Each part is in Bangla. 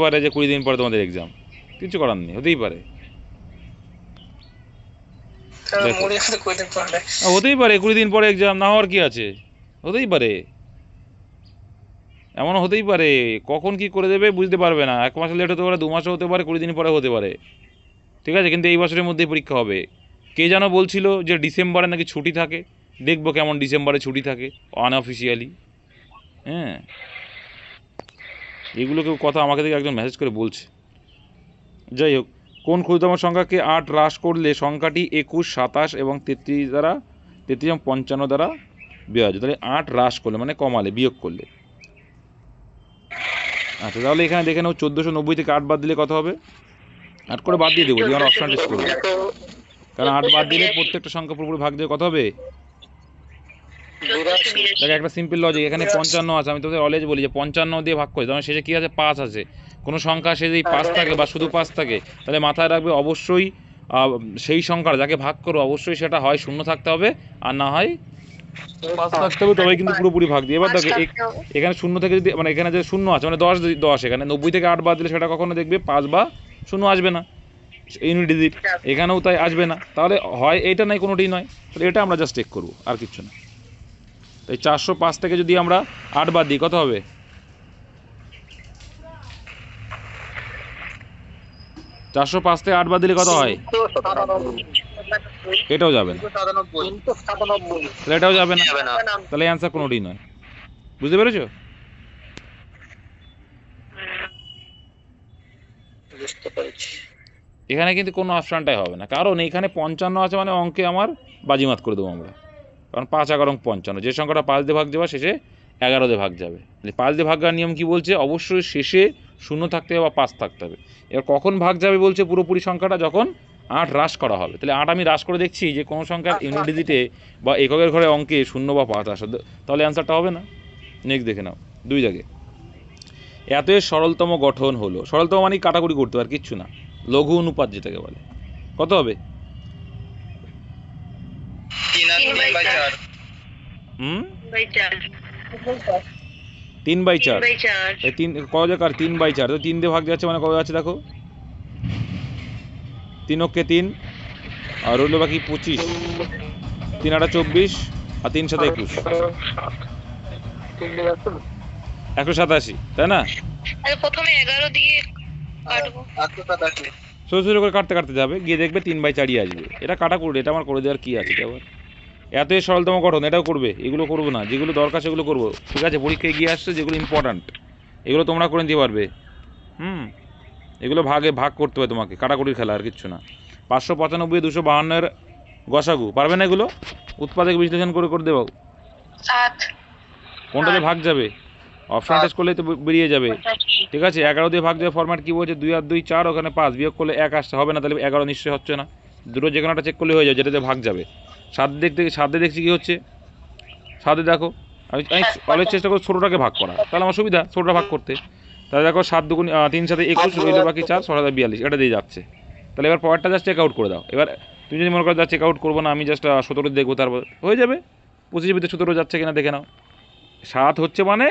পারে যে 20 দিন পরে তোমাদের এক্সাম, কিছু করার নেই, হতেই পারে। হতেই পারে 20 দিন পরে এক্সাম না হওয়ার কি আছে, হতেই পারে, এমন হতেই পারে। কখন কি করে দেবে বুঝতে পারবে না, 1 মাস লেট হতে পারে, 2 মাসও হতে পারে, 20 দিন পরে হতে পারে, ঠিক আছে। কিন্তু এই বছরের মধ্যেই পরীক্ষা হবে। কে যেন বলছিল যে ডিসেম্বরে নাকি ছুটি থাকে, দেখবো কেমন ডিসেম্বরে ছুটি থাকে আনঅফিসিয়ালি। হ্যাঁ, এগুলো কেউ কথা আমাকে দেখে একজন মেসেজ করে বলছে। যাই হোক, কোন ক্ষুদ্রতম সংখ্যাকে 8 হ্রাস করলে সংখ্যাটি 21, 27 এবং 33 দ্বারা 33 এবং 55 দ্বারা বিভাজ্য। তাহলে 8 হ্রাস করলে মানে কমালে, বিয়োগ করলে। আচ্ছা, তাহলে এখানে দেখে নাও 1490 থেকে 8 বাদ দিলে কত হবে। 8 করে বাদ দিয়ে দেবো, দিয়ে আমরা অপশন টেস্ট করবো, কারণ 8 বাদ দিলে প্রত্যেকটা সংখ্যা পুরোপুরি ভাগ দিয়ে কত হবে। দেখো একটা সিম্পল লজিক, এখানে 55 আছে, আমি তোদের অলরেডি বলি যে 55 দিয়ে ভাগ করে, তখন শেষে কি আছে, 5 আছে। কোনো সংখ্যা সে যদি 5 থাকে বা শুধু 5 থাকে, তাহলে মাথায় রাখবে অবশ্যই সেই সংখ্যার যাকে ভাগ করো অবশ্যই সেটা হয় 0 থাকতে হবে, আর না হয় 5 থাকতে হবে, তবে কিন্তু পুরোপুরি ভাগ দিয়ে। এবার দেখো এখানে 0 থেকে যদি মানে এখানে যে 0 আছে মানে 10 এখানে 90 থেকে 8 বাদ দিলে সেটা কখনো দেখবে 5 বা 0 আসবে না, ইউনিট ডিজিট, এখানেও তাই আসবে না। তাহলে হয় এইটা নাই কোনোটাই নয়, তাহলে এটা আমরা জাস্ট চেক করবো, আর কিছু না। তাই 405 থেকে যদি আমরা 8 বাদ দিই কত হবে, 405 থেকে 8 বাদ দিলে কত হয়, এটাও যাবে না, তাহলে এটাও যাবে না, তাহলে অ্যান্সার কোনোটাই নয়। বুঝতে পেরেছো? এখানে কিন্তু কোনো অপশানটাই হবে না, কারণ এইখানে 55 আছে মানে অঙ্কে আমার বাজিমাত করে দেবো আমরা, কারণ 5, 11, 55, যে সংখ্যাটা 5 দিয়ে ভাগ যাবে শেষে 11 দিয়ে ভাগ যাবে। 5 দিয়ে ভাগ যাওয়ার নিয়ম কি বলছে, অবশ্যই শেষে 0 থাকতে হবে বা 5 থাকতে হবে। এবার কখন ভাগ যাবে বলছে, পুরোপুরি সংখ্যাটা যখন 8 হ্রাস করা হবে। তাহলে 8 আমি হ্রাস করে দেখছি যে কোনো সংখ্যার ইউনিট ডিজিটে বা এককের ঘরে অঙ্কে 0 বা 5 আসে, তাহলে অ্যান্সারটা হবে না। নেক্সট দেখে নাও 2 জায়গায়, এত সরলতম গঠন হলো, সরলতম মানে কাটাকুটি করতে আর কিচ্ছু না, লঘু অনুপাত যেটাকে বলে, কত হবে, 3/4। 3/4, 3 কত জায়গার 3/4, তো 3 দিয়ে ভাগ যাচ্ছে মানে কত যাচ্ছে দেখো, 3 অক্ষে 3, আর রইল বাকি 25, 3 8 24, আর 3 7 21, 187, তাই না? প্রথমে 11 দিয়ে কাটবো, ছোটো ছোটো করে কাটতে কাটতে যাবে, গিয়ে দেখবে 3/4 আসবে। এটা কাটা করবে, এটা আমার করে দেওয়ার কি আছে, আবার এতই সরলতম গঠন, এটাও করবে, এগুলো করবো না, যেগুলো দরকার সেগুলো করবো, ঠিক আছে। পরীক্ষায় গিয়ে আসছে যেগুলো ইম্পর্ট্যান্ট এগুলো তোমরা করে নিতে পারবে। এগুলো ভাগে ভাগ করতে হবে তোমাকে, কাটাকুটির খেলা, আর কিচ্ছু না। 595, 252 গসাগু পারবে না, এগুলো উৎপাদক বিশ্লেষণ করে করে দেবো, কোনটাতে ভাগ যাবে, অপশন টেস্ট করলেই তো বেরিয়ে যাবে, ঠিক আছে। 11 দিয়ে ভাগ যাবে, ফরম্যাট কী বলছে, 2 আর 2 4, ওখানে 5, বিয়োগ করলে 1 আসতে হবে না, তাহলে 11 নিশ্চয়ই হচ্ছে না, দুটো যে কোনোটা চেক করলে হয়ে যাবে, যেটাতে ভাগ যাবে। 7 দেখছি কী হচ্ছে, 7 দেখো, আমি অলরেডি চেষ্টা করছি ছোটোটাকে ভাগ করা, তাহলে আমার সুবিধা ছোটোটা ভাগ করতে। তাহলে দেখো 7 2 3 7 21, রইল বাকি 4, 6 7 42, এটা দিয়ে যাচ্ছে। তাহলে এবার পরেরটা জাস্ট চেক আউট করে দাও। এবার তুমি যদি মনে করো যা চেক আউট করবো না, আমি জাস্ট 17 দেখবো, তারপর হয়ে যাবে। 25 ভিতরে 17 যাচ্ছে কিনা দেখে নাও, 7 হচ্ছে মানে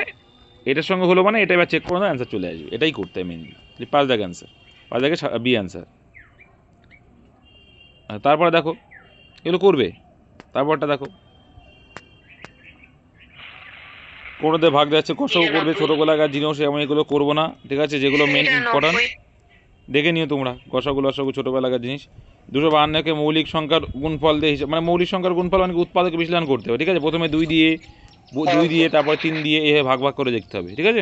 এটার সঙ্গে হলো মানে এটা, এবার চেক করে নাও, অ্যান্সার চলে আসবে। এটাই করতে হয় মেনলি, 5 দাগ অ্যান্সার, 5 দাগে বি অ্যান্সার। তারপরে দেখো এগুলো করবে, তারপরটা দেখো কোনোতে ভাগ যাচ্ছে, কষাও করবে, ছোটোবেলাকার জিনিস আমি এগুলো করবো না, ঠিক আছে। যেগুলো মেন ইম্পর্ট্যান্ট দেখে নিও তোমরা, কষাগুলো সব ছোটোবেলাকার জিনিস। 252কে মৌলিক সংখ্যার গুণফল দিয়ে হিসাব, মানে মৌলিক সংখ্যার গুণফল মানে উৎপাদক বিশ্লেষণ করতে হবে, ঠিক আছে। প্রথমে 2 দিয়ে তারপরে 3 দিয়ে এ ভাগ ভাগ করে দেখতে হবে, ঠিক আছে।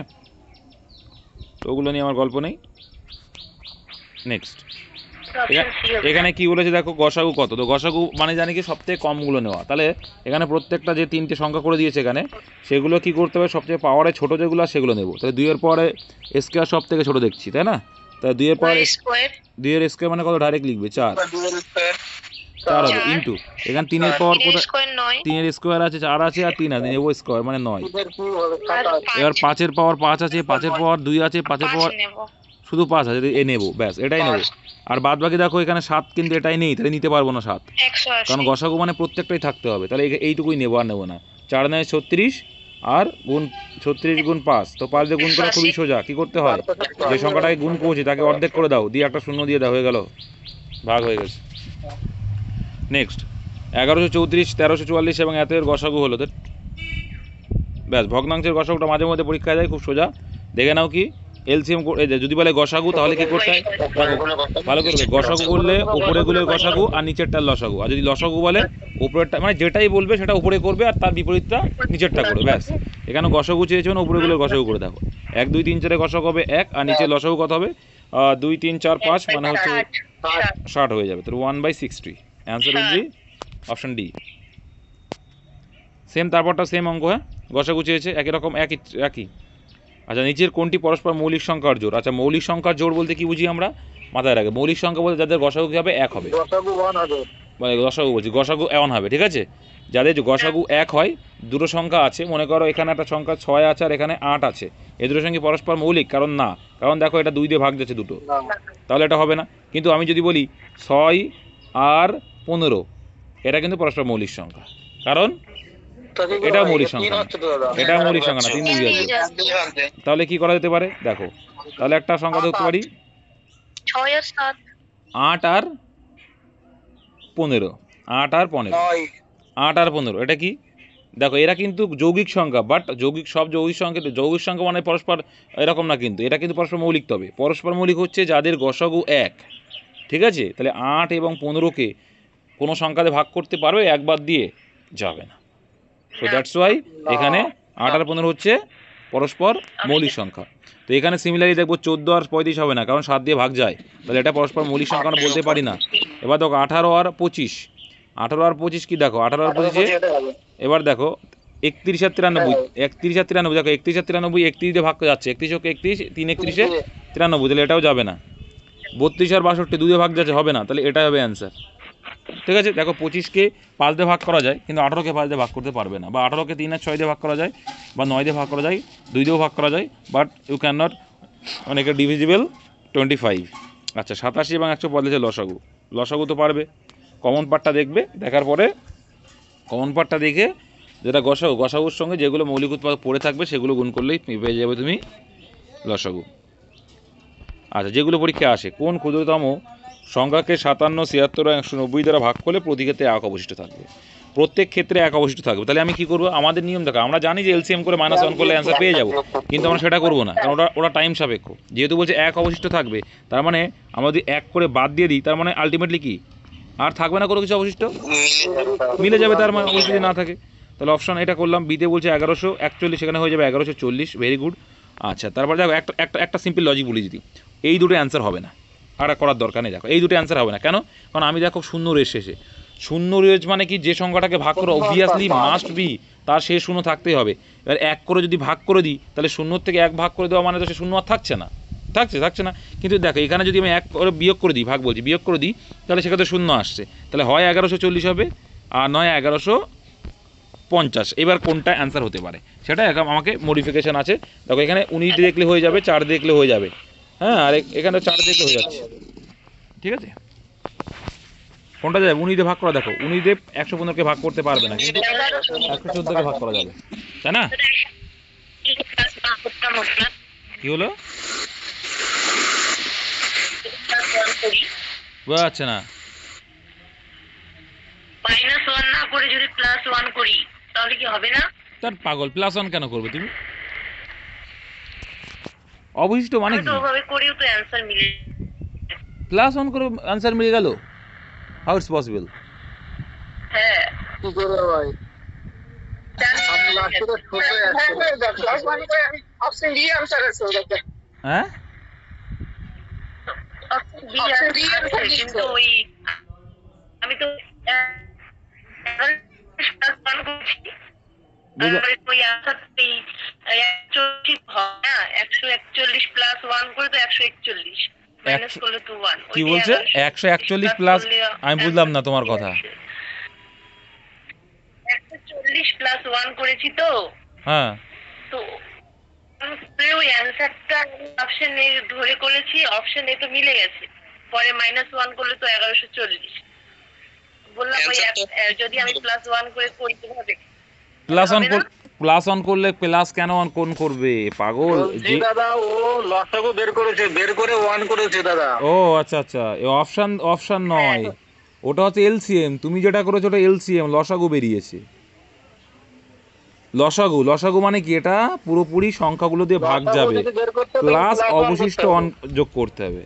তো ওগুলো নিয়ে আমার গল্প নেই। নেক্সট, এখানে কি বলেছে দেখো, গসাগু কত, তো গসাগু মানে জানি কি সবথেকে কমগুলো নেওয়া, তাহলে এখানে প্রত্যেকটা যে 3টে সংখ্যা করে দিয়েছে এখানে, সেগুলো কি করতে হবে, সবচেয়ে পাওয়ারে ছোটো যেগুলো সেগুলো নেবো। তাহলে 2 এর পরে স্কোয়ার সব থেকে ছোটো দেখছি, তাই না। তাহলে 2 এর পরে 2 এর স্কোয়ার মানে কত, ডাইরেক্ট লিখবে 4 হবে ইন্টু, এখানে 3 এর পাওয়ার কোথায়, 3 এর স্কোয়ার আছে, 4 আছে, আর 3 আছে, নেবো স্কোয়ার মানে 9। এবার 5 এর পাওয়ার 5 আছে, 5 এর পাওয়ার 2 আছে, 5 এর পাওয়ার শুধু 5 আছে, এ নেবো, ব্যাস এটাই নেবো। আর বাদ বাকি দেখো এখানে 7 কিন্তু এটাই নেই, তাহলে নিতে পারবো না 7, কারণ গসাগু মানে প্রত্যেকটাই থাকতে হবে, তাহলে এইটুকুই নেবো, আর নেবো না। 4 9 36, আর গুণ 36 গুণ 5, তো 5 দিয়ে গুণ করা খুবই সোজা। কি করতে হয়, যে সংখ্যাটাকে গুণ করছি তাকে অর্ধেক করে দাও, দিয়ে একটা শূন্য দিয়ে দাও, হয়ে গেল, ভাগ হয়ে গেছে। নেক্সট 1134, 1344 এবং এত এর গসাগু হলো। তো ব্যাস, ভগ্নাংশের গসাগুটা মাঝে মধ্যে পরীক্ষায় যায়, খুব সোজা। দেখে নাও কি এলসিএম, যদি বলে গসাগু তাহলে কি করতে হয়, দেখো ভালো করবে, গসাগু করলে উপরেগুলোর গসাগু আর নিচেরটার লসাগু, আর যদি লসাগু বলে উপরেরটা, মানে যেটাই বলবে সেটা উপরে করবে আর তার বিপরীতটা নিচেরটা করবে, ব্যাস। এখানে গসাগু চেয়েছে মানে উপরেগুলোর গসাগু করে দেখো, 1 2 3 4 গসাগু হবে 1, আর নিচে লসাগু কত হবে 2 3 4 5, মানে হচ্ছে 60 হয়ে যাবে। তো 1/60, answer will be option D. Same, তারপরটা সেম অঙ্ক, হ্যাঁ, গসাগু চেয়েছে একই রকম, একই। আচ্ছা, নিচের কোনটি পরস্পর মৌলিক সংখ্যার জোড়? আচ্ছা, মৌলিক সংখ্যার জোড় বলতে কি বুঝি আমরা, মাথায় রাখে, মৌলিক সংখ্যা বলতে যাদের গসাগু কি হবে, 1 হবে, মানে গসাগু বলছি, গসাগু 1 হবে, ঠিক আছে। যাদের গসাগু 1 হয়, দুটো সংখ্যা আছে, মনে করো এখানে একটা সংখ্যা 6 আছে আর এখানে 8 আছে, এই দুটো সংখ্যা পরস্পর মৌলিক? কারণ না, কারণ দেখো এটা 2 দিয়ে ভাগ যাচ্ছে দুটো, তাহলে এটা হবে না। কিন্তু আমি যদি বলি 6 আর 15, এটা কিন্তু পরস্পর মৌলিক সংখ্যা, কারণ এটা মৌলিক সংখ্যা না, এটা মৌলিক সংখ্যা না, 3 দিয়ে বিভাজ্য। তাহলে কি করা যেতে পারে, দেখো, তাহলে একটা সংখ্যা ধরতে পারি 6 আর 7, 8 আর 15, 8 আর 15, 8 আর 15, এটা কি, দেখো এরা কিন্তু যৌগিক সংখ্যা, বাট সব যৌগিক সংখ্যা মানে পরস্পর এরকম না, কিন্তু এটা কিন্তু পরস্পর মৌলিক। তবে পরস্পর মৌলিক হচ্ছে যাদের গসাগু 1, ঠিক আছে। তাহলে 8 এবং 15কে কোনো সংখ্যাতে ভাগ করতে পারবে, একবার দিয়ে যাবে না। সো দ্যাটস ওয়াই এখানে 8 আর 15 হচ্ছে পরস্পর মৌলিক সংখ্যা। তো এখানে সিমিলারলি দেখবো 14 আর 35 হবে না, কারণ 7 দিয়ে ভাগ যায়, তাহলে এটা পরস্পর মৌলিক সংখ্যা আমরা বলতে পারি না। এবার দেখো 18 আর 25, 18 আর 25 কি, দেখো 18 আর 25, এবার দেখো 31 আর 93, 31 আর 93, দেখো 31 আর 93 31 দিয়ে ভাগ যাচ্ছে, 31 হোক 31, 3 31 93, তাহলে এটাও যাবে না। 32 আর 62 2 দিয়ে ভাগ যাচ্ছে, হবে না, তাহলে এটাই হবে অ্যান্সার, ঠিক আছে। দেখো 25কে 5 দিয়ে ভাগ করা যায়, কিন্তু 18কে 5 দিয়ে ভাগ করতে পারবে না, বা 18কে 3 আর 6 দিয়ে ভাগ করা যায়, বা 9 দিয়ে ভাগ করা যায়, 2 দিয়েও ভাগ করা যায়, বাট ইউ ক্যান নট, মানে এটা ডিভিজিবল 25। আচ্ছা, 87 এবং 145 লসাগু, লসাগু তো পারবে, কমন পার্টটা দেখবে, দেখার পরে কমন পার্টটা দেখে যেটা গসাগুর সঙ্গে যেগুলো মৌলিক উৎপাদক পড়ে থাকবে সেগুলো গুণ করলেই পেয়ে যাবে তুমি লসাগু। আচ্ছা, যেগুলো পরীক্ষা আসে, কোন ক্ষুদ্রতম সংখ্যাকে 57, 76 আর 190 দ্বারা ভাগ করলে প্রতি ক্ষেত্রে 1 অবশিষ্ট থাকবে? প্রত্যেক ক্ষেত্রে 1 অবশিষ্ট থাকবে। তাহলে আমি কি করবো, আমাদের নিয়ম দেখো, আমরা জানি যে এলসিএম করে -1 করলে অ্যান্সার পেয়ে যাবো, কিন্তু আমরা সেটা করবো না, কারণ ওটা টাইম সাপেক্ষ। যেহেতু বলছে 1 অবশিষ্ট থাকবে, তার মানে আমরা যদি 1 করে বাদ দিয়ে দিই, তার মানে আলটিমেটলি কি আর থাকবে না কোনো কিছু অবশিষ্ট, মিলে যাবে, তার মানে যদি না থাকে। তাহলে অপশন এটা করলাম, বিতে বলছে 1141, সেখানে হয়ে যাবে 1140, ভেরি গুড। আচ্ছা, তারপর দেখো একটা সিম্পল লজিক বলি, যদি এই দুটো অ্যান্সার হবে না, আর করার দরকার নেই। দেখো এই দুটো অ্যান্সার হবে না কেন, কারণ আমি দেখো শূন্য রেশ শেষে, শূন্য রেশ মানে কি, যে সংখ্যাটাকে ভাগ করো অবভিয়াসলি মাস্ট বি তার শেষ শূন্য থাকতেই হবে। এবার 1 করে যদি ভাগ করে দিই, তাহলে 0 থেকে 1 ভাগ করে দেওয়া মানে তো সে শূন্য আর থাকছে না, থাকছে না। কিন্তু দেখো এখানে যদি আমি 1 করে বিয়োগ করে দিই, বিয়োগ করে দিই, তাহলে সেক্ষেত্রে শূন্য আসছে, তাহলে হয় 1140 হবে আর নয় 1150। এবার কোনটা অ্যান্সার হতে পারে সেটা এখন আমাকে মডিফিকেশান আছে। দেখো এখানে 19 দেখলে হয়ে যাবে, 4 দেখলে হয়ে যাবে, হ্যাঁ, আর এখানে 4 দেখলে হয়ে যাচ্ছে, ঠিক আছে। কোনটা যাবে, 19 দিয়ে ভাগ করা, দেখো 19 দিয়ে 115কে ভাগ করতে পারবে না, কিন্তু 114কে ভাগ করা যাবে, তাই না? কি হলো, বোঝা যাচ্ছে না? -1 না করে যদি +1 করি তাহলে কি হবে না? তার পাগল, +1 কেন করবে তুমি, অবশিষ্ট মানে কি, ওভাবে করিও তো অ্যানসার মিলে, +1 করে অ্যান্সার মিলে গেল, হাউ ইটস পসিবল? হ্যাঁ কি করে ভাই, আমি লাস্টে তো ঠকে যাচ্ছি, অপশন ডি আনসার আছে ওটা, হ্যাঁ অপশন ডি আনসার, কিন্তু ওই আমি তো +1 করছি, তারপরে ওই আনসারটি 140 হয় না, 141 +1 করে তো 141, মাইনাস করলে তো 1। কি বলছে 141 প্লাস, আমি বুঝলাম না তোমার কথা। 140 +1 করেছি তো, হ্যাঁ, তো ওই অ্যানসারটা অপশন এ ধরে করেছি, অপশন এ তো মিলে গেছে, পরে -1 করলে তো 1140 বললাম। ওই যদি আমি +1 করে করি কিভাবে, প্লাস অন করলে প্লাস কেন অন কোন করবে পাগল? বলছি দাদা ও লসাগু বের করেছে, বের করে 1 করেছে দাদা। ও আচ্ছা আচ্ছা, এ অপশান অপশান নয়, ওটা হচ্ছে এলসিএম। তুমি যেটা করেছো ওটা এলসিএম, লসাগু বেরিয়েছে। লসাগু, লসাগু মানে কি? এটা পুরোপুরি সংখ্যাগুলো দিয়ে ভাগ লসাগু যাবে, যদি বের করতে হবে, প্লাস plus 1 অবশিষ্ট করতে অন হবে। যোগ করতে হবে।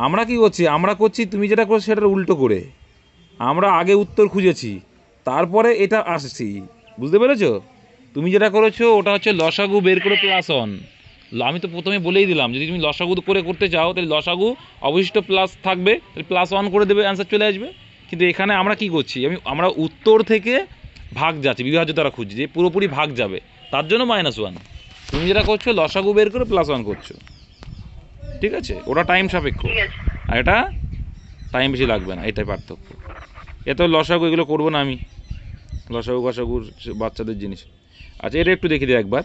আমরা কি করছি? আমরা করছি তুমি যেটা করছো সেটার উল্টো করে। আমরা আগে উত্তর খুঁজেছি, তারপরে এটা আসছি, বুঝতে পেরেছো? তুমি যেটা করেছো ওটা হচ্ছে লসাগু বের করে প্লাস অন। আমি তো প্রথমে বলেই দিলাম, যদি তুমি লসাগু করে করতে চাও তাহলে লসাগু অবশিষ্ট প্লাস থাকবে, তাহলে প্লাস ওয়ান করে দেবে, অ্যান্সার চলে আসবে। কিন্তু এখানে আমরা কি করছি? আমরা উত্তর থেকে ভাগ যাচ্ছি, বিভাজ্যতারা খুঁজছি যে পুরোপুরি ভাগ যাবে, তার জন্য -1। তুমি যেটা করছো লসাগু বের করে প্লাস ওয়ান করছো, ঠিক আছে? ওটা টাইম সাপেক্ষ, ঠিক আছে। আর এটা টাইম বেশি লাগবে না, এটাই পার্থক্য। এত লসাগু এগুলো করবো না আমি, লসাগু গসাগুর বাচ্চাদের জিনিস। আচ্ছা এটা একটু দেখে দিই একবার।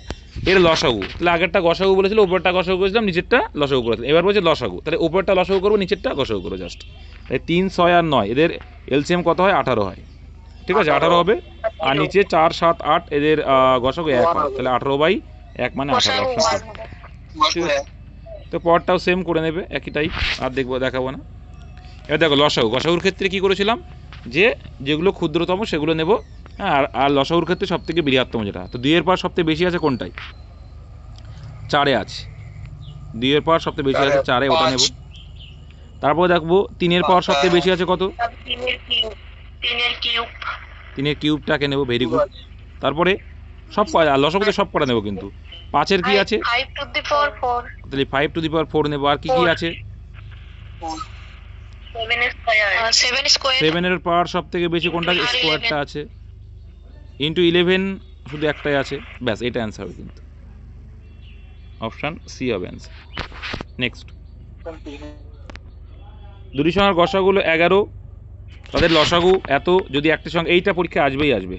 এর লসাগু, তাহলে আগেরটা গসাগু বলেছিল, উপরটা গসাগু করেছিলাম, নিচেরটা লসাগু করেছিলাম। এবার বলছে লসাগু, তাহলে উপরটা লসাগু করবো, নিচেরটা গসাগু করবো জাস্ট। তাই 3, 6 আর 9 এদের এলসিএম কত হয়? 18 হয়, ঠিক আছে? 18 হবে। আর নিচে 4, 7, 8 এদের গসাগু 1 হয়, তাহলে 18/1 মানে 18 অপশন। ঠিক আছে, তো পরটাও সেম করে নেবে, একই টাইপ, আর দেখাবো না। এবার দেখো লসাগু, গসাগুর ক্ষেত্রে কি করেছিলাম যে যেগুলো ক্ষুদ্রতম সেগুলো নেব, হ্যাঁ। আর লসাগুর ক্ষেত্রে সব থেকে বৃহত্তম যেটা, তো 2 এর পাওয়ার সবথেকে বেশি আছে কোনটাই? 4-এ আছে। 2 এর পাওয়ার সবথেকে বেশি আছে 4-এ, ওটা নেব। তারপর দেখবো 3 এর পাওয়ার সবথেকে বেশি আছে কত? 3-এর কিউব। 3-এর কিউব। 3 এর কিউবটাকে নেব, ভেরি গুড। তারপরে সব আর লসাগুতে সব কটা নেব কিন্তু। 5-এর কি আছে? 5 টু দি পাওয়ার 4। তাহলে 5 টু দি পাওয়ার 4 নেব। আর কি কি আছে? 7 স্কয়ার। 7 স্কয়ার। 7 এর পাওয়ার সবথেকে বেশি কোনটা? স্কোয়ারটা আছে। ইন্টু 11 শুধু একটাই আছে, ব্যাস, এটা অ্যান্সার হবে কিন্তু। অপশান সি হবে অ্যান্সার। নেক্সট, দুটি সংখ্যার গসাগুলো 11, তাদের লসাগু এত। যদি একটা সংখ্যা, এইটা পরীক্ষায় আসবেই আসবে,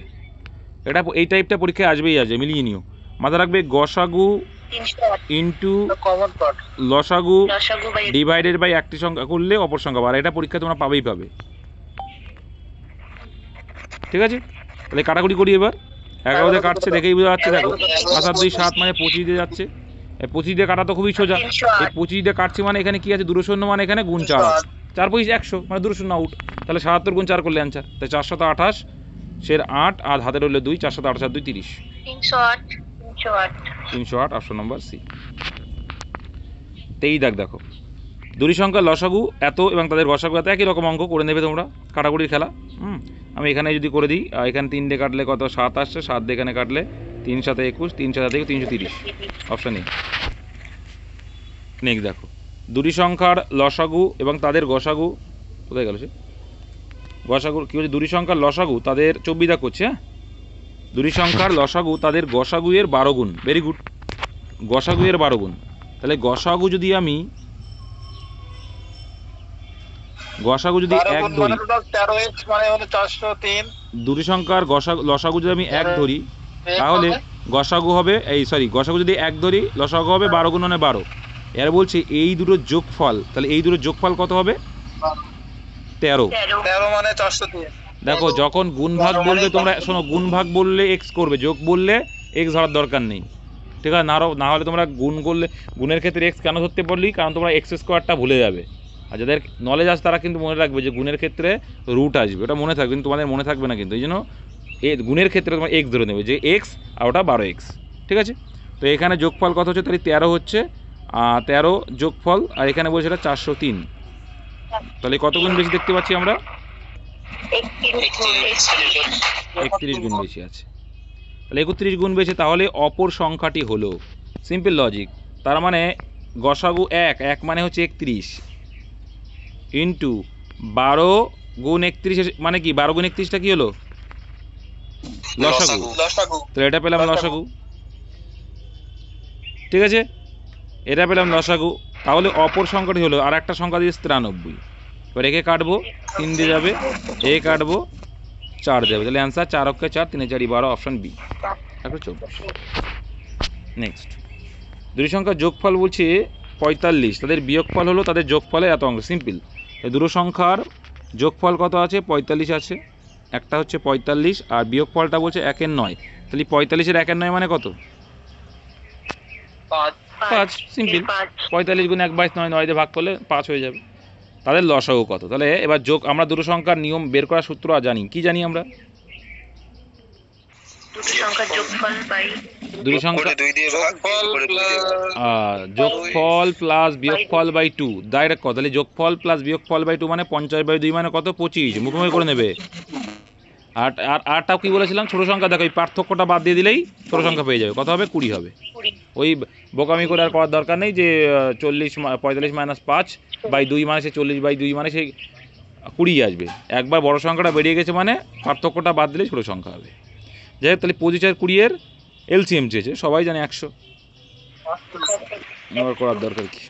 এটা এই টাইপটা পরীক্ষায় আসবেই আসবে, মিলিয়ে নিও। মাথা রাখবে গসাগু 308 ইন্টু কমন পার্ট। লসাগু লসাগু বাই ডিভাইডেড বাই একটি সংখ্যা করলে অপর সংখ্যা, আর এটা পরীক্ষা তোমরা পাবেই পাবে, ঠিক আছে? তাহলে কাটাকুটি করি এবার। 11 দিয়ে কাটছে, দেখেই বোঝা যাচ্ছে, দেখো 5 আর 2 7 মানে 25 দিয়ে যাচ্ছে। 25 দিয়ে কাটা তো খুবই সোজা। 308 এই 25 দিয়ে কাটছে মানে এখানে কি আছে? 2 মানে এখানে গুণ 4 আছে। 4 25 100 মানে 2 আউট। তাহলে 77 গুণ 4 করলে অ্যান্সার। তাই 428 সের 8 আর হাতে রইল 2, 428 আর 2 30। 308 308 308 অপশন নম্বর সি। তেই দেখো দুটি সংখ্যার লসাগু এত এবং তাদের গসাগু এত, একই রকম অঙ্ক করে নেবে তোমরা, কাটাকুটির খেলা। আমি এখানে যদি করে দিই, এখানে 3 দিয়ে কাটলে কত? 7 আসছে, 7 দিয়ে এখানে কাটলে 3 7 21, 3 7 থেকে 330, অপশান এ। নেক্সট দেখো, দুটি সংখ্যার লসাগু এবং তাদের গসাগু, কোথায় গেল সে? গসাগু কী হচ্ছে? দুটি সংখ্যার লসাগু তাদের 24 করছে, হ্যাঁ। দুটি সংখ্যার লসাগু তাদের গসাগুয়ের 12 গুণ, ভেরি গুড, গসাগুয়ের 12 গুণ। তাহলে গসাগু যদি আমি এক ধরি, 13x মানে হলো 403। দুটি সংখ্যার লসাগু যদি আমি 1 ধরি, তাহলে গসাগু হবে, গসাগু যদি 1 ধরি, লসাগু হবে 12 গুণ 12। এর বলছি এই দুটোর যোগফল, তাহলে এই দুটোর যোগফল কত হবে? 13। 13 মানে 403। দেখো যখন গুণ ভাগ বলবে তোমরা, শোনো, গুণ ভাগ বললে এক্স করবে, যোগ বললে এক্স ধরার দরকার নেই, ঠিক আছে? না হলে তোমরা গুণ করলে, গুণের ক্ষেত্রে এক্স কেন ধরতে পারলি? কারণ তোমরা এক্স স্কোয়ারটা ভুলে যাবে। আর যাদের নলেজ আছে তারা কিন্তু মনে রাখবে যে গুণের ক্ষেত্রে রুট আসবে, ওটা মনে থাকবে, কিন্তু তোমাদের মনে থাকবে না কিন্তু। এই জন্য গুণের ক্ষেত্রে তোমার এক্স ধরে নেবে, যে এক্স আর ওটা 12x, ঠিক আছে? তো এখানে যোগফল কত হচ্ছে? তাহলে 13 হচ্ছে, 13 যোগফল, আর এখানে বলছে এটা 403। তাহলে কত গুণ বেশি দেখতে পাচ্ছি আমরা? 31 গুণ বেশি আছে। তাহলে 31 গুণ বেশি, তাহলে অপর সংখ্যাটি হলো, সিম্পল লজিক। তার মানে গসাগু 1 মানে হচ্ছে 31 ইন্টু 12 গুণ 31, মানে কি 12 গুণ 31টা কি হলো? লসাগু। তাহলে এটা পেলাম লসাগু, ঠিক আছে? এটা পেলাম লসাগু। তাহলে অপর সংখ্যাটি হলো, আর একটা সংখ্যা দিয়ে 93। এবার একে কাটবো, 3 দিয়ে যাবে, এ কাটবো, 4 দেবে, তাহলে অ্যান্সার 4 অক্ষে 4, 3 4 12, অপশন বি। তারপরে 24। নেক্সট, দুটি সংখ্যার যোগফল বলছে 45, তাদের বিয়োগফল হলো তাদের যোগফলের এত অংশ, সিম্পল। এই দুটো সংখ্যার যোগফল কত আছে? 45 আছে, একটা হচ্ছে 45 আর বিয়োগফলটা বলছে 1 এর 9, তাহলে 45-এর 1 এর 9 মানে কত? 5। সিম্পল, 45 গুণ 1/9, 9 দিয়ে ভাগ করলে 5 হয়ে যাবে। তাদের লসাগু কত? তাহলে এবার যোগ, আমরা দুটো সংখ্যার নিয়ম বের করার সূত্র জানি। কি জানি আমরা? দুটো সংখ্যার যোগফল বাই দুটো সংখ্যা যোগফল প্লাস বিয়োগফল বাই 2, ডাইরেক্ট কত? তাহলে যোগফল প্লাস বিয়োগফল বাই 2 মানে 50/2 মানে কত? 25। মুখোমুখি করে নেবে। আর আরটাও কি বলেছিলাম? ছোট সংখ্যা দেখো, এই পার্থক্যটা বাদ দিয়ে দিলেই ছোট সংখ্যা পেয়ে যাবে। কত হবে? 20 হবে। 20। ওই বোকামি করে আর করার দরকার নেই যে 45 মাইনাস 5/2 মানে সে 40/2 মানে সেই 20 আসবে। একবার বড় সংখ্যাটা বেরিয়ে গেছে মানে পার্থক্যটা বাদ দিলেই ছোট সংখ্যা হবে। যাই হোক, তাহলে 25 আর 20-এর এলসিএম চেয়েছে, সবাই জানে 100, আবার করার দরকার কি।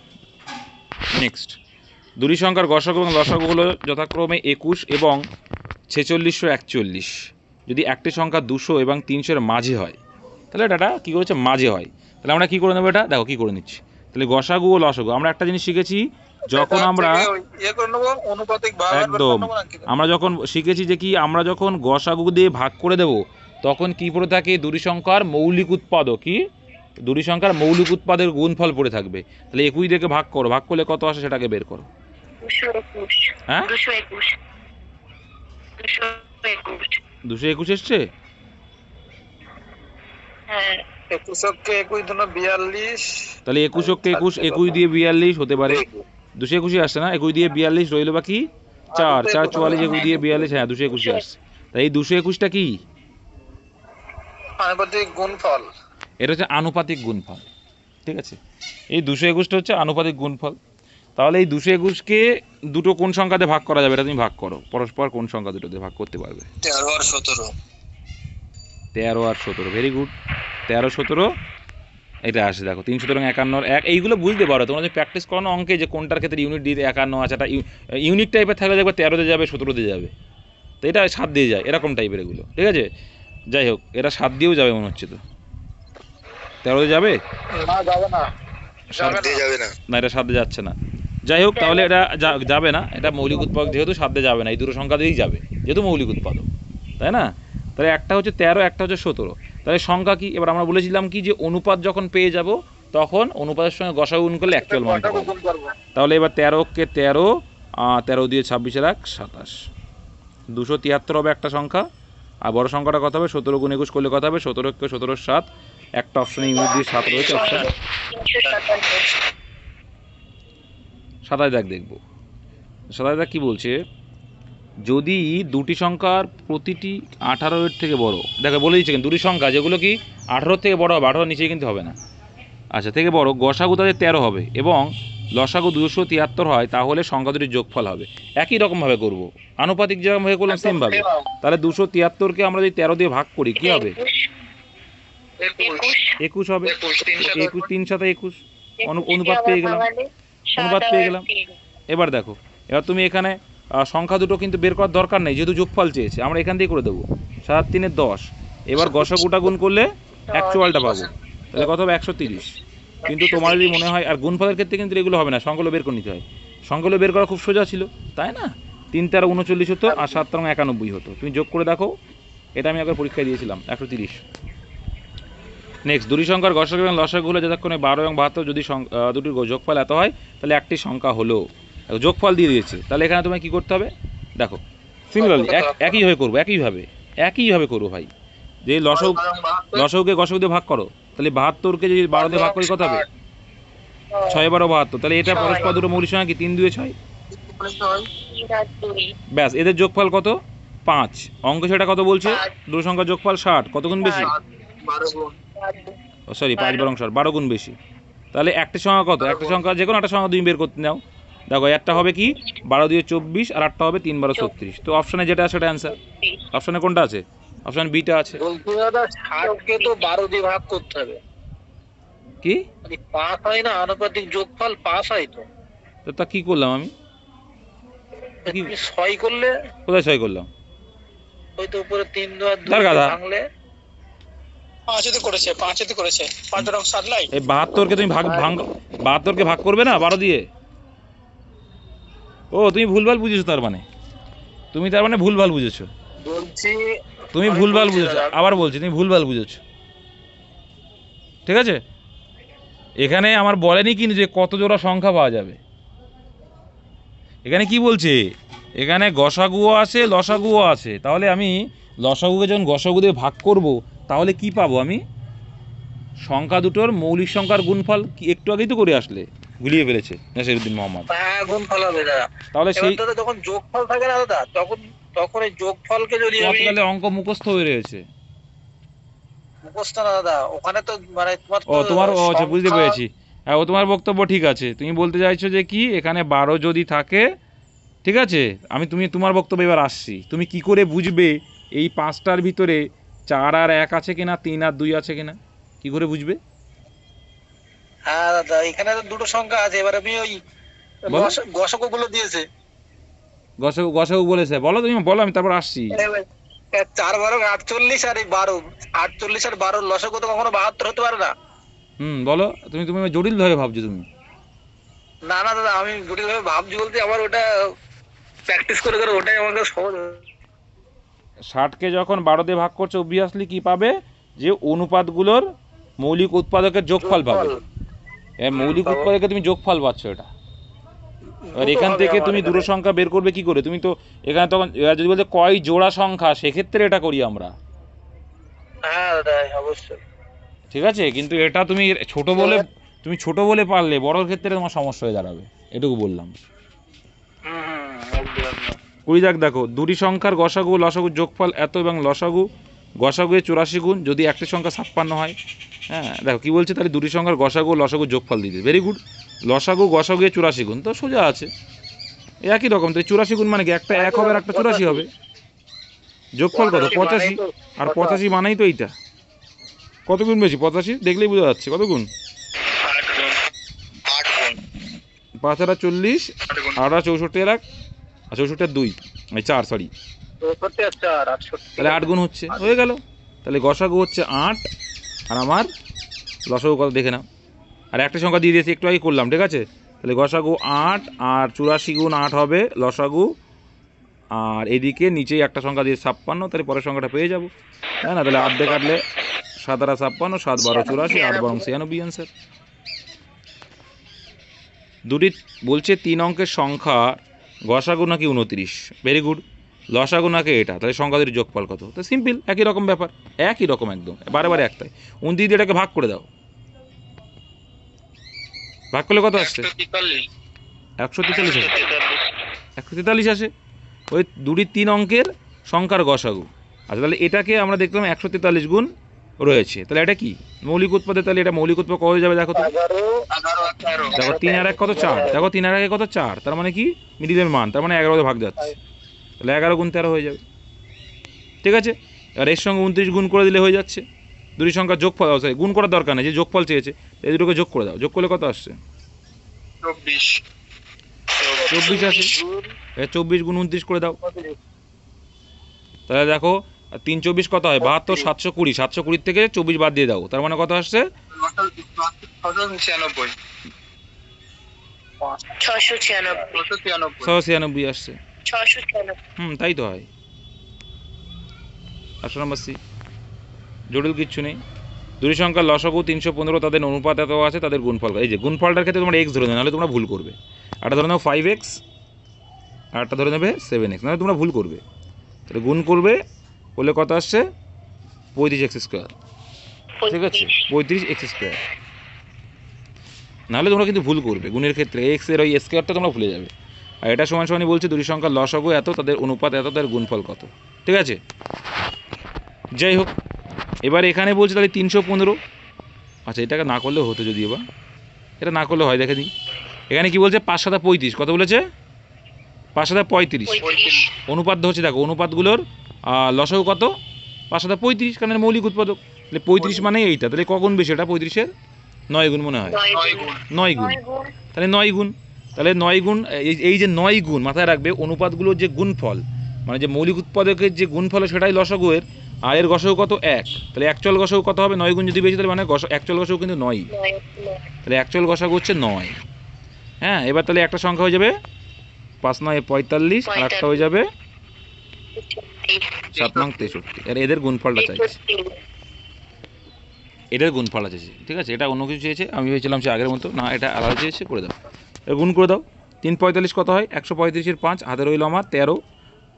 নেক্সট, দুটি সংখ্যার গসাগু এবং লসাগু হলো যথাক্রমে 21 এবং 4641। যদি একটি সংখ্যা 200 এবং 300-এর মাঝে হয়, তাহলে এটা কী করেছে? মাঝে হয়। তাহলে আমরা কী করে নেবো? এটা দেখো কী করে নিচ্ছি। তাহলে গসাগু ও লসাগু আমরা একটা জিনিস শিখেছি, যখন আমরা একদম আমরা যখন শিখেছি যে কি, আমরা যখন গসাগু দিয়ে ভাগ করে দেব তখন কি পড়ে থাকে? দুটি সংখ্যার মৌলিক উৎপাদক। কি? দুটি সংখ্যার মৌলিক উৎপাদের গুণফল পড়ে থাকবে। তাহলে 21 থেকে ভাগ করো, ভাগ করলে কত আসে সেটাকে বের করো। 221। হ্যাঁ, 221 221 এসছে। হ্যাঁ, 21 তাহলে 21 দিয়ে 42 হতে পারে। 221 আসছে না? 21 দিয়ে 42 রইল বাকি 4 4 44, 21 দিয়ে 42, হ্যাঁ 221 আসছে। তাই এই 221টা কি? আনুপাতিক গুণফল। এটা হচ্ছে আনুপাতিক গুণফল। ঠিক আছে, এই 221টা হচ্ছে আনুপাতিক গুণফল। তাহলে এই 221কে দুটো কোন সংখ্যাতে ভাগ করা যাবে? এটা তুমি ভাগ করো, পরস্পর কোন সংখ্যা দুটোতে ভাগ করতে পারবে? 13 আর 17। 13 আর 17, ভেরি গুড। 13 17 এটা আসে। দেখো 3 সুতরাং 51 1, এইগুলো বুঝতে পারো তোমরা যে প্র্যাকটিস করো না অঙ্কে, যে কোনটার ক্ষেত্রে ইউনিট দিয়ে 51 আছে। এটা ইউনিক টাইপের থাকলে দেখবে 13 দিয়ে যাবে, 17 দিয়ে যাবে, তো এটা 7 দিয়ে যায়, এরকম টাইপের এগুলো। ঠিক আছে, যাই হোক, এটা 7 দিয়েও যাবে মনে হচ্ছে। তো 13 দিয়ে যাবে না, যাবে না, 7 দিয়ে যাবে না, না এটা 7 দিয়ে যাচ্ছে না। যাই হোক, তাহলে এটা যাবে না, এটা মৌলিক উৎপাদক যেহেতু 7 দিয়ে যাবে না, এই দুটো সংখ্যা দিয়েই যাবে যেহেতু মৌলিক উৎপাদক, তাই না? তাহলে একটা হচ্ছে 13, একটা হচ্ছে 17। তাহলে সংখ্যা কি? এবার আমরা বলেছিলাম কি যে অনুপাত যখন পেয়ে যাব তখন অনুপাতের সঙ্গে গসাগু গুণ করলে অ্যাকচুয়াল মানটা পাবো। তাহলে এবার 13কে 13, 13 দিয়ে 26 আর 1 27, 273 হবে একটা সংখ্যা। আর বড় সংখ্যাটা কত হবে? 17 গুণ 21 করলে কত হবে? 17কে 17 7, একটা অপশনে ইউনিট দিয়ে 7 রয়েছে, অপশন 27 দাগ দেখবো। 27 দাগ কী বলছে? যদি দুটি সংখ্যার প্রতিটি 18-এর থেকে বড়, দেখো বলে দিচ্ছে কিন্তু দুটি সংখ্যা যেগুলো কি 18 থেকে বড় হবে, 18 নিচে কিন্তু হবে না, আচ্ছা থেকে বড়, গসাগু তাদের 13 হবে এবং লসাগু 273 হয়, তাহলে সংখ্যা দুটির যোগফল হবে। একই রকমভাবে করব, আনুপাতিক যেরকমভাবে করলাম সেমভাবে। তাহলে 273কে আমরা যদি 13 দিয়ে ভাগ করি কি হবে? 21 হবে। 21 3 7 21, অনুপাত পেয়ে গেলাম, অনুপাত পেয়ে গেলাম। এবার দেখো, এবার তুমি এখানে সংখ্যা দুটো কিন্তু বের করার দরকার নেই, যেহেতু যোগফল চেয়েছে আমরা এখান থেকে করে দেবো। 7 3 10, এবার গসাগুটা গুণ করলে অ্যাকচুয়ালটা পাবো, তাহলে কত হবে? 130। কিন্তু তোমার যদি মনে হয়, আর গুণফলের ক্ষেত্রে কিন্তু এগুলো হবে না, সংখ্যাগুলো বের করে নিতে হয়। সংখ্যাগুলো বের করা খুব সোজা ছিল, তাই না? 3 13 39 হতো আর 7 13 91 হতো। তুমি যোগ করে দেখো, এটা আমি একবার পরীক্ষায় দিয়েছিলাম, 130। নেক্সট, দুটি সংখ্যার গসাগু এবং লসাগু হলো যতক্ষণে 12 এবং 72, যদি দুটির যোগফল এত হয় তাহলে একটি সংখ্যা হলো। যোগফল দিয়ে দিয়েছে, তাহলে এখানে তোমায় কী করতে হবে? দেখো সিমিলারলি একইভাবে করবো, একইভাবে করবো ভাই। যে লসাগুকে গসাগু দিয়ে ভাগ করো, তাহলে 72কে যদি 12 দিয়ে ভাগ করি কত হবে? 6 12 72। তাহলে এটা পরস্পর দুটো মৌলিক সংখ্যা কি? 3 2 6, ব্যাস। এদের যোগফল কত? 5। অঙ্ক সেটা কত বলছে? দুটো সংখ্যার যোগফল 60, কত গুণ বেশি? সরি 5 12 60, 12 গুণ বেশি। তাহলে একটা সংখ্যা কত? একটা সংখ্যা যে কোনো একটা সংখ্যা তুমি বের করতে নাও। দেখো একটা হবে কি 12 দিয়ে 24 আর একটা হবে 3 12 36। তো অপশনে যেটা আছে সেটা অ্যান্সার। অপশনে কোনটা আছে? অপশন বিটা আছে। বলছি দাদা 60 কে তো 12 দিয়ে ভাগ করতে হবে। কি? মানে 5 হয় না, আনুপাতিক যোগফল 5 হয় তো। তো তা কি করলাম আমি? কি 6 করলে? কোথায় 6 করলাম? ওই তো উপরে 3 2 ভাঙলে 5 তে করেছে, 5 তে করেছে, 5 রং 7 লাই। এই 72কে তুমি ভাগ 72কে ভাগ করবে না 12 দিয়ে? ও তুমি ভুলভাল বুঝেছো, তার মানে তুমি ভুলভাল বুঝেছো। বলছি তুমি আমি ভুলভাল বলছি বুঝেছো, দাদা। আবার বলছি তুমি ভুলভাল বুঝেছো। ঠিক আছে, এখানে আমার বলেনি কিন্তু যে কত জোড়া সংখ্যা পাওয়া যাবে। এখানে কি বলছে, এখানে গসাগুও আছে লসাগুও আছে, তাহলে আমি লসাগুকে যখন গসাগু দিয়ে ভাগ করব তাহলে কি পাবো আমি, সংখ্যা দুটোর মৌলিক সংখ্যার গুণফল। কি একটু আগেই তো করে আসলে, গুলিয়ে ফেলেছে নাসিরউদ্দিন মোহাম্মদ। হ্যাঁ গুণফল হবে দাদা। তাহলে এবার সেই দাদা যখন যোগফল থাকে না দাদা, তখন তখন এই যোগফলকে যদি তোমার আমি তো তাহলে অঙ্ক মুখস্থ হয়ে রয়েছে। মুখস্থ না দাদা, ওখানে তো মানে তোমার ও তো তোমার, ও আচ্ছা বুঝতে সংখ্যা। পেরেছি। হ্যাঁ ও তোমার বক্তব্য ঠিক আছে, তুমি বলতে চাইছো যে কি এখানে 12 যদি থাকে, ঠিক আছে, তোমার বক্তব্য এবার আসছি, তুমি কি করে বুঝবে এই 5টার ভিতরে 4 আর 1 আছে কিনা, 3 আর 2 আছে কিনা, কি করে বুঝবে? হ্যাঁ দাদা, এখানে তো দুটো সংখ্যা আছে, এবার আমি ওই বলো। গসক গুলো দিয়েছে। গসাগু গসাগু বলেছে, বলো তুমি বলো, আমি তারপর আসছি। 4 12 48 আর এই 12, 48 আর 12 লসাগু তো কখনো 72 হতে পারে না। বলো, তুমি তুমি জটিল ভাবে ভাবছো তুমি। না না দাদা, আমি জটিল ভাবে ভাবছি বলতে আমার ওটা প্র্যাকটিস করে করে ওটাই আমার কাছে সহজ। 60কে যখন 12 দিয়ে ভাগ করছো অবভিয়াসলি কি পাবে, যে অনুপাতগুলোর মৌলিক উৎপাদকের যোগফল পাবে। মৌলিক পাবো। উৎপাদকে তুমি যোগফল পাচ্ছ এটা। এবার এখান হবে থেকে আমার তুমি দুটো এখানে। সংখ্যা বের করবে কি করে, তুমি তো এখানে তখন এবার যদি বলতে কয় জোড়া সংখ্যা, সেক্ষেত্রে এটা করি আমরা। হ্যাঁ দাদা অবশ্যই। ঠিক আছে, কিন্তু এটা তুমি ছোট বলে পারলে, বড় ক্ষেত্রে তোমার সমস্যা হয়ে দাঁড়াবে, এটুকু বললাম। একদম। কুড়ি দাগ দেখো, দুটি সংখ্যার গসাগু লসাগু যোগফল এত এবং লসাগু গসাগুয়ে 84 গুণ যদি একটি সংখ্যা 56 হয়। হ্যাঁ দেখো কি বলছে, তাহলে দুটি সংখ্যার গসাগু লসাগু যোগফল দিতে, ভেরি গুড। লসাগু গসাগুয়ে 84 গুণ, তো সোজা আছে, একই রকম। তো 84 গুণ মানে কি, একটা 1 হবে আর একটা 84 হবে, যোগফল কত 85, আর 85 মানেই তো এইটা। কত গুণ বেশি 85, দেখলেই বোঝা যাচ্ছে কত গুণ। 5 আর 40, 8 আর 64 আর 64 আর 2, 4 সরি, তাহলে 8 গুণ হচ্ছে, হয়ে গেল। তাহলে গসাগু হচ্ছে 8, আর আমার লসাগু কত দেখে নাও। আর একটা সংখ্যা দিয়ে দিয়েছি, একটু আগে করলাম, ঠিক আছে। তাহলে গসাগু 8 আর 84 গুণ 8 হবে লসাগু, আর এদিকে নিচেই একটা সংখ্যা দিয়ে 56, তাহলে পরের সংখ্যাটা পেয়ে যাবো, তাই না? তাহলে 8 দিয়ে কাটলে 7 আর 56, 7 12 84, 8 12 96 অ্যান্সার। দুটি বলছে 3 অঙ্কের সংখ্যা গসাগু নাকি 29, ভেরি গুড। লসাগু নাকি এটা, তাহলে সংখ্যা দুটির যোগফল কত? তো সিম্পল, একই রকম ব্যাপার, একই রকম একদম, বারে বারে একটাই। 29 দিয়ে এটাকে ভাগ করে দাও, ভাগ করলে কত আসছে? 143 আসে, 143 আসে। ওই দুটি 3 অঙ্কের সংখ্যার গসাগু। আচ্ছা তাহলে এটাকে আমরা দেখলাম 143 গুণ রয়েছে, তাহলে এটা কি মৌলিক উৎপাদে, তাহলে এটা মৌলিক উৎপাদ কত হয়ে যাবে দেখো তো। দেখো 3 আর 1 কত 4, দেখো 3 আর 1 কত 4, তার মানে কি মিডিলের মান, তার মানে 11 দিয়ে ভাগ যাচ্ছে, তাহলে 11 গুণ 13 হয়ে যাবে। ঠিক আছে, আর এর সঙ্গে 29 গুণ করে দিলে হয়ে যাচ্ছে। দুটি সংখ্যা যোগফল, সরি গুণ করার দরকার নেই, যে যোগফল চেয়েছে এই দুটোকে যোগ করে দাও, যোগ করলে কত আসছে? 24 আসে। 24 গুণ 29 করে দাও, তাহলে দেখো 3 24 কত হয় 72, 720, 720 থেকে 24 বাদ দিয়ে দাও, তার মানে কত আসছে? 696 আসছে। তাই তো হয়। 8 নম্বর সি, জটিল কিচ্ছু নেই। দুটি সংখ্যার লসাগু 315, তাদের অনুপাত এত আছে, তাদের গুণফল। এই যে গুণফলটার ক্ষেত্রে তোমরা এক্স ধরে নেবে, নাহলে তোমরা ভুল করবে। একটা ধরে নেবে 5x, আর একটা ধরে নেবে 7x, নাহলে তোমরা ভুল করবে। তাহলে গুণ করবে, করলে কত আসছে? 35x স্কোয়ার, ঠিক আছে, 35x স্কোয়ার। নাহলে তোমরা কিন্তু ভুল করবে গুণের ক্ষেত্রে, এক্স এর ওই স্কোয়ারটা তোমরা ভুলে যাবে। আর এটা সমান সমানই বলছে দুটি সংখ্যার লসাগু এত, তাদের অনুপাত এত, তাদের গুণফল কত, ঠিক আছে। যাই হোক, এবার এখানে বলছে তাহলে 315। আচ্ছা এটাকে না করলেও হতো যদি, এবার এটা না করলে হয়, দেখে দিই। এখানে কি বলছে 5 7 35, কত বলেছে? 5 7 35 অনুপাত হচ্ছে, দেখো অনুপাতগুলোর লসাগু কত? 5 7 35, কারণ মৌলিক উৎপাদক, তাহলে 35 মানে এইটা, তাহলে কখন বেশি এটা? 35-এর 9 গুণ মনে হয়, 9 গুণ, তাহলে 9 গুণ, তাহলে 9 গুণ। এই যে 9 গুণ মাথায় রাখবে, অনুপাতগুলোর যে গুণফল, মানে যে মৌলিক উৎপাদকের যে গুণফল সেটাই লসাগুয়ের, আর এর গসাগু কত? 1, তাহলে অ্যাকচুয়াল গসাগু কত হবে? 9 গুণ যদি বেশি, তাহলে মানে অ্যাকচুয়াল গসাগু কিন্তু 9, তাহলে অ্যাকচুয়াল গসাগু হচ্ছে 9। হ্যাঁ, এবার তাহলে একটা সংখ্যা হয়ে যাবে 5 9 45, আর একটা হয়ে যাবে 7 নং 63, আর এদের গুণফলটা চাইছি, এটার গুণফলটা চাইছি। ঠিক আছে, এটা অন্য কিছু চেয়েছে, আমি ভেবেছিলাম সে আগের মতো, না এটা আলাদা চেয়েছে, করে দাও। এবার গুণ করে দাও। 3 45 কত হয়? 135-এর 5, হাতে রইল আমার 13,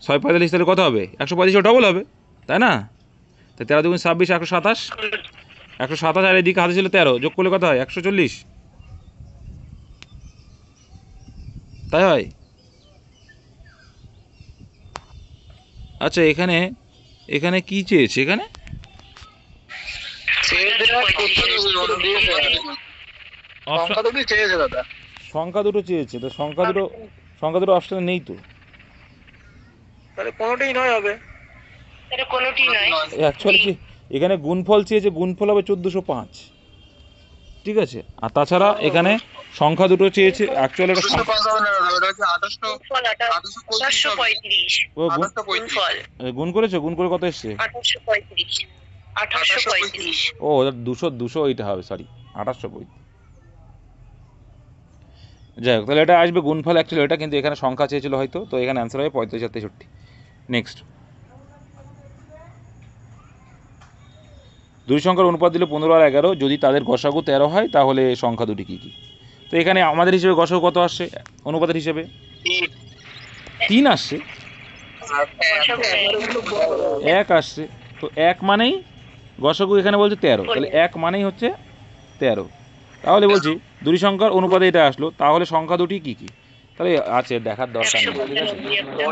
6 45 তাহলে কত হবে? 135 ডবল হবে, তাই না? তো 13 দুগুণ 26, 127, 127, আর এদিকে হাতে ছিল 13, যোগ করলে কত হয়? 140, তাই হয়? আচ্ছা, এখানে এখানে কি চেয়েছে? এখানে সংখ্যা দুটি চেয়েছে দাদা। সংখ্যা দুটো চেয়েছে, তো সংখ্যা দুটো অপশনে নেই তো। তাহলে কোনোটাই নয় হবে। এটা কোনোটি নয়। অ্যাকচুয়ালি কি এখানে গুণফল চেয়েছে, গুণফল হবে 1405, ঠিক আছে। আর তাছাড়া এখানে সংখ্যা দুটো চেয়েছে, অ্যাকচুয়ালি এটা গুণফল 1835। ও গুণফল গুণ করেছো? গুণ করে কত এসছে? 1835। 1835। ও 200 এইটা হবে, সরি 1835। যাই হোক, তাহলে এটা আসবে গুণফল অ্যাকচুয়ালি এটা, কিন্তু এখানে সংখ্যা চেয়েছিল হয়তো, তো এখানে অ্যান্সার হবে 35 আর 63। নেক্সট, দুই সংখ্যার অনুপাত দিল 15 আর 11, যদি তাদের গসাগু 13 হয় তাহলে সংখ্যা দুটি কী কী? তো এখানে আমাদের হিসেবে গসাগু কত আসছে? অনুপাতের হিসেবে 3 আসছে, 1 আসছে, তো 1 মানেই গসাগু এখানে বলছে 13, তাহলে 1 মানেই হচ্ছে 13। তাহলে বলছি দুই সংখ্যার অনুপাতে এটা আসলো, তাহলে সংখ্যা দুটি কী কী? তাহলে আছে দেখার দরকার নেই, ঠিক আছে।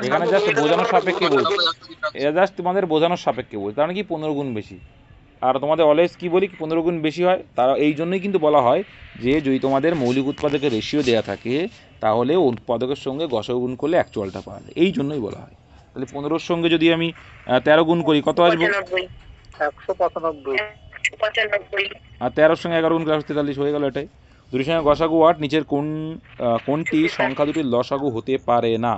এখানে জাস্ট বোঝানোর সাপেক্ষে বলছি, এটা জাস্ট তোমাদের বোঝানোর সাপেক্ষে বলছি, কারণ কি 15 গুণ বেশি। আর তোমাদের অলওয়েজ কী বলি, 15 গুণ বেশি হয়, তারা এই জন্যই কিন্তু বলা হয় যে যদি তোমাদের মৌলিক উৎপাদকের রেশিও দেওয়া থাকে তাহলে উৎপাদকের সঙ্গে গসাগু গুণ করলে অ্যাকচুয়ালটা পাওয়া যায়, এই জন্যই বলা হয়। তাহলে 15-র সঙ্গে যদি আমি 13 গুণ করি কত আসবে? 195। আর 13-র সঙ্গে 11 গুণ করে 43 হয়ে গেল। এটাই দুটির সঙ্গে গসাগু 8, নিচের কোনটি সংখ্যা দুটির লসাগু হতে পারে না?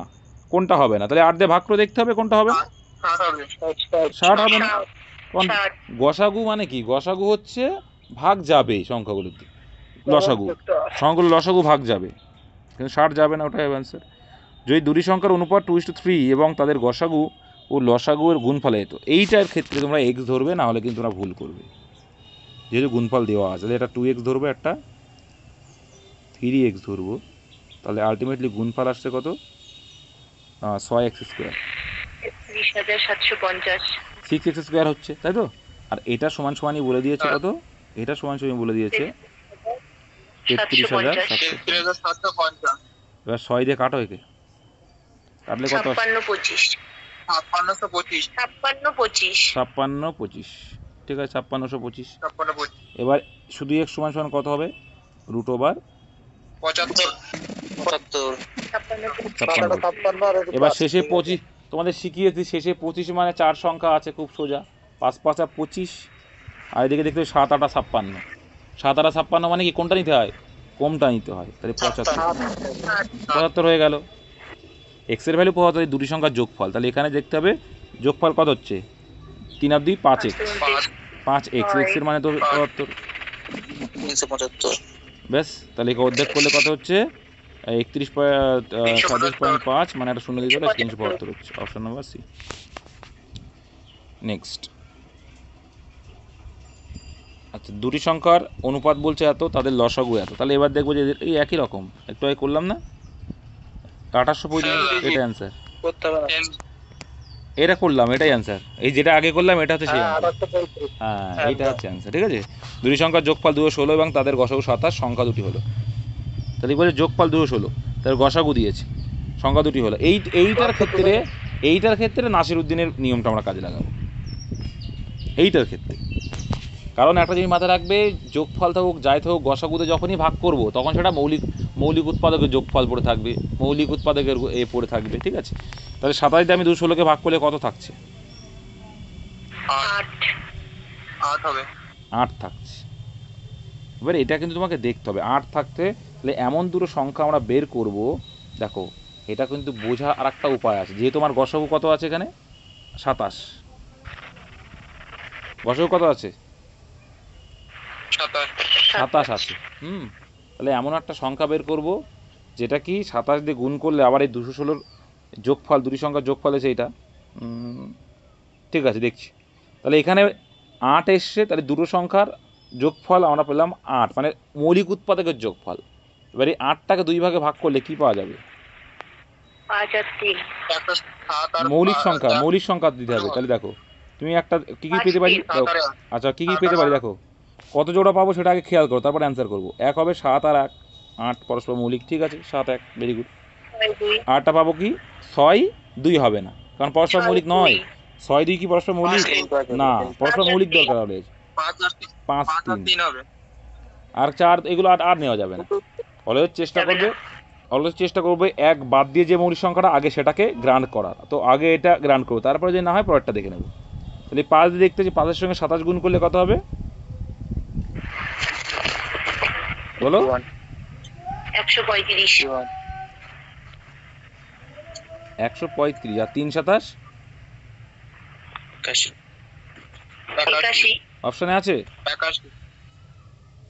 কোনটা হবে না? তাহলে 8 দিয়ে ভাগ করে দেখতে হবে কোনটা হবে। 60 হবে না, কারণ গসাগু মানে কি? গসাগু হচ্ছে ভাগ যাবে সংখ্যাগুলোতে, লসাগু সংখ্যাগুলো লসাগু ভাগ যাবে, কিন্তু 60 যাবে না, ওটাই হবে অ্যান্সার। যদি দুটি সংখ্যার অনুপাত 2:3 এবং তাদের গসাগু ও লসাগু এর গুণফলে যেত, এইটার ক্ষেত্রে তোমরা এক্স ধরবে, না হলে কিন্তু তোমরা ভুল করবে, যেহেতু গুণফল দেওয়া আছে। তাহলে এটা 2x ধরবো, একটা 3x ধরবো, তাহলে আলটিমেটলি গুণফল আসছে কত? 6x², 30750। 6x² হচ্ছে, তাই তো। আর এটা সমান সমানই বলে দিয়েছে কত? এটা সমান সমান বলে দিয়েছে 33750। এবার 6 দিয়ে কাটো, একে কাটলে কত? 5625, ঠিক আছে, 5625। এবার শুধু x সমান সমান কত হবে? √/75। এবার শেষে 25, তোমাদের শিখিয়েছি শেষে 25 মানে 4 সংখ্যা আছে, খুব সোজা, 5 5 25, আর এদিকে দেখতে 7 8 56। 7 8 56 মানে কি? কোনটা নিতে হয়? কমটা নিতে হয়, তাহলে 75 হয়ে গেল। এক্সের ভ্যালু 75, দুটি সংখ্যার যোগফল, তাহলে এখানে দেখতে হবে যোগফল কত হচ্ছে? 3 আর 2 5x, 5x, এক্সের মানে তো 375। ব্যাস, তাহলে একে অর্ধেক করলে কত হচ্ছে? 37.5, মানে একটা শূন্য দিতে হলে 372 হচ্ছে, অপশন নাম্বার সি। নেক্সট, আচ্ছা, দুটি সংখ্যার অনুপাত বলছে এত, তাদের লসাগু এত, তাহলে এবার দেখবো যে এই একই রকম, একটু আগে করলাম না 1835, এটা অ্যান্সার। এটা করলাম, এটাই অ্যান্সার, এই যেটা আগে করলাম এটা হচ্ছে সেই অ্যান্সার। হ্যাঁ, এইটা হচ্ছে অ্যান্সার, ঠিক আছে। দুটি সংখ্যার যোগফল 216 এবং তাদের গসাগু 27, সংখ্যা দুটি হলো। তাহলে বলে যোগফল 216, তার গসাগু দিয়েছে, সংখ্যা দুটি হলো। এইটার ক্ষেত্রে নাসিরউদ্দিনের নিয়মটা আমরা কাজে লাগাবো এইটার ক্ষেত্রে, কারণ একটা জিনিস মাথায় রাখবে, যোগফল থাকুক যাই থাকুক, গসাগুতে যখনই ভাগ করব তখন সেটা মৌলিক উৎপাদকের যোগফল পড়ে থাকবে, মৌলিক উৎপাদকের এ পড়ে থাকবে, ঠিক আছে। তাহলে 27 দিয়ে আমি 216কে ভাগ করলে কত থাকছে? 8 হবে, 8 থাকছে। এবার এটা কিন্তু তোমাকে দেখতে হবে 8 থাকতে, তাহলে এমন দুটো সংখ্যা আমরা বের করব। দেখো, এটা কিন্তু বোঝা আর একটা উপায় আছে, যেহেতু আমার গসাগু কত আছে এখানে? 27, গসাগু কত আছে? 27 আছে। তাহলে এমন একটা সংখ্যা বের করব যেটা কি 27 দিয়ে গুণ করলে আবার এই 216-র যোগফল, দুটি সংখ্যার যোগফল আছে, এইটা ঠিক আছে, দেখছি। তাহলে এখানে 8 এসছে, তাহলে দুটো সংখ্যার যোগফল আমরা পেলাম 8, মানে মৌলিক উৎপাদকের যোগফল। এবার এই 8টাকে 2 ভাগে ভাগ করলে কি পাওয়া যাবে? 5 আর 3। একটা 7 আর মৌলিক সংখ্যা দিতে হবে। তাহলে দেখো তুমি একটা কী কী 5 পেতে পারি, 3। 7 আর আচ্ছা কী কী পেতে পারি দেখো, কত জোড়া পাবো সেটা আগে খেয়াল করো, তারপর অ্যান্সার করবো। এক হবে 7 আর 1, 8 পরস্পর মৌলিক, ঠিক আছে, 7 1, ভেরি গুড। 6 2। আরটা পাবো কি 6 2 হবে না, কারণ পরস্পর মৌলিক নয়। 6 2 কি পরস্পর মৌলিক? না, পরস্পর মৌলিক দরকার হবে 5 আর 5 3 3 হবে। আর 4, এগুলো আর নেওয়া যাবে না। অলওয়েজ চেষ্টা করবে 1 বাদ দিয়ে যে মৌলিক সংখ্যাটা আগে সেটাকে গ্রান্ট করার। তো আগে এটা গ্রান্ট করবো, তারপরে যে না হয় পরেরটা দেখে নেব। তাহলে 5 দিয়ে দেখতেছি 5-এর সঙ্গে 27 গুণ করলে কত হবে বলো? 135। 135 আর 3 27 81। অপশানে আছে? 81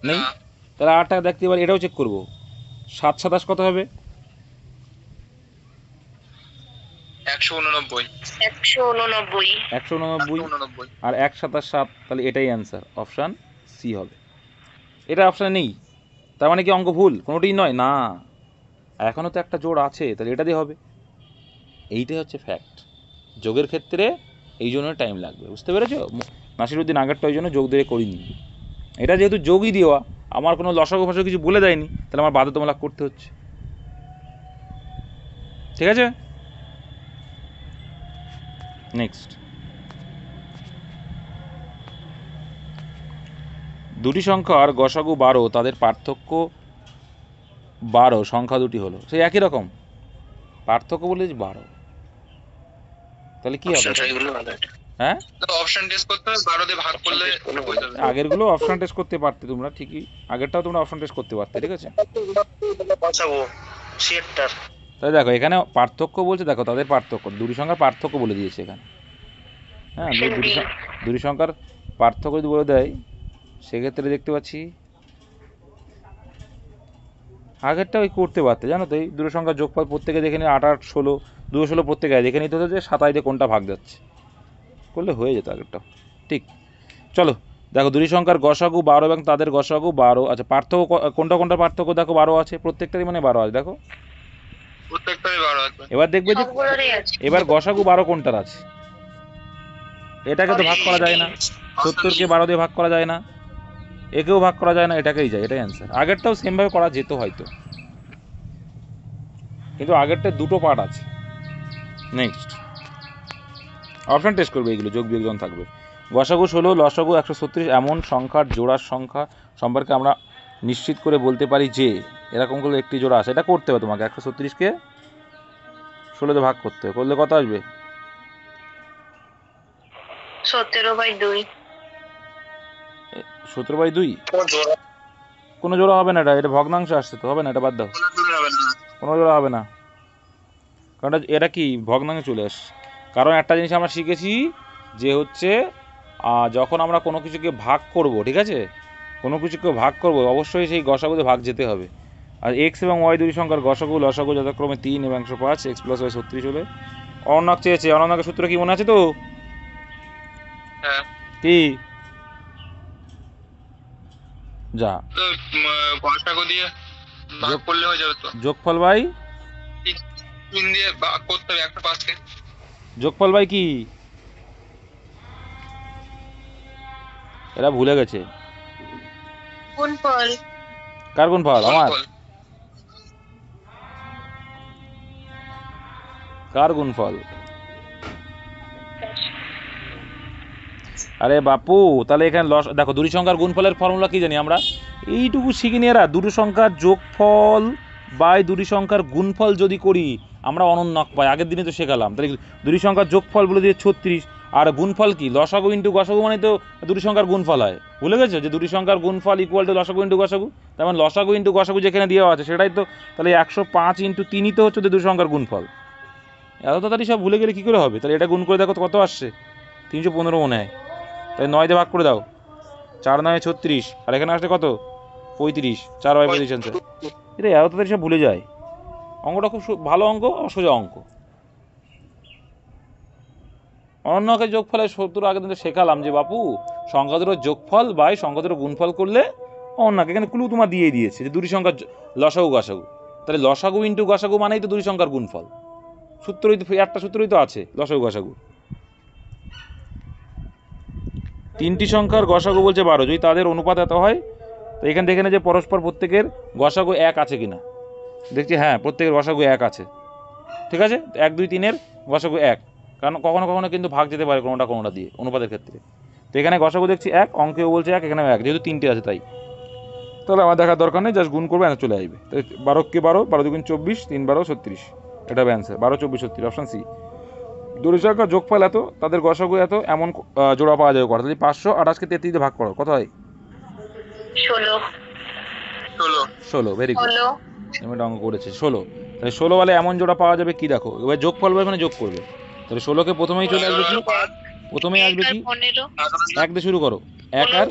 নেই। তাহলে 8 টাকা দেখতে পারি, এটাও চেক করবো। 7 27 কত হবে? 189 189 আর 1 27 7, তাহলে এটাই অ্যান্সার, অপশান সি হবে। এটা অপশানে নেই, তার মানে কি অঙ্ক ভুল? কোনোটিই নয় না, এখনও তো একটা জোড় আছে, তাহলে এটা দিয়ে হবে। এইটাই হচ্ছে ফ্যাক্ট। যোগের ক্ষেত্রে এই জন্য টাইম লাগবে, বুঝতে পেরেছো? নাসিরুদ্দিন আগেরটা ওই জন্য যোগ দিয়ে করিনি। এটা যেহেতু যোগই দেওয়া, আমার কোনো লসাগু ফসাগু কিছু বলে দেয়নি, তাহলে আমার বাধ্যতামূলক করতে হচ্ছে, ঠিক আছে। নেক্সট, দুটি সংখ্যার গসাগু 12, তাদের পার্থক্য 12, সংখ্যা দুটি হলো সেই একই রকম, পার্থক্য বলে 12, তাহলে কি হবে? হ্যাঁ, অপশন টেস্ট করতে হবে, 12 দিয়ে ভাগ করলে হয়ে যাবে। আগেরগুলো অপশন টেস্ট করতে পারতে তোমরা, ঠিকই, আগেরটাও তোমরা অপশন টেস্ট করতে পারতে, ঠিক আছে। তাই দেখো এখানে পার্থক্য বলছে, দেখো তাদের পার্থক্য, দুটি সংখ্যার পার্থক্য বলে দিয়েছে এখানে। হ্যাঁ, দুটি সংখ্যার পার্থক্য যদি বলে দেয়, সেক্ষেত্রে দেখতে পাচ্ছি আগেরটা ওই করতে পারতে, জানো তো, এই দুটো সংখ্যার যোগফল প্রত্যেকে দেখে নিয়ে 8 8 16, 2 16 প্রত্যেকে দেখে নিতে হতো যে 27 দিয়ে কোনটা ভাগ যাচ্ছে, করলে হয়ে যেত আগেরটা, ঠিক। চলো দেখো, দুটি সংখ্যার গসাগু 12 এবং তাদের গসাগু 12, আচ্ছা পার্থক্য কোনটা কোনটা পার্থক্য দেখো, 12 আছে প্রত্যেকটারই, মানে 12 আছে, দেখো প্রত্যেকটারই 12 আছে। এবার দেখবে যে সবগুলোরই আছে। এবার গসাগু 12 কোনটার আছে, এটাকে তো ভাগ করা যায় না, 70কে 12 দিয়ে ভাগ করা যায় না, একেও ভাগ করা যায় না, এটাকেই যায়, এটাই অ্যান্সার। আগেরটাও সেমভাবে করা যেত হয়তো, কিন্তু আগেরটা দুটো পার্ট আছে। নেক্সট, অপশান টেস্ট করবে, এইগুলো যোগ বিয়োগ যখন থাকবে। গসাগু 16, লসাগু 136 এমন সংখ্যার জোড়ার সংখ্যা সম্পর্কে আমরা নিশ্চিত করে বলতে পারি যে এরকম করে একটি জোড়া আছে। এটা করতে হবে তোমাকে, 136কে 16 ভাগ করতে হবে, করলে কত আসবে? 17/2। 17/2 কোনো জোড়া হবে না, এটা ভগ্নাংশ আসছে তো, হবে না, এটা বাদ দাও, কোনো জোড়া হবে না, কারণ এটা কি ভগ্নাংশে চলে আসছে। কারণ একটা জিনিস আমরা শিখেছি যে হচ্ছে যখন আমরা কোনো কিছুকে ভাগ করব, ঠিক আছে, কোনো কিছুকে ভাগ করব, অবশ্যই সেই গসাগুতে ভাগ যেতে হবে। আর এক্স এবং ওয়াই দুটি সংখ্যার গসাগু লসাগু যথাক্রমে 3 এবং 105, এক্স প্লাস ওয়াই 36 হলে। অননাক চেয়েছে, অননাকের সূত্র কি মনে আছে তো? হ্যাঁ, কি যা গসাগু দিয়ে ভাগ করলে হয়ে যাবে তো। যোগফল বাই 3 দিয়ে ভাগ করতে হবে 105কে। যোগফল বাই কি? এরা ভুলে গেছে। গুণফল। কার গুণফল? আমার। কার গুণফল? আরে বাপু, তাহলে এখানে দেখো দুটি সংখ্যার গুণফলের ফর্মুলা কি জানি আমরা, এইটুকু শিখিনি। এরা দুটো সংখ্যার যোগফল বাই দুটি সংখ্যার গুণফল যদি করি আমরা অনন্যক পাই, আগের দিনে তো শেখালাম। তাহলে দুটি সংখ্যার যোগফল বলে দিয়ে 36, আর গুণফল কি লসাগু ইন্টু গসাগু, মানে তো দুটি সংখ্যার গুণফল হয়। ভুলে গেছো যে দুটি সংখ্যার গুণফল ইকুয়াল টু লসাগু ইন্টু গসাগু, তার মানে লসাগু ইন্টু গসাগু যেখানে দেওয়া আছে সেটাই তো, তাহলে 105 × 3 তো হচ্ছে দুটি সংখ্যার গুণফল। এত তাড়াতাড়ি সব ভুলে গেলে কী করে হবে? তাহলে এটা গুণ করে দেখো কত আসছে, 315 মনে হয়। তাই 9 দিয়ে ভাগ করে দাও, 4 9 36, আর এখানে আসলে কত 35, 4 বাই 35 আনসার। এটা এত তাড়াতাড়ি সব ভুলে যায়। অঙ্কটা খুব ভালো অঙ্ক, সোজা অঙ্ক, অনন্যকের যোগফলের সূত্র আগে কিন্তু শেখালাম যে বাপু সংখ্যা দুটোর যোগফল বাই সংখ্যা দুটোর গুণফল করলে অনন্যকে, এখানে ক্লু তোমার দিয়ে দিয়েছে যে দুটি সংখ্যার লসাগু গসাগু, তাহলে লসাগু ইন্টু গসাগু মানেই তো দুটি সংখ্যার গুণফল। সূত্রই তো একটা সূত্রই তো আছে লসাগু গসাগু। তিনটি সংখ্যার গসাগু বলছে 12, যদি তাদের অনুপাত এত হয় তো এখান থেকে যে পরস্পর প্রত্যেকের গসাগু 1 আছে কিনা, দেখছি হ্যাঁ প্রত্যেকের গসাগু 1 আছে, ঠিক আছে 1 2 3 এর গসাগু 1, কারণ কখনো কখনো কিন্তু ভাগ যেতে পারে কোনোটা দিয়ে অনুপাতের ক্ষেত্রে। তো এখানে গসাগু দেখছি 1, অঙ্কেও বলছে 1, এখানেও 1, যেহেতু 3টে আছে তাই। তাহলে আমার দেখার দরকার নেই, জাস্ট গুণ করবে অ্যান্সার চলে আসবে। তাই 12 কে 12, 12 দুগুণ 24, 3 12 36, এটা হবে অ্যান্সার 12 24 36, অপশন সি। দুটি সংখ্যার যোগফল এত, তাদের গসাগু এত, এমন জোড়া পাওয়া যাবে কত? তাহলে 528 কে 33 দিয়ে ভাগ করো, কত হয়? 16, ভেরি গুড, আমি এটা অঙ্ক করেছি 16। তাহলে 16 বলে এমন জোড়া পাওয়া যাবে কি দেখো, এবার যোগফল বলে মানে যোগ করবে। তাহলে 16কে প্রথমেই চলে আসবে কি, প্রথমেই আসবে কি 1 দিয়ে শুরু করো, 1 আর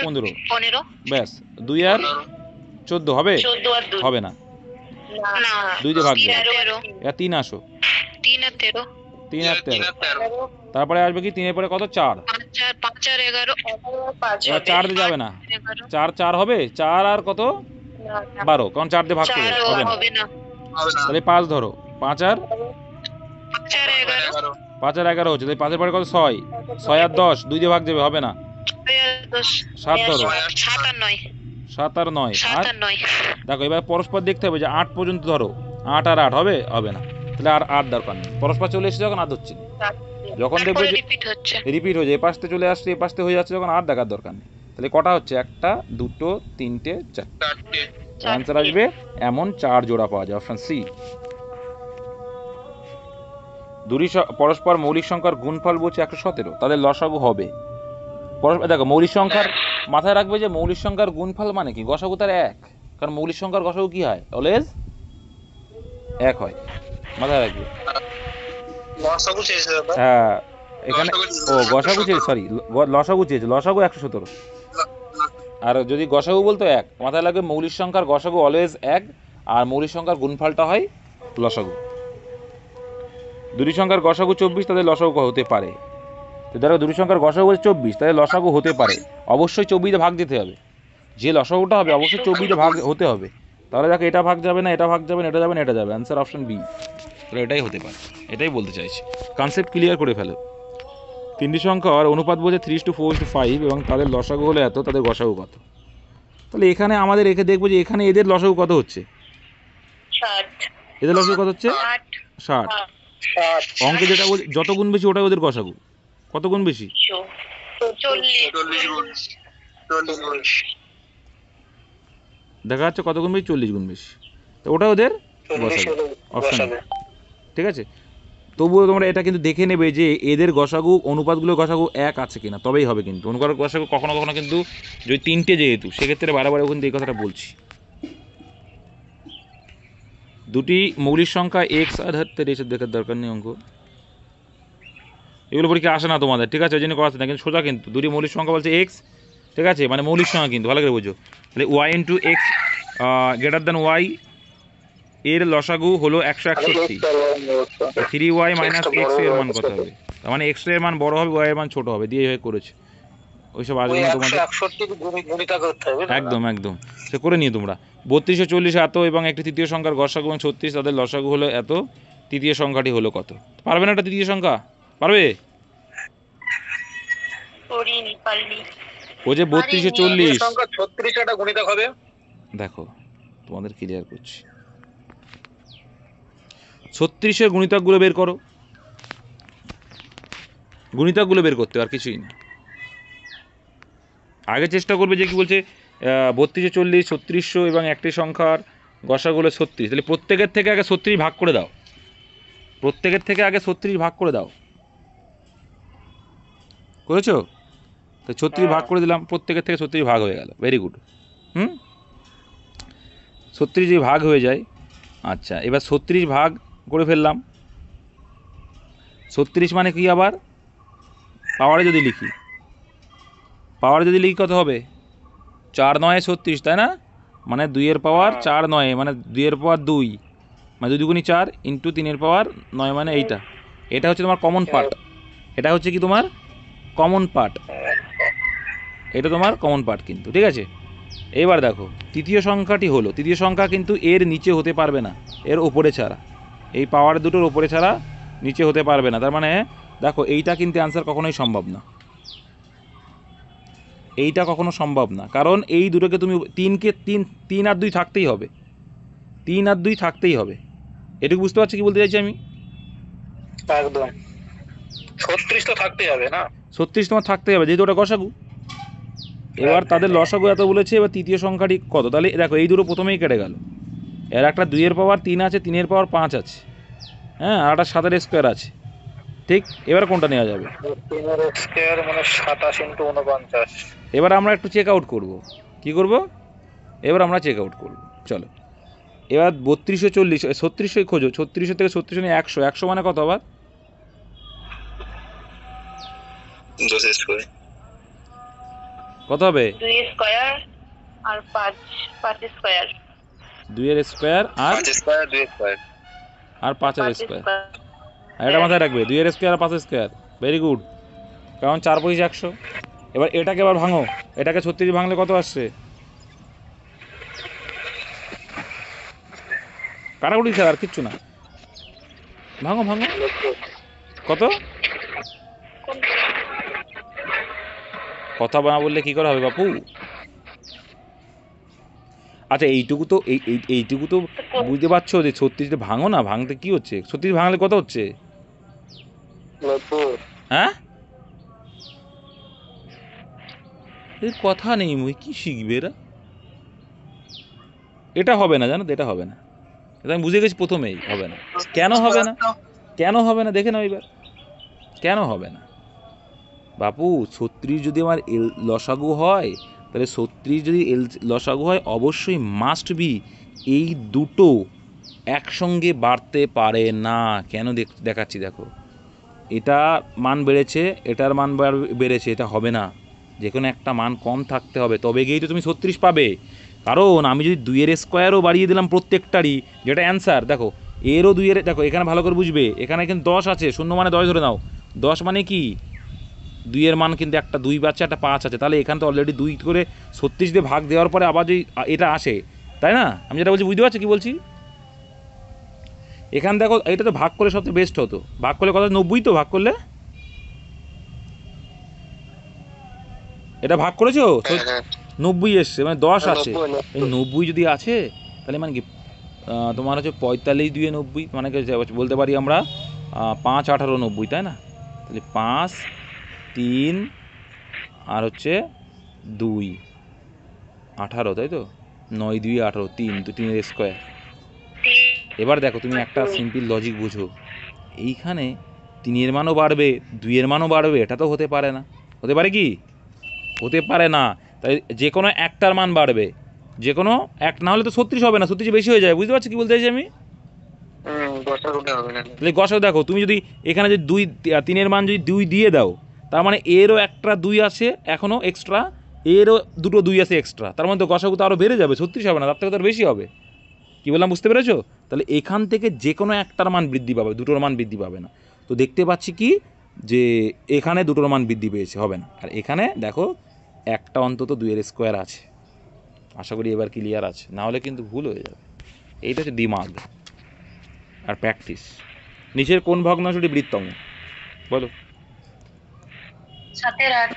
15, ব্যাস 2 আর 14 হবে, হবে না 2 দিয়ে ভাগ দেবে, এবার 3 আসো, 3 আর 13, তারপরে আসবে কি 3 এর পরে কত 4, 5 আর 11, এবার 4 দিয়ে যাবে না, 4 4 হবে, 4 আর কত 12, কারণ 4 দিয়ে ভাগ করবে, হবে না। তাহলে 5 ধরো, 5 আর 11 হচ্ছে, তাহলে 5 এর পরে কত 6, 6 আর 10, 2 দিয়ে ভাগ যাবে, হবে না। 7 ধরো, 7 আর 9, আর দেখো এবার পরস্পর দেখতে হবে যে 8 পর্যন্ত ধরো, 8 আর 8 হবে, হবে না। তাহলে আর 8 দরকার নেই, পরস্পর চলে এসেছে যখন আর হচ্ছে না, যখন দেখবে যে রিপিট হয়ে যায়, এ পাশতে চলে আসছে এ পাশতে হয়ে যাচ্ছে যখন আর দেখার দরকার নেই। তাহলে কটা হচ্ছে, 1 2 3 4, অ্যান্সার আসবে এমন 4 জোড়া পাওয়া যায়, অপশন সি। দুটি পরস্পর মৌলিক সংখ্যার গুণফল বলছে 117, তাদের লসাগু হবে পরস্পর। দেখো মৌলিক সংখ্যার মাথায় রাখবে যে মৌলিক সংখ্যার গুণফল মানে কি, গসাগু তার 1, কারণ মৌলিক সংখ্যার গসাগু কি হয়, অলওয়েজ 1 হয়, মাথায় রাখবে। হ্যাঁ এখানে গসাগু চেয়েছে, সরি লসাগু চেয়েছে, লসাগু 117, আর যদি গসাগু বলতো 1, মাথায় লাগবে মৌলিক সংখ্যার গসাগু অলওয়েজ 1, আর মৌলিক সংখ্যার গুণফলটা হয় লসাগু। দুটি সংখ্যার গসাগু 24, তাদের লসাগু হতে পারে। তো ধরো দুটি সংখ্যার গসাগু 24, তাদের লসাগু হতে পারে, অবশ্যই 24 ভাগ দিতে হবে, যে লসাগুটা হবে অবশ্যই 24 ভাগ হতে হবে। তাহলে দেখো এটা ভাগ যাবে না, এটা ভাগ যাবে না, এটা যাবে না, এটা যাবে, অ্যান্সার অপশন বি। তাহলে এটাই হতে পারে, এটাই বলতে চাইছি, কনসেপ্ট ক্লিয়ার করে ফেলো। তিনটি সংখ্যার অনুপাত বলছে 3:4:5 এবং তাদের লসাগু হলে এত, তাদের গসাগু কত? তাহলে এখানে আমাদের রেখে দেখবো যে এখানে এদের লসাগু কত হচ্ছে, 60, এদের লসাগু কত হচ্ছে 60, অঙ্কে যেটা বলছে যত গুণ বেশি ওটাই ওদের গসাগু, কত গুণ বেশি 40, দেখা যাচ্ছে কত গুণ বেশি, 40 গুণ বেশি, তো ওটা ওদের গসাগু, অপশন। ঠিক আছে, তবুও তোমরা এটা কিন্তু দেখে নেবে যে এদের গসাগু অনুপাতগুলো গসাগু 1 আছে কিনা, তবেই হবে। কিন্তু অনুপাত গসাগু কখনো কখনো কিন্তু যদি 3টে যেহেতু, সেক্ষেত্রে বারবার কিন্তু এই কথাটা বলছি। দুটি মৌলিক সংখ্যা এক্স আর এসব দেখার দরকার নেই, অঙ্ক এগুলো পরীক্ষা আসে না তোমাদের, ঠিক আছে, ওই জন্য করাচ্ছে না, কিন্তু সোজা কিন্তু দুটি মৌলিক সংখ্যা বলছে এক্স, ঠিক আছে, মানে মৌলিক সংখ্যা কিন্তু ভালো করে বুঝো। তাহলে Y into X greater than Y, এর লসাগু হলো 161, 3y মাইনাস এক্স এর মান কত হবে, তার মানে এক্স এর মান বড় হবে, ওয়াই এর মান ছোট হবে, দিয়ে হয়ে করেছে ওইসব আসবে না তোমাদের, একদম একদম সে করে নিয়ে তোমরা। 3240 এত এবং একটি তৃতীয় সংখ্যার গসাগু এবং 36, তাদের লসাগু হলো এত, তৃতীয় সংখ্যাটি হলো কত? পারবে না একটা তৃতীয় সংখ্যা, পারবে? ও যে 3240, দেখো তোমাদের ক্লিয়ার করছি, 36-এর গুণিতকগুলো বের করো, গুণিতকগুলো বের করতে আর কিছুই না। আগে চেষ্টা করবে যে কি বলছে 3240, 3600 এবং একটি সংখ্যার গসাগুলো 36, তাহলে প্রত্যেকের থেকে আগে 36 ভাগ করে দাও, প্রত্যেকের থেকে আগে 36 ভাগ করে দাও, করেছো? তো 36 ভাগ করে দিলাম, প্রত্যেকের থেকে 36 ভাগ হয়ে গেল, ভেরি গুড। 36 যে ভাগ হয়ে যায়, আচ্ছা এবার 36 ভাগ করে ফেললাম, 36 মানে কি, আবার পাওয়ারে যদি লিখি, পাওয়ারে যদি লিখি কত হবে, 4 9 36, তাই না, মানে 2 এর পাওয়ার 4 9, মানে 2 এর পাওয়ার 2, মানে 2 2 4 ইন্টু 3 এর পাওয়ার 9, মানে এইটা, এটা হচ্ছে তোমার কমন পার্ট, এটা হচ্ছে কি তোমার কমন পার্ট, এটা তোমার কমন পার্ট কিন্তু, ঠিক আছে। এবার দেখো তৃতীয় সংখ্যাটি হলো, তৃতীয় সংখ্যা কিন্তু এর নিচে হতে পারবে না, এর ওপরে ছাড়া, এই পাওয়ার দুটোর ওপরে ছাড়া নিচে হতে পারবে না। তার মানে দেখো এইটা কিন্তু অ্যান্সার কখনোই সম্ভব না, এইটা কখনো সম্ভব না, কারণ এই দুটোকে তুমি তিন আর 2 থাকতেই হবে, 3 আর 2 থাকতেই হবে। এটুকু বুঝতে পারছি কি বলতে চাইছি আমি? একদম 36 তো থাকতেই হবে না, 36 তোমার থাকতেই হবে, যেহেতু ওটা গসাগু। এবার তাদের লসাগু এত বলেছে, এবার তৃতীয় সংখ্যাটি কত, তাহলে দেখো এই দুটো প্রথমেই কেটে গেল, এর একটা 2 এর পাওয়ার 3 আছে, 3 এর পাওয়ার 5 আছে, হ্যাঁ, আর একটা 7 এর স্কোয়ার আছে, ঠিক। এবার কোনটা নেওয়া যাবে? 3 এর স্কয়ার মানে 27 × 49। এবার আমরা একটু চেক আউট করবো, কী করবো? এবার আমরা চেক আউট করবো, চলো। এবার 3240, 3600 খোঁজো, 3600 থেকে 3600 নিয়ে 100, 100 মানে কত আবার? 2 স্কয়ার কত হবে? 2 স্কয়ার আর 5 স্কয়ার, 2 এর স্কোয়ার আর 5 স্কয়ার 2 স্কয়ার আর 5 এর স্কোয়ার, আর এটা মাথায় রাখবে, 2 এর স্কোয়ার আর 5 স্কোয়ার, ভেরি গুড, কারণ 4 5 100। এবার এটাকে এবার ভাঙো, এটাকে 36 ভাঙলে কত আসছে? কাটাকুটি ছাড়া আর কিচ্ছু না, ভাঙো ভাঙো, কত? কথা না বললে কি করে হবে বাপু? আচ্ছা এইটুকু তো এইটুকু তো বুঝতে পারছো যে 36 ভাঙো না, ভাঙতে কি হচ্ছে? 36 ভাঙলে কত হচ্ছে? হ্যাঁ, এর কথা নেই, মুই কি শিখবে এরা? এটা হবে না, জানো তো, এটা হবে না, এটা আমি বুঝে গেছি প্রথমেই হবে না। কেন হবে না? কেন হবে না দেখে নাও এবার, কেন হবে না বাপু? 36 যদি আমার লসাগু হয়, তাহলে 36 যদি লসাগু হয়, অবশ্যই মাস্ট বি এই দুটো একসঙ্গে বাড়তে পারে না। কেন দেখাচ্ছি, দেখো, এটা মান বেড়েছে, এটার মান বেড়েছে, এটা হবে না, যে কোনো একটা মান কম থাকতে হবে, তবে গিয়েই তো তুমি 36 পাবে। কারণ আমি যদি 2 এর স্কোয়ারও বাড়িয়ে দিলাম প্রত্যেকটারই, যেটা অ্যান্সার, দেখো এরও 2 এর, দেখো এখানে ভালো করে বুঝবে, এখানে কিন্তু 10 আছে, 0 মানে 10 ধরে নাও, 10 মানে কি 2 এর মান কিন্তু একটা 2 আছে, একটা 5 আছে, তাহলে এখানে তো অলরেডি 2 করে 36 দিয়ে ভাগ দেওয়ার পরে আবার যদি এটা আসে, তাই না? আমি যেটা বলছি বুঝতে পারছো কি বলছি? এখানে দেখো এটা তো ভাগ করলে সবচেয়ে বেস্ট হতো, ভাগ করলে কত? 90 তো ভাগ করলে, এটা ভাগ করেছো 90 এসছে, মানে 10 আছে, এই 90 যদি আছে তাহলে মানে কি তোমার হচ্ছে 45 2 90, মানে বলতে পারি আমরা 5 18 90, তাই না? তাহলে 5 3 আর হচ্ছে 2 18, তাই তো, 9 2 18, 3 এর স্কোয়ার। এবার দেখো তুমি একটা সিম্পল লজিক বুঝো, এইখানে 3 এর মানও বাড়বে, 2 এর মানও বাড়বে, এটা তো হতে পারে না। হতে পারে কি? হতে পারে না। তাই যে কোনো একটার মান বাড়বে, যে কোনো এক, না হলে তো 36 হবে না, 36 বেশি হয়ে যায়, বুঝতে পারছো কি বলতে চাইছি আমি? তাহলে গসাগু দেখো, তুমি যদি এখানে যদি 2 3 এর মান যদি 2 দিয়ে দাও, তার মানে এরও একটা 2 আছে এখনও এক্সট্রা, এরও দুটো 2 আছে এক্সট্রা, তার মানে তো গসাগু তো আরও বেড়ে যাবে, 36 হবে না, তার থেকে তো আর বেশি হবে। কী বললাম বুঝতে পেরেছো? তাহলে এখান থেকে যে কোনো একটার মান বৃদ্ধি পাবে, দুটোর মান বৃদ্ধি পাবে না। তো দেখতে পাচ্ছি কি যে এখানে দুটোর মান বৃদ্ধি পেয়েছে, হবে না। আর এখানে দেখো একটা অন্তত 2 এর স্কোয়ার আছে, আশা করি এবার ক্লিয়ার আছে, না হলে কিন্তু ভুল হয়ে যাবে। এইটা হচ্ছে দিমাগ আর প্র্যাকটিস। নিচের কোন ভগ্নাংশটি বৃহত্তম বলো? 7 এর 8।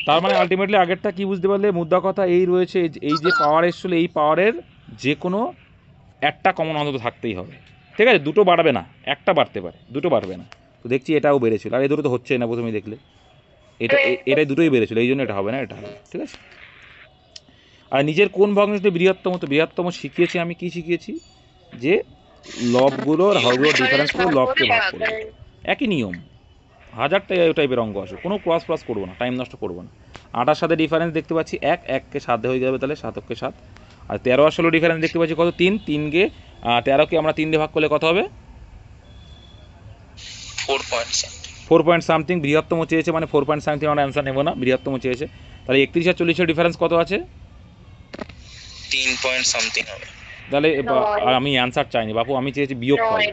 তার মানে আলটিমেটলি আগেরটা কি বুঝতে পারলে? মুদ্রা কথা এই রয়েছে, এই যে পাওয়ার এসছিল, এই পাওয়ারের যে কোনো একটা কমন অন্তত থাকতেই হবে, ঠিক আছে? দুটো বাড়বে না, একটা বাড়তে পারে, দুটো বাড়বে না। তো দেখছি এটাও বেড়েছিল, আর এই দুটো তো হচ্ছে না, প্রথমেই দেখলে এটাই দুটোই বেড়েছিল, এই জন্য এটা হবে না, এটা হবে, ঠিক আছে? আর নিজের কোন ভগ্নাংশটি বৃহত্তম? তো বৃহত্তম শিখিয়েছি আমি, কি শিখিয়েছি? যে লবগুলোর হরগুলোর ডিফারেন্স করে লবকে ভাগ করবো, একই নিয়ম, 1000টা টাইপের অঙ্ক আসে, কোনো ক্রস করবো না, টাইম নষ্ট করবো না। 8 সাথে ডিফারেন্স দেখতে পাচ্ছি 1, 1কে 7 হয়ে যাবে, তাহলে 7 কে 7, আর 13 আর 16 ডিফারেন্স দেখতে পাচ্ছি কত? 3, 3কে 13কে আমরা 3 দিয়ে ভাগ করলে কত হবে? 4 পয়েন্ট সামথিং। বৃহত্তম চেয়েছে মানে 4 পয়েন্ট সামথিং, আমরা অ্যান্সার নেবো না, বৃহত্তম চেয়েছে। তাহলে 31 আর 40 ডিফারেন্স কত আছে? 3 পয়েন্ট সামথিং হবে। তাহলে আর আমি অ্যান্সার চাইনি বাপু, আমি চেয়েছি বিয়োগ পাই।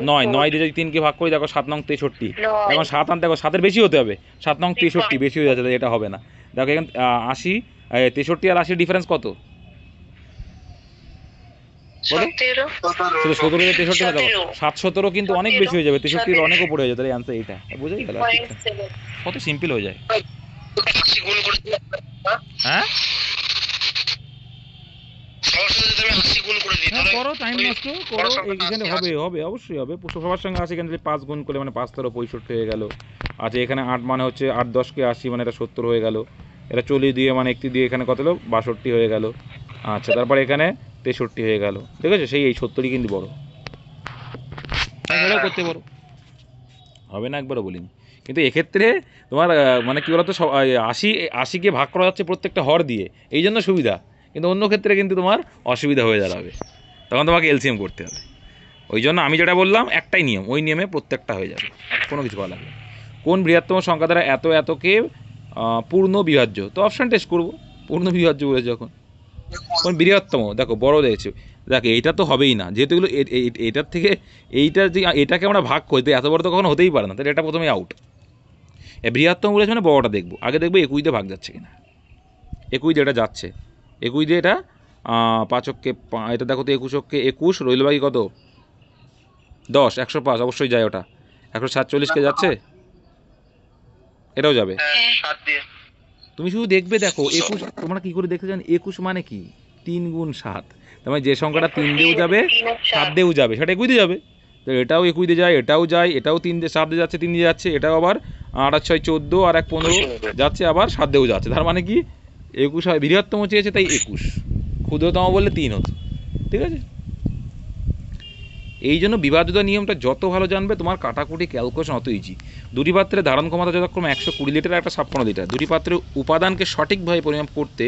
9 দিয়ে যদি 3কে ভাগ করি দেখো 7 নং 63, এখন 7 আনতে দেখো 7-এর বেশি হতে হবে, 7 নং 63 বেশি হয়ে যাচ্ছে, এটা হবে না। দেখো এখানে 80, 63 আর 80 ডিফারেন্স কত বলো? 17 17 দিয়ে 63 না, দেখো 7 17 কিন্তু অনেক বেশি হয়ে যাবে, 63 অনেক উপরে হয়ে যাবে, তাহলে অ্যান্সার এইটা। বুঝে গেল? কত সিম্পল হয়ে যায়। 80 গুণ করে দিলে হ্যাঁ তাহলে করো, টাইম নষ্ট করো, এখানে হবে হবে অবশ্যই হবে, সবার সঙ্গে 80 এখানে 5 গুণ করলে মানে 5 13 65 হয়ে গেল। আচ্ছা এখানে 8 মানে হচ্ছে 8 10কে 80 মানে এটা 70 হয়ে গেল, এটা 40 দিয়ে মানে 1 দিয়ে এখানে কত হলো 62 হয়ে গেল। আচ্ছা তারপরে এখানে 63 হয়ে গেল, ঠিক আছে? সেই এই 70ই কিন্তু বড়, এটাও করতে পারো, হবে না একবারও বলিনি। কিন্তু এক্ষেত্রে তোমার মানে কী বলতো 80কে ভাগ করা যাচ্ছে প্রত্যেকটা হর দিয়ে, এই জন্য সুবিধা। কিন্তু অন্য ক্ষেত্রে কিন্তু তোমার অসুবিধা হয়ে দাঁড়াবে, তখন তোমাকে এলসিএম করতে হবে। ওই জন্য আমি যেটা বললাম একটাই নিয়ম, ওই নিয়মে প্রত্যেকটা হয়ে যাবে, কোনো কিছু করা লাগবে। কোন বৃহত্তম সংখ্যা দ্বারা এতকে পূর্ণ বিভাজ্য? তো অপশান টেস্ট করবো, পূর্ণ বিভাজ্য বলেছে যখন। কোন বৃহত্তম, দেখো বড় দেখছো, দেখো এইটা তো হবেই না, যেহেতু এগুলো এটার থেকে এইটা যে এটাকে আমরা ভাগ করি, তো এত বড় তো কখনো হতেই পারে না, তাহলে এটা প্রথমে আউট। বৃহত্তম বলেছে মানে বড়টা দেখবো, আগে দেখবো 21 দিয়ে ভাগ যাচ্ছে কিনা। 21 দিয়ে এটা যাচ্ছে, 21 দিয়ে এটা 5কে, এটা দেখো তো 21কে 21 রইল বাকি কত 10, 105 অবশ্যই যায় ওটা। 147কে যাচ্ছে, এটাও যাবে। 7 দিয়ে তুমি শুধু দেখবে, দেখো 21, তোমরা কি করে দেখতে জান 21 মানে কি 3 গুণ 7, তার মানে যে সংখ্যাটা 3 দিয়েও যাবে 7 দিয়েও যাবে সেটা 21 দিয়ে যাবে। তো এটাও 21 দিয়ে যায়, এটাও যায়, এটাও 3 দিয়ে 7 দিয়ে যাচ্ছে, 3 দিয়ে যাচ্ছে, এটাও আবার 8 আর 6 14 আর 1 15 যাচ্ছে, আবার 7 দিয়েও যাচ্ছে, তার মানে কি 21 হয়। বৃহত্তম চেয়েছে তাই 21, ক্ষুদ্রতম বললে 3 হতো, ঠিক আছে? এই জন্য বিভাজ্যতা নিয়মটা যত ভালো জানবে তোমার কাটাকুটি ক্যালকুলেশন অত ইজি। দুটি পাত্রের ধারণ ক্ষমতা যথাক্রমে 120 লিটার একটা 56 লিটার, দুটি পাত্রের উপাদানকে সঠিকভাবে পরিমাপ করতে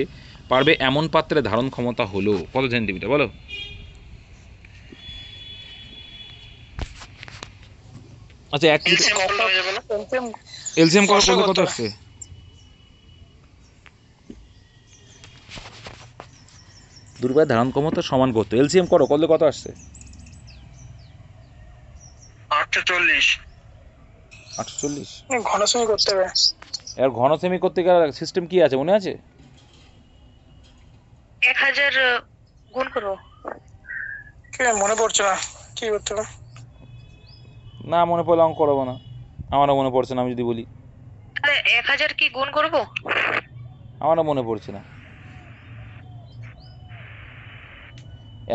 পারবে এমন পাত্রের ধারণ ক্ষমতা হলো কত সেন্টিমিটার বলো? আচ্ছা এক এলসিএম করলে কত আসছে? দুটি পাত্রের ধারণ ক্ষমতা সমান করতে এলসিএম করো, করলে কত আসছে? 48 48 ঘন সেমি করতে হবে। এর ঘন সেমি করতে গেলে সিস্টেম কি আছে মনে আছে? 1000 গুণ করব, কি মনে পড়ছে না, কি করতে হবে? না মনে পড়লে অঙ্ক করবো না, আমারও মনে পড়ছে না, আমি যদি বলি তাহলে 1000 কি গুণ করব? আমারও মনে পড়ছে না।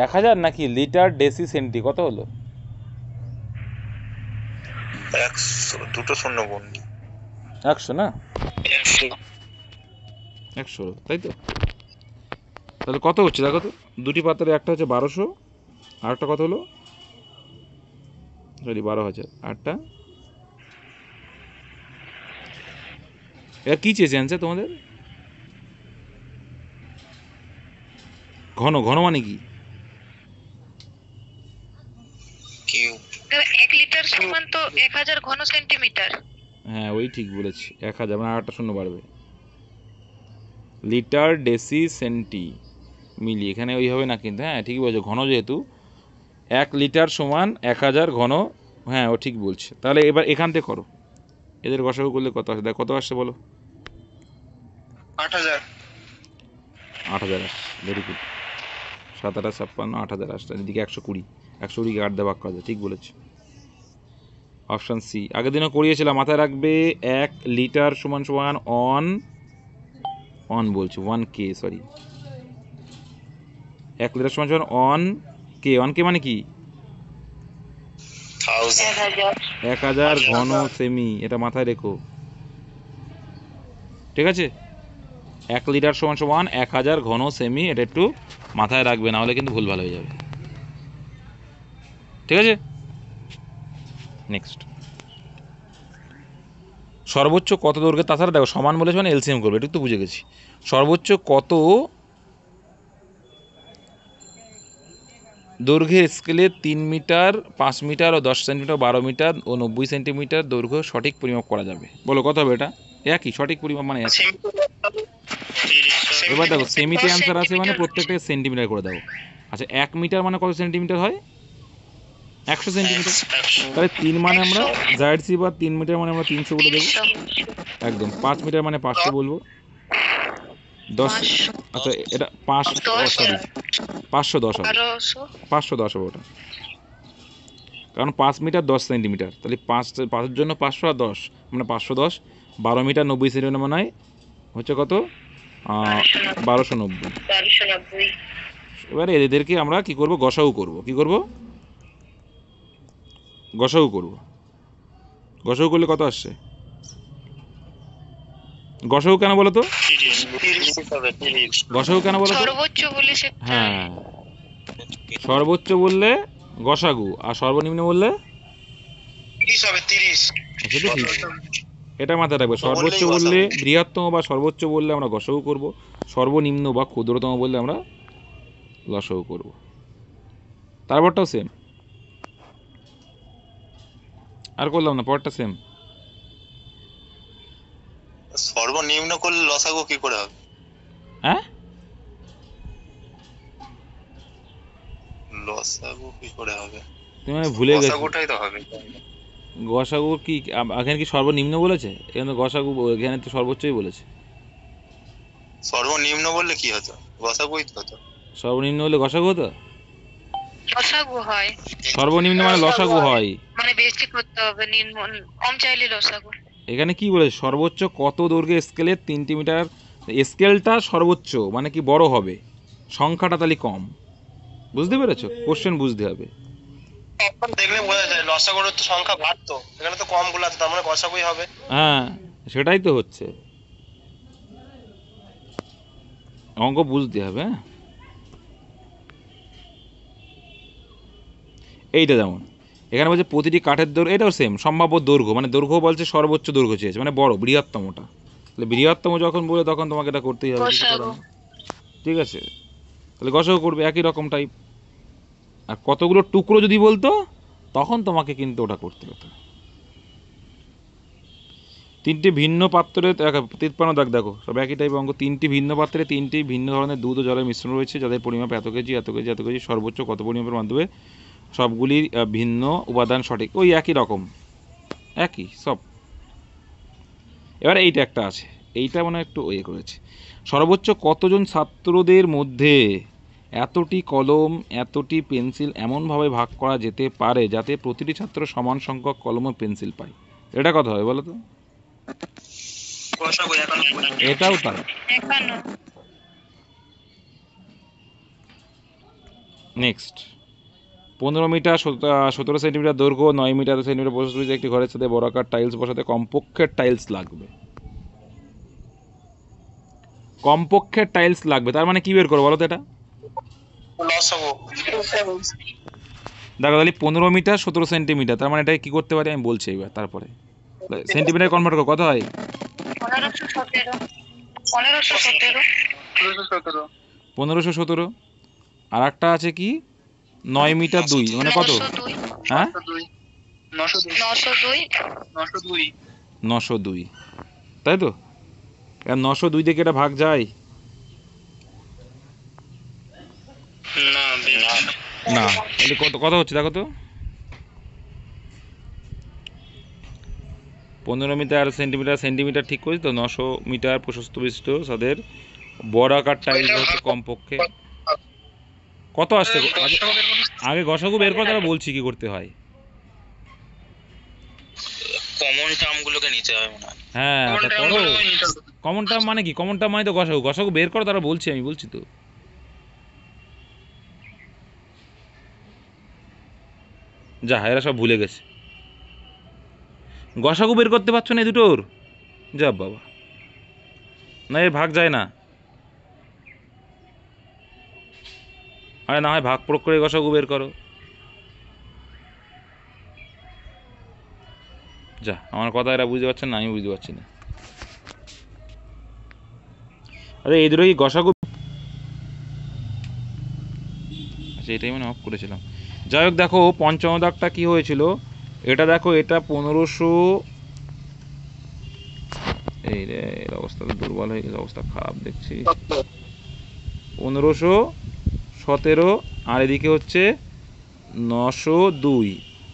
1000 নাকি লিটার ডেসি সেন্টি কত হলো? 100 দুটো শূন্য গুণ 100 না 100, তাই তো? তাহলে কত হচ্ছে দেখো তো, দুটি পাত্রে একটা হচ্ছে 1200 আর একটা কত হলো, সরি 12,000, আরটা এটা কি চেয়েছে অ্যান্সার তোমাদের? ঘন, ঘন মানে কি? কিউব। 1 লিটার সমান তো 1000 ঘন সেন্টিমিটার। হ্যাঁ ওই ঠিক বলেছি, 1000 মানে আরেকটা শূন্য বাড়বে, লিটার ডেসি সেন্টি মিলি, এখানে ওই হবে না কিন্তু, হ্যাঁ ঠিকই বলছো, ঘন যেহেতু 1 লিটার সমান 1000 ঘন, হ্যাঁ ও ঠিক বলছে। তাহলে এবার এখান থেকে করো, এদের গসাগু করলে কত আসে, দেখ কত আসছে বলো? 8000 8000 আসছে, ভেরি গুড। 7 8 56, 8000 আসছে, এদিকে 120, 120কে 8 দিয়ে ভাগ করা যায়, ঠিক বলেছে। অপশান সি, আগের দিনও করিয়েছিলাম, মাথায় রাখবে। 1 লিটার সমান সমান অন বলছি 1K, সরি 1 লিটার সমান সমান 1K মানে কি 1000 ঘন সেমি, এটা মাথায় রেখো, ঠিক আছে? 1 লিটার সমান সমান 1000 ঘন সেমি, এটা একটু মাথায় রাখবে, না হলে কিন্তু ভুল ভালো হয়ে যাবে, ঠিক আছে? নেক্সট, সর্বোচ্চ কত দৈর্ঘ্যে, তাছাড়া দেখো সমান বলেছে মানে এলসিএম করবে, এটা তো বুঝে গেছি। সর্বোচ্চ কত দৈর্ঘ্যের স্কেলে 3 মিটার, 5 মিটার ও 10 সেন্টিমিটার, 12 মিটার ও 90 সেন্টিমিটার দৈর্ঘ্য সঠিক পরিমাপ করা যাবে? বলো কত হবে এটা? একই সঠিক পরিমাপ মানে একই। এবার দেখো সেমিতে অ্যান্সার আছে মানে প্রত্যেকটাকে সেন্টিমিটার করে দাও। আচ্ছা 1 মিটার মানে কত সেন্টিমিটার হয়? 100 সেন্টিমিটার। তাহলে 3 মানে আমরা জায়ারসি বা 3 মিটার মানে আমরা 300 বলে দেবো। একদম। 5 মিটার মানে 500 বলবো। 10 আচ্ছা এটা 5 সরি 510 হবে। 510 হবে ওটা, কারণ 5 মিটার 10 সেন্টিমিটার, তাহলে 5-এর জন্য 500 আর 10 মানে 510। 12 মিটার 90 সেন্টিমিটার মানে হচ্ছে কত? 1290। এবারে এদেরকে আমরা কি করব? গসাগু করব। কি করব? গসাগু করব। গসাগু করলে কত আসছে? গসাগু কেন বলো তো? গসাগু কেন বলো তো? সর্বোচ্চ বলে হ্যাঁ, সর্বোচ্চ বললে গসাগু, আর সর্বনিম্ন বললে 30 হবে 30। সেটা ঠিক। এটা মাথায় রাখবে, সর্বোচ্চ বললে বৃহত্তম বা সর্বোচ্চ বললে আমরা গসাগু করব, সর্বনিম্ন বা ক্ষুদ্রতম বললে আমরা লসাগু করব। তারপরটাও সেম, আর করলাম না, পরটা সেম। সর্বনিম্ন করলে লসাগু কি করে হবে? হ্যাঁ, লসাগু কি করে হবে? তুমি মানে ভুলে গেছো। লসাগুটাই তো হবে। গসাগু কি এখানে কি সর্বনিম্ন বলেছে? এখানে গসাগু, এখানে তো সর্বোচ্চই বলেছে। সর্বনিম্ন বললে কি হতো? লসাগুই তো হতো। সর্বনিম্ন হলে গসাগু হতো? লসাগু হয়, সর্বনিম্ন মানে লসাগু হয়। মানে বেশি করতে হবে, কম চাইলে লসাগু। এখানে কি বলেছে? সর্বোচ্চ কত দৈর্ঘ্য স্কেলের 3 মিটার, স্কেলটা সর্বোচ্চ মানে কি বড় হবে, সংখ্যাটা তাহলে কম। বুঝতে পেরেছো? কোশ্চেন বুঝতে হবে। এখন দেখলে বোঝা যায় লসাগুর তো সংখ্যা বাড়তো, এখানে তো কম গুলো আছে, তার মানে গসাগুই হবে। হ্যাঁ, সেটাই তো হচ্ছে, অঙ্ক বুঝতে হবে। হ্যাঁ, এইটা যেমন এখানে বলছে প্রতিটি কাঠের দৈর্ঘ্য, এটাও সেম, সম্ভাব্য দৈর্ঘ্য মানে দৈর্ঘ্য বলছে সর্বোচ্চ দৈর্ঘ্য চেয়েছে মানে বড়, বৃহত্তমটা। তাহলে বৃহত্তম যখন বলে তখন তোমাকে এটা করতেই হবে, কিছু করার নেই। ঠিক আছে, তাহলে গসাগু করবে একই রকম টাইপ। আর কতগুলো টুকরো যদি বলতো তখন তোমাকে কিন্তু ওটা করতে হতো। 3টি ভিন্ন পাত্রে 53 দাগ দেখো, সব একই টাইপ অঙ্ক। 3টি ভিন্ন পাত্রে 3টি ভিন্ন ধরনের দুধ ও জলের মিশ্রণ রয়েছে, যাদের পরিমাপ এত কেজি এত কেজি এত কেজি, সর্বোচ্চ কত পরিমাপের মাধ্যমে সবগুলির ভিন্ন উপাদান সঠিক। ওই একই রকম, একই সব। এবার এইটা একটা আছে, এইটা মানে একটু ইয়ে করেছে। সর্বোচ্চ কতজন ছাত্রদের মধ্যে এতটি কলম এতটি পেন্সিল এমনভাবে ভাগ করা যেতে পারে যাতে প্রতিটি ছাত্র সমান সংখ্যক কলম ও পেন্সিল পায়? এটা কত হবে বলো তো? গসাগু 91। এটাও তাই। 51। নেক্সট, 15 মিটার 17 সেন্টিমিটার দৈর্ঘ্য, 9 মিটার সেন্টিমিটার প্রশস্ত একটি ঘরের সাথে বর্গাকার টাইলস বসাতে কমপক্ষে টাইলস লাগবে। কমপক্ষে টাইলস লাগবে, তার মানে কি বের করো বলো তো? এটা লসাগু। দেখো তাহলে 15 মিটার 17 সেন্টিমিটার, তার মানে এটা কি করতে পারি আমি বলছি এবার। তারপরে সেন্টিমিটার কনভার্ট করো, কত হয়? 1517। 1517। 1517। আর একটা আছে কি 9 মিটার 2 মানে কত? 902। হ্যাঁ 902। 902, তাই তো? 902 থেকে এটা ভাগ যায় না, তাহলে কত কত হচ্ছে দেখো তো? 15 মিটার সেন্টিমিটার সেন্টিমিটার ঠিক করেছি তো, 900 মিটার প্রশস্ত বিশিষ্ট তাদের বর্গাকার টাইলস হচ্ছে কমপক্ষে কত আসছে? আগে গসাগু বের করে তারা বলছি কি করতে হয়। কমন টার্মগুলোকে নিতে হবে মনে হয়। হ্যাঁ, কমন টার্ম মানে কি? কমন টার্ম মানে তো গসাগু, গসাগু বের করো তারা বলছি, আমি বলছি তো। যা, এরা সব ভুলে গেছে, গসাগু বের করতে পারছো না এই দুটোর? যা বাবা, না এর ভাগ যায় না। আরে না হয় ভাগ প্রয়োগ করে গসাগু বের করো। যা, আমার কথা এরা বুঝতে পারছেন না, আমি বুঝতে পারছি না। আরে এই দুটো কি গসাগু? আচ্ছা এটাই মানে অফ করেছিলাম। যাই হোক, দেখো 55 দাগটা কি হয়েছিল এটা দেখো, এটা 1500। এই রে, এর অবস্থা তো দুর্বল হয়ে গেছে, অবস্থা খারাপ দেখছি। 1517 আর এদিকে হচ্ছে 902।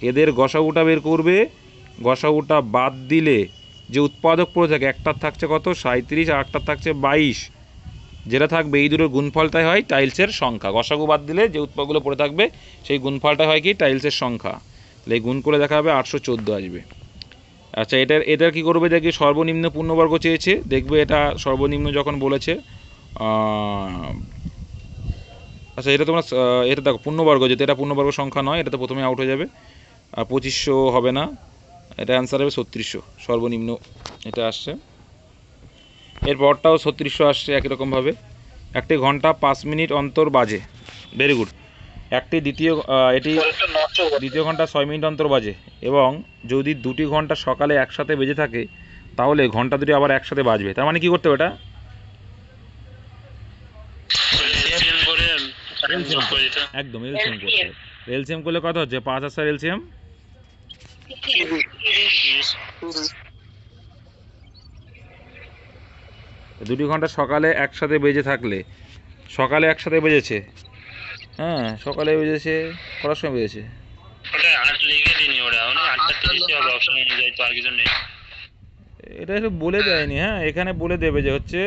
এদের গসাগুটা বের করবে। গসাগুটা বাদ দিলে যে উৎপাদক পড়ে থাকে, একটার থাকছে কত 37 আর একটার থাকছে 22, যেটা থাকবে এই দুটোর গুণফলটাই হয় টাইলসের সংখ্যা। গসাগু বাদ দিলে যে উৎপাদকগুলো পড়ে থাকবে সেই গুণফলটা হয় কি টাইলসের সংখ্যা। তাহলে এই গুণ করে দেখা হবে 814 আসবে। আচ্ছা, এটার কী করবে, দেখি সর্বনিম্ন পূর্ণবর্গ চেয়েছে, দেখবে এটা সর্বনিম্ন যখন বলেছে, আচ্ছা এটা তোমরা এটা দেখো পূর্ণবর্গ, যেহেতু এটা পূর্ণবর্গ সংখ্যা নয়, এটা তো প্রথমে আউট হয়ে যাবে। 2500 হবে না, এটা অ্যান্সার হবে 3600 সর্বনিম্ন এটা আসছে। এরপরটাও 3600 আসছে একই রকমভাবে। একটি ঘন্টা 5 মিনিট অন্তর বাজে, ভেরি গুড। এটি দ্বিতীয় ঘন্টা 6 মিনিট অন্তর বাজে এবং যদি দুটি ঘন্টা সকালে একসাথে বেজে থাকে তাহলে ঘন্টা দুটি আবার একসাথে বাজবে। তার মানে কী করতে হবে, এটা একদম এলসিএম করতে হবে। এলসিএম করলে কত হচ্ছে 5 আর 4 এলসিএম 30। দুটি ঘন্টা সকালে একসাথে বেজে থাকলে, সকালে একসাথে বেজেছে, হ্যাঁ সকালে বেজেছে, কটার সময় বেজেছে, এটা একটু বলে দেয়নি। হ্যাঁ এখানে বলে দেবে যে হচ্ছে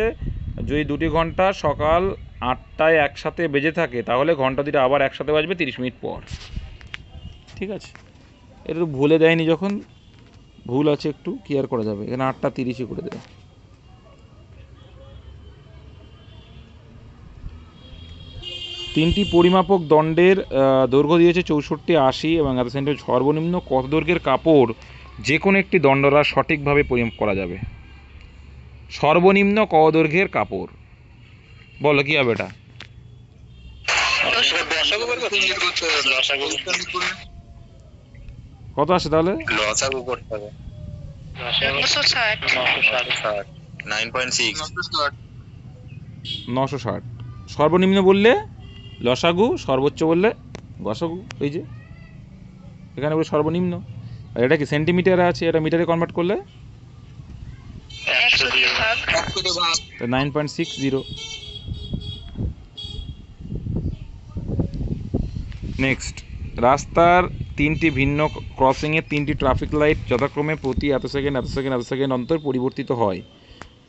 যদি দুটি ঘন্টা সকাল 8টায় একসাথে বেজে থাকে তাহলে ঘন্টা দুটো আবার একসাথে বাজবে 30 মিনিট পর। ঠিক আছে, এটা একটু বলে দেয়নি, যখন ভুল আছে একটু কি আর করা যাবে, এখানে 8:30 করে দেবে। তিনটি পরিমাপক দণ্ডের দৈর্ঘ্য দিয়েছে 64, 80 এবং 1 সেন্টিমিটার। সর্বনিম্ন কত দৈর্ঘ্যের কাপড় যে কোনো একটি দণ্ডরা সঠিকভাবে পরিমাপ করা যাবে? সর্বনিম্ন কত দৈর্ঘ্যের কাপড়, বলো কি হবে এটা? কত আসে তাহলে? 960। সর্বনিম্ন বললে লসাগু, সর্বোচ্চ বললে গসাগু। এই যে এখানে বলে সর্বনিম্ন, আর এটা কি সেন্টিমিটারে আছে, এটা মিটারে কনভার্ট করলে 9.60। নেক্সট, রাস্তার তিনটি ভিন্ন ক্রসিংয়ে তিনটি ট্রাফিক লাইট যথাক্রমে প্রতি এত সেকেন্ড এত সেকেন্ড এত সেকেন্ড অন্তর পরিবর্তিত হয়।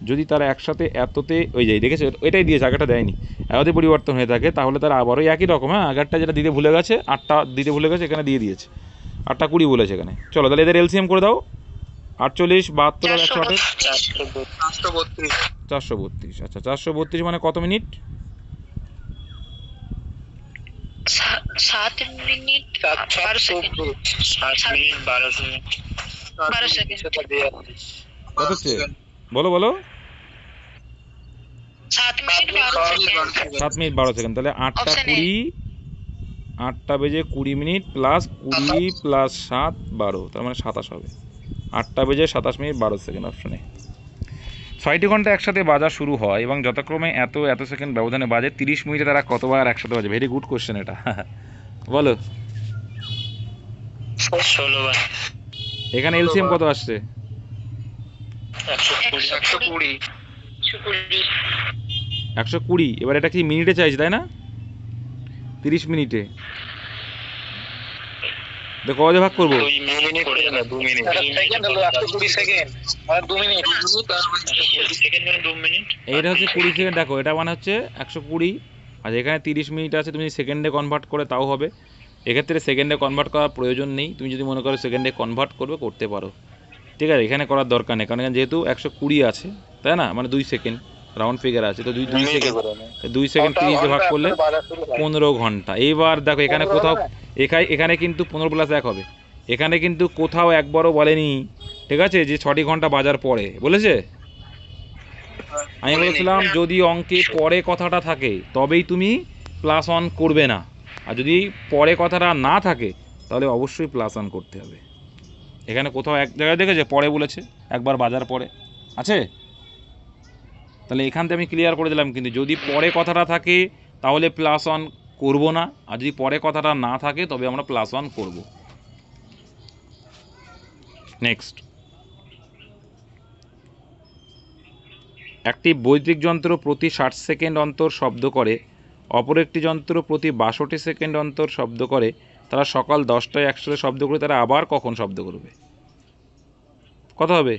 যদি তারা একসাথে এততে ওই যায়, দেখেছো এটাই দিয়েছে, আগেরটা দেয়নি, এততে পরিবর্তন হয়ে থাকে তাহলে তারা আবারও একই রকম। হ্যাঁ আগেরটা যেটা দিতে ভুলে গেছে, 8টা দিতে ভুলে গেছে, এখানে দিয়ে দিয়েছে 8:20 বলেছে এখানে। চলো তাহলে এদের এলসিএম করে দাও, 48, 72 আর 128, 432। আচ্ছা 432 মানে কত মিনিট? 7 minute 12 second. 12 সেকেন্ড। কত হচ্ছে বলো বলো? 7 মিনিট 12 সেকেন্ড। 7 minute 12 second. তাহলে 8:20, 8টা বেজে 20 মিনিট প্লাস 20 প্লাস 7 12, তার মানে 27 হবে। 8টা বেজে 27 মিনিট 12 সেকেন্ড অপশনে। 6টি ঘন্টা একসাথে বাজা শুরু হয় এবং যথাক্রমে এত এত সেকেন্ড ব্যবধানে বাজে, 30 মিনিটে তারা কতবার একসাথে বাজে? ভেরি গুড কোশ্চেন এটা। বলো, 16 বার। এখানে এলসিএম কত আসছে? 120। এবার এটা কি মিনিটে চাইছে তাই না? 30 মিনিটে দেখো কত ভাগ করবো? 2 মিনিট করে না, 2 মিনিট। 120 সেকেন্ড আর 2 মিনিট। এইটা হচ্ছে 20 সেকেন্ড। দেখো এটা মানে হচ্ছে 120, আর এখানে 30 মিনিট আছে, তুমি সেকেন্ডে কনভার্ট করে তাও হবে। এক্ষেত্রে সেকেন্ডে কনভার্ট করার প্রয়োজন নেই, তুমি যদি মনে করো সেকেন্ডে কনভার্ট করবে করতে পারো। ঠিক আছে, এখানে করার দরকার নেই, কারণ এখানে যেহেতু 120 আছে তাই না, মানে 2 সেকেন্ড রাউন্ড ফিগার আছে, তো 2 সেকেন্ড 30 ভাগ করলে 15 ঘন্টা। এইবার দেখো এখানে কোথাও এখানে কিন্তু 15 + 1 হবে, এখানে কিন্তু কোথাও একবারও বলেনি ঠিক আছে যে 6টি ঘন্টা বাজার পরে বলেছে। আমি বলেছিলাম যদি অঙ্কে পরে কথাটা থাকে তবেই তুমি +1 করবে না, আর যদি পরে কথাটা না থাকে তাহলে অবশ্যই +1 করতে হবে। এখানে কোথাও এক জায়গায় দেখেছে পরে বলেছে, একবার বাজার পরে আছে, তাহলে এখান থেকে আমি ক্লিয়ার করে দিলাম। কিন্তু যদি পরে কথাটা থাকে তাহলে +1 করব না, আর যদি পরে কথাটা না থাকে তবে আমরা +1 করব। নেক্সট, একটি বৈদ্যুতিক যন্ত্র প্রতি 60 সেকেন্ড অন্তর শব্দ করে অপর একটি যন্ত্র প্রতি ৬২ সেকেন্ড অন্তর শব্দ করে, তারা সকাল 10টায় একসাথে শব্দ করে, তারা আবার কখন শব্দ করবে? কত হবে?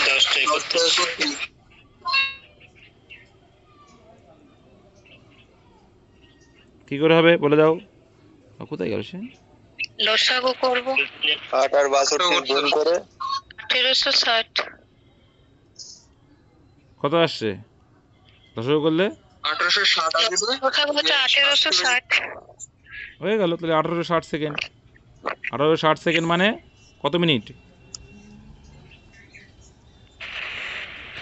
10টা 31। কি করে হবে বলে দাও। কোথায় গেল সে? লসাগু করব 8 আর 62 গুণ করে 1860। কত আসছে? 10 করলে 1860 আসবে। লসাগু হচ্ছে 1860। হয়ে গেল। তাহলে 1860 সেকেন্ড। 1860 সেকেন্ড মানে কত মিনিট?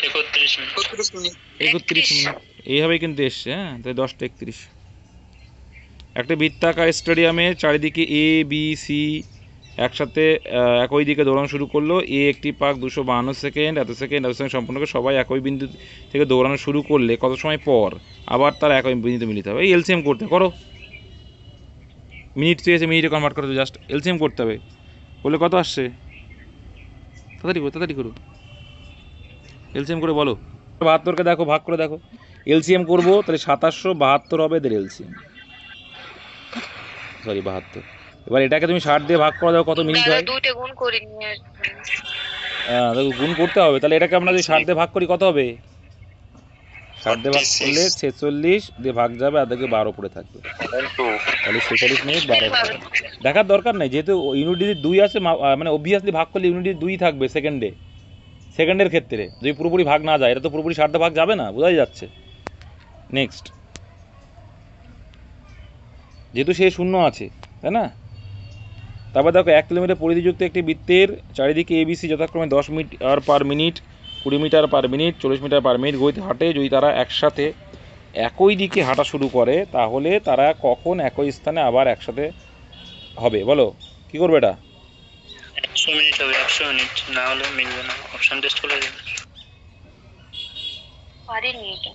31 মিনিট। 32 মিনিট। 31 মিনিট। এইভাবেই কিন্তু এসছে। হ্যাঁ, তাই 10টা 31। একটা বৃত্তাকার স্টেডিয়ামে চারিদিকে এ বি সি একসাথে একই দিকে দৌড়ানো শুরু করলো। এ একটি পাক 252 সেকেন্ড, এত সেকেন্ড সম্পূর্ণ করে সবাই একই বিন্দু থেকে দৌড়ানো শুরু করলে কত সময় পর আবার তার একই বিন্দুতে মিলিত হবে? এই এলসিএম করতে করো। মিনিট চেয়েছে, মিনিটে কনভার্ট করতে, জাস্ট এলসিএম করতে হবে। বলে কত আসছে? তাড়াতাড়ি করো। এলসিএম করে বলো। 72কে দেখো, ভাগ করে দেখো। এলসিএম করবো, তাহলে 2772 হবে এদের এলসিএম। সরি 72। এবার এটাকে তুমি 60 দিয়ে ভাগ করে দাও, কত মিনিট হয়? দুইটা গুণ করে নিয়ে হ্যাঁ, দেখো গুণ করতে হবে। তাহলে এটাকে আমরা যদি 60 দিয়ে ভাগ করি কত হবে? 60 দিয়ে ভাগ করলে 46 দিয়ে ভাগ যাবে, আর দেখে 12 পড়ে থাকবে। তাহলে 46 মিনিট 12 দেখার দরকার নেই, যেহেতু ইউনিটি 2 আছে, মানে অবভিয়াসলি ভাগ করলে ইউনিটি 2 থাকবে সেকেন্ডের ক্ষেত্রে, যদি পুরোপুরি ভাগ না যায়। এটা তো পুরোপুরি 60 ভাগ যাবে না, বোঝাই যাচ্ছে। নেক্সট, যেহেতু সে শূন্য আছে, তাই না? তারপর দেখো 1 কিলোমিটার পরিধিযুক্ত একটি বৃত্তের চারিদিকে এবিসি যথাক্রমে 10 metre per minute, 20 metre per minute, 40 metre per minute গতিতে হাঁটে। যদি তারা একসাথে একই দিকে হাঁটা শুরু করে, তাহলে তারা কখন একই স্থানে আবার একসাথে হবে? বলো, কি করবে এটা? 100 মিনিট হবে। 100 মিনিট না হলে মিলবে না, অপশন টেস্ট করে দেবে। পারিনি এটা।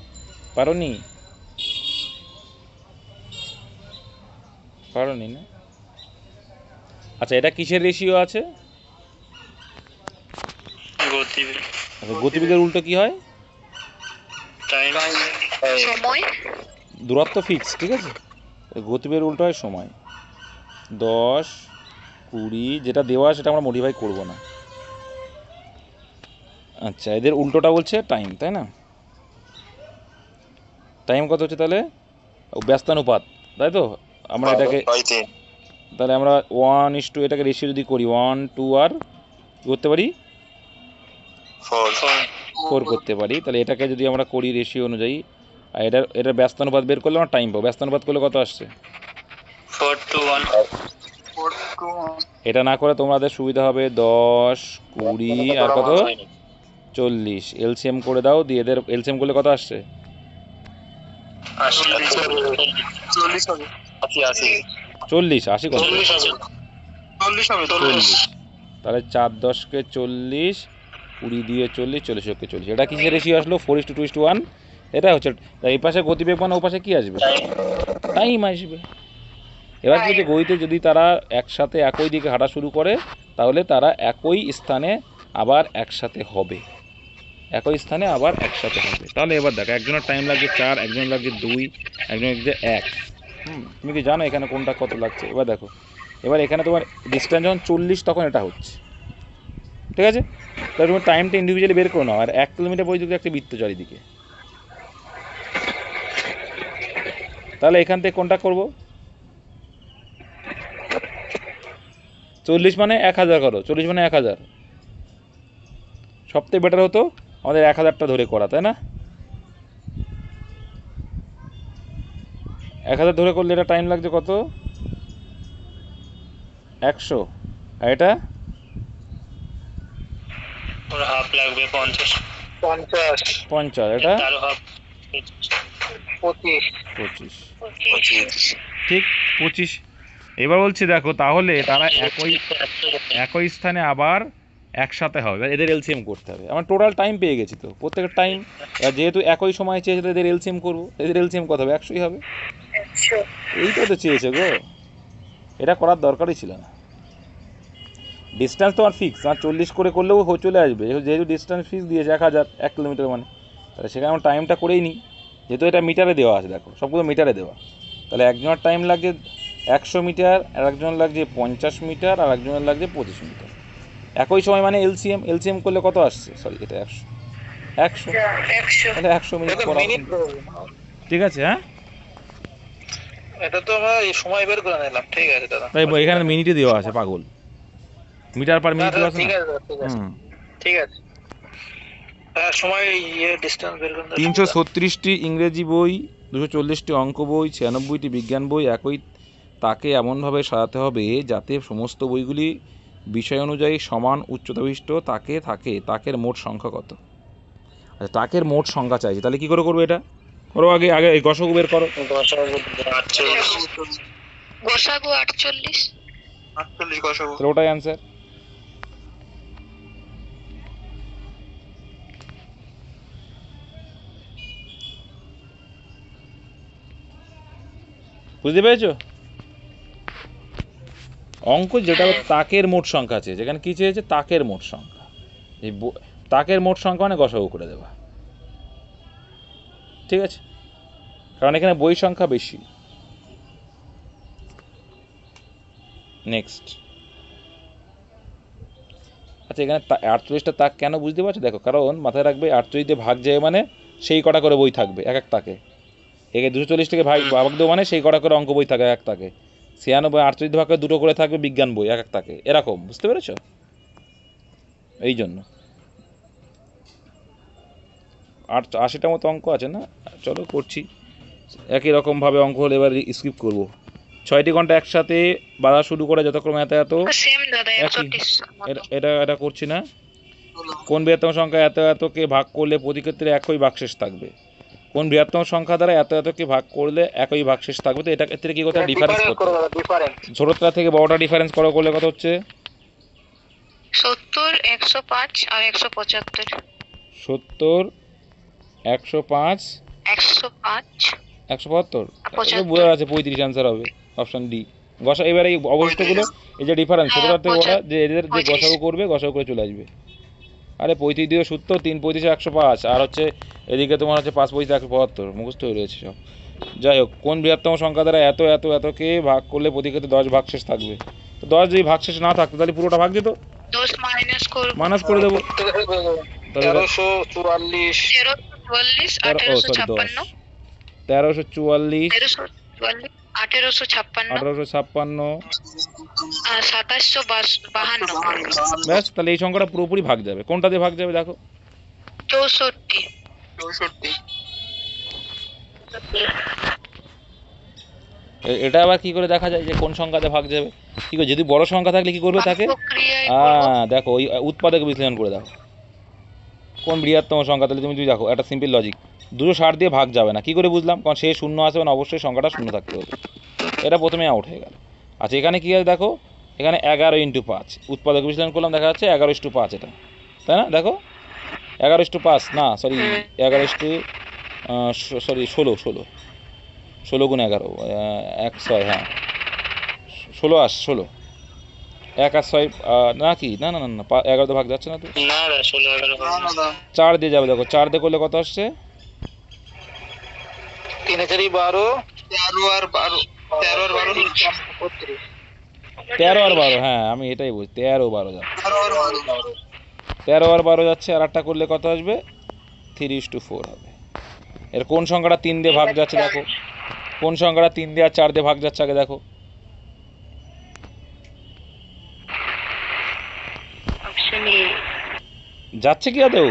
পারোনি না? আচ্ছা, এটা কিসের রেশিও আছে? গতিবেগ। আচ্ছা, গতিবেগের উল্টো কি হয়? টাইম। সময়। দূরত্ব ফিক্স, ঠিক আছে? গতিবেগের উল্টো হয় সময়। 10, 20 যেটা দেওয়া সেটা আমরা মডিফাই করব না। আচ্ছা, এদের উল্টোটা বলছে টাইম, তাই না? টাইম কত হচ্ছে তাহলে? ব্যস্তানুপাত, তাই তো? আমরা এটাকে তাহলে আমরা 1:2 এটাকে রেশিও যদি করি, 1, 2 আর করতে পারি 4 করতে পারি। তাহলে এটাকে যদি আমরা করি রেশিও অনুযায়ী, আর এটার ব্যস্তানুপাত বের করলে আমরা টাইম পাবো। ব্যস্তানুপাত করলে কত আসছে? 4 to 1। এটা না করে তোমাদের সুবিধা হবে 10, 20 আর কত 40 এলসিএম করে দাও। দিয়ে এদের এলসিএম করলে কত আসছে? 40 80 কত? 40। তাহলে 4 10কে 40, 20 দিয়ে 40, 40 কে 40। এটা কিসের রেশিও আসলো? 4:2:1। এটা হচ্ছে এই পাশে গতিবেগ, মানে ও পাশে কি আসবে? টাইম আসবে। এবার কি হচ্ছে, গতিতে যদি তারা একসাথে একই দিকে হাঁটা শুরু করে, তাহলে তারা একই স্থানে আবার একসাথে হবে। তাহলে এবার দেখো, একজনের টাইম লাগছে 4, একজনের লাগছে 2, একজনের লাগছে 1। তুমি কি জানো এখানে কোনটা কত লাগছে? এবার দেখো, এবার এখানে তোমার ডিস্টেন্স যখন 40, তখন এটা হচ্ছে, ঠিক আছে? তাহলে তুমি টাইমটা ইন্ডিভিজুয়ালি বের করে নাও। আর 1 কিলোমিটার পর্যন্ত একটা বৃত্ত চারিদিকে, তাহলে এখান থেকে কোনটা করবো? 40 মানে 1000 করো। 40 মানে 1000। সবথেকে বেটার হতো আমাদের 1000টা ধরে করা, তাই না? 1000 ধরে করলে এটা টাইম লাগছে কত? 100। আর এটা ওর হাফ লাগবে 50। 50। এটা তার হাফ 25। ঠিক 25। এবার বলছি দেখো, তাহলে তারা একই স্থানে আবার একসাথে হবে। এদের এলসিএম করতে হবে। আমার টোটাল টাইম পেয়ে গেছি তো, প্রত্যেকের টাইম। যেহেতু একই সময় চেয়েছে, এদের এলসিএম করবো। এদের এলসিএম কত হবে? 100ই হবে। এইটাই তো চেয়েছে গো, এটা করার দরকারই ছিল না। ডিস্টেন্স তো আর ফিক্স, আর 40 করে করলেও চলে আসবে, যেহেতু ডিস্টেন্স ফিক্স দিয়েছে 1000 1 কিলোমিটার মানে। তাহলে সেখানে আমরা টাইমটা করেই নিই, যেহেতু এটা মিটারে দেওয়া আছে, দেখো সবগুলো মিটারে দেওয়া। তাহলে একজনের টাইম লাগছে 100 মিটার, আর একজনের লাগছে 50 মিটার, আর একজনের লাগছে 25 মিটার। একই সময় মানে এলসিএম করলে কত আসছে, সরি এটা 100 তাহলে 100 মিনিট এটা পর মিনিট ঠিক আছে। হ্যাঁ এটা তো আমরা এই সময় বের করে নিলাম, ঠিক আছে দাদা। ভাই এখানে মিনিটে দেওয়া আছে, পাগল, মিটার পার মিনিট দেওয়া আছে ঠিক না? আছে দাদা, ঠিক আছে, হুম। ঠিক আছে। হ্যাঁ, সময় ডিসটেন্স বের করে নিলাম। 336টি ইংরেজি বই, 240টি অঙ্ক বই, 96টি বিজ্ঞান বই একই তাকে এমনভাবে সাজাতে হবে যাতে সমস্ত বইগুলি বিষয় অনুযায়ী সমান উচ্চতা বিশিষ্ট তাকে থাকে। তাকের মোট সংখ্যা কত? আচ্ছা, তাকের মোট সংখ্যা চাইছে, তাহলে কি করে করবো এটা? করো আগে এই গসগু বের করো। গোসাগু 48। 48 গসাগু। তাহলে ওটাই অ্যান্সার। বুঝতে পেরেছো? অঙ্ক যেটা তাকের মোট সংখ্যা আছে, যেখানে কি চেয়েছে তাকের মোট সংখ্যা, এই তাকের মোট সংখ্যা মানে গসাগু করে দেওয়া, ঠিক আছে? কারণ এখানে বই সংখ্যা বেশি। নেক্সট। আচ্ছা, এখানে 48টা তাক কেন বুঝতে পারছো? দেখো, কারণ মাথায় রাখবে 48 দিয়ে ভাগ যায় মানে সেই কটা করে বই থাকবে এক এক তাকে। একে 240 থেকে ভাগ দেবো মানে সেই কটা করে অঙ্ক বই থাকে এক তাকে। 96 48 ভাগ করে দুটো করে থাকবে বিজ্ঞান বই এক এক তাকে, এরকম, বুঝতে পেরেছো? এই জন্য 80টা মতো অঙ্ক আছে না? চলো করছি একই রকমভাবে অঙ্ক হলে। এবার স্কিপ করবো। 6টি ঘন্টা একসাথে বাধা শুরু করে যতক্রমে এত সেম দাদা একই। 130 এটা করছি না। কোন বৃহত্তম সংখ্যা এতকে ভাগ করলে প্রতি ক্ষেত্রে একই ভাগশেষ থাকবে? কোন বৃহত্তম সংখ্যা দ্বারা এতকে ভাগ করলে একই ভাগশেষ থাকবে? তো এটা ক্ষেত্রে কি করতে হবে? ডিফারেন্স করতে হবে। ছোটটা থেকে বড়টা ডিফারেন্স করলে কত হচ্ছে? 70 105 আর 175। 70 105 105 175 75 বোঝা আছে। 35 অ্যান্সার হবে, অপশন ডি। গসা এবার এই অবশিষ্টগুলো, এই যে ডিফারেন্স ছোটটার থেকে বড়টা, যে এদের যে গসাগু করবে গসাগু করে চলে আসবে। আরে 35 দিয়ে 70, 3 35 105, আর হচ্ছে এদিকে তোমার হচ্ছে 5 35 175, মুখস্থ হয়ে রয়েছে সব। যাই হোক, কোন বৃহত্তম সংখ্যা দ্বারা এতকে ভাগ করলে প্রতি ক্ষেত্রে 10 ভাগশেষ থাকবে? তো 10 যদি ভাগশেষ না থাকতো তাহলে পুরোটা ভাগ যেত, 10 মাইনাস করব। মাইনাস করে দেবো। 1344 1344 1856 1344 1856 1856 আর 2752। ব্যাস, তাহলে এই সংখ্যাটা পুরোপুরি ভাগ যাবে। কোনটা দিয়ে ভাগ যাবে দেখো? 64। 64। এটা আবার কি করে দেখা যায় যে কোন সংখ্যাতে ভাগ যাবে? কি করে, যদি বড় সংখ্যা থাকলে কি করবে তাকে? প্রক্রিয়ায় করব। দেখো ওই উৎপাদক বিশ্লেষণ করে দেখো কোন বৃহত্তম সংখ্যা। তাহলে তুমি দেখো একটা সিম্পল লজিক, 260 দিয়ে ভাগ যাবে না। কি করে বুঝলাম? কারণ সে শূন্য আসবে না, অবশ্যই সংখ্যাটা শূন্য থাকতে হবে। এটা প্রথমে আউট হয়ে গেল। আচ্ছা, এখানে কি আছে দেখো, এখানে 11 × 5 উৎপাদক বিশ্লেষণ করলাম, দেখা যাচ্ছে 11:5 এটা, তাই না? দেখো 11:5 না, সরি 16 16 গুণ 11 100, হ্যাঁ 16 1 আর 6 না কি, না 11 ভাগ যাচ্ছে না তো, না 16 11 4 দিয়ে যাবে। দেখো 4 দিয়ে করলে কত আসছে? 3 × 4 12, 13 আর 12, 13 আর 12 32। 13 আর 12, হ্যাঁ আমি এটাই বলছি, 13 12 যাচ্ছে, 13 আর 12 যাচ্ছে। আর একটা করলে কত আসবে? 3:4 হবে। এর কোন সংখ্যাটা 3 দিয়ে ভাগ যাচ্ছে দেখো? কোন সংখ্যাটা 3 দিয়ে আর 4 দিয়ে ভাগ যাচ্ছে আগে দেখো? Option A. যাচ্ছে কি আদৌ?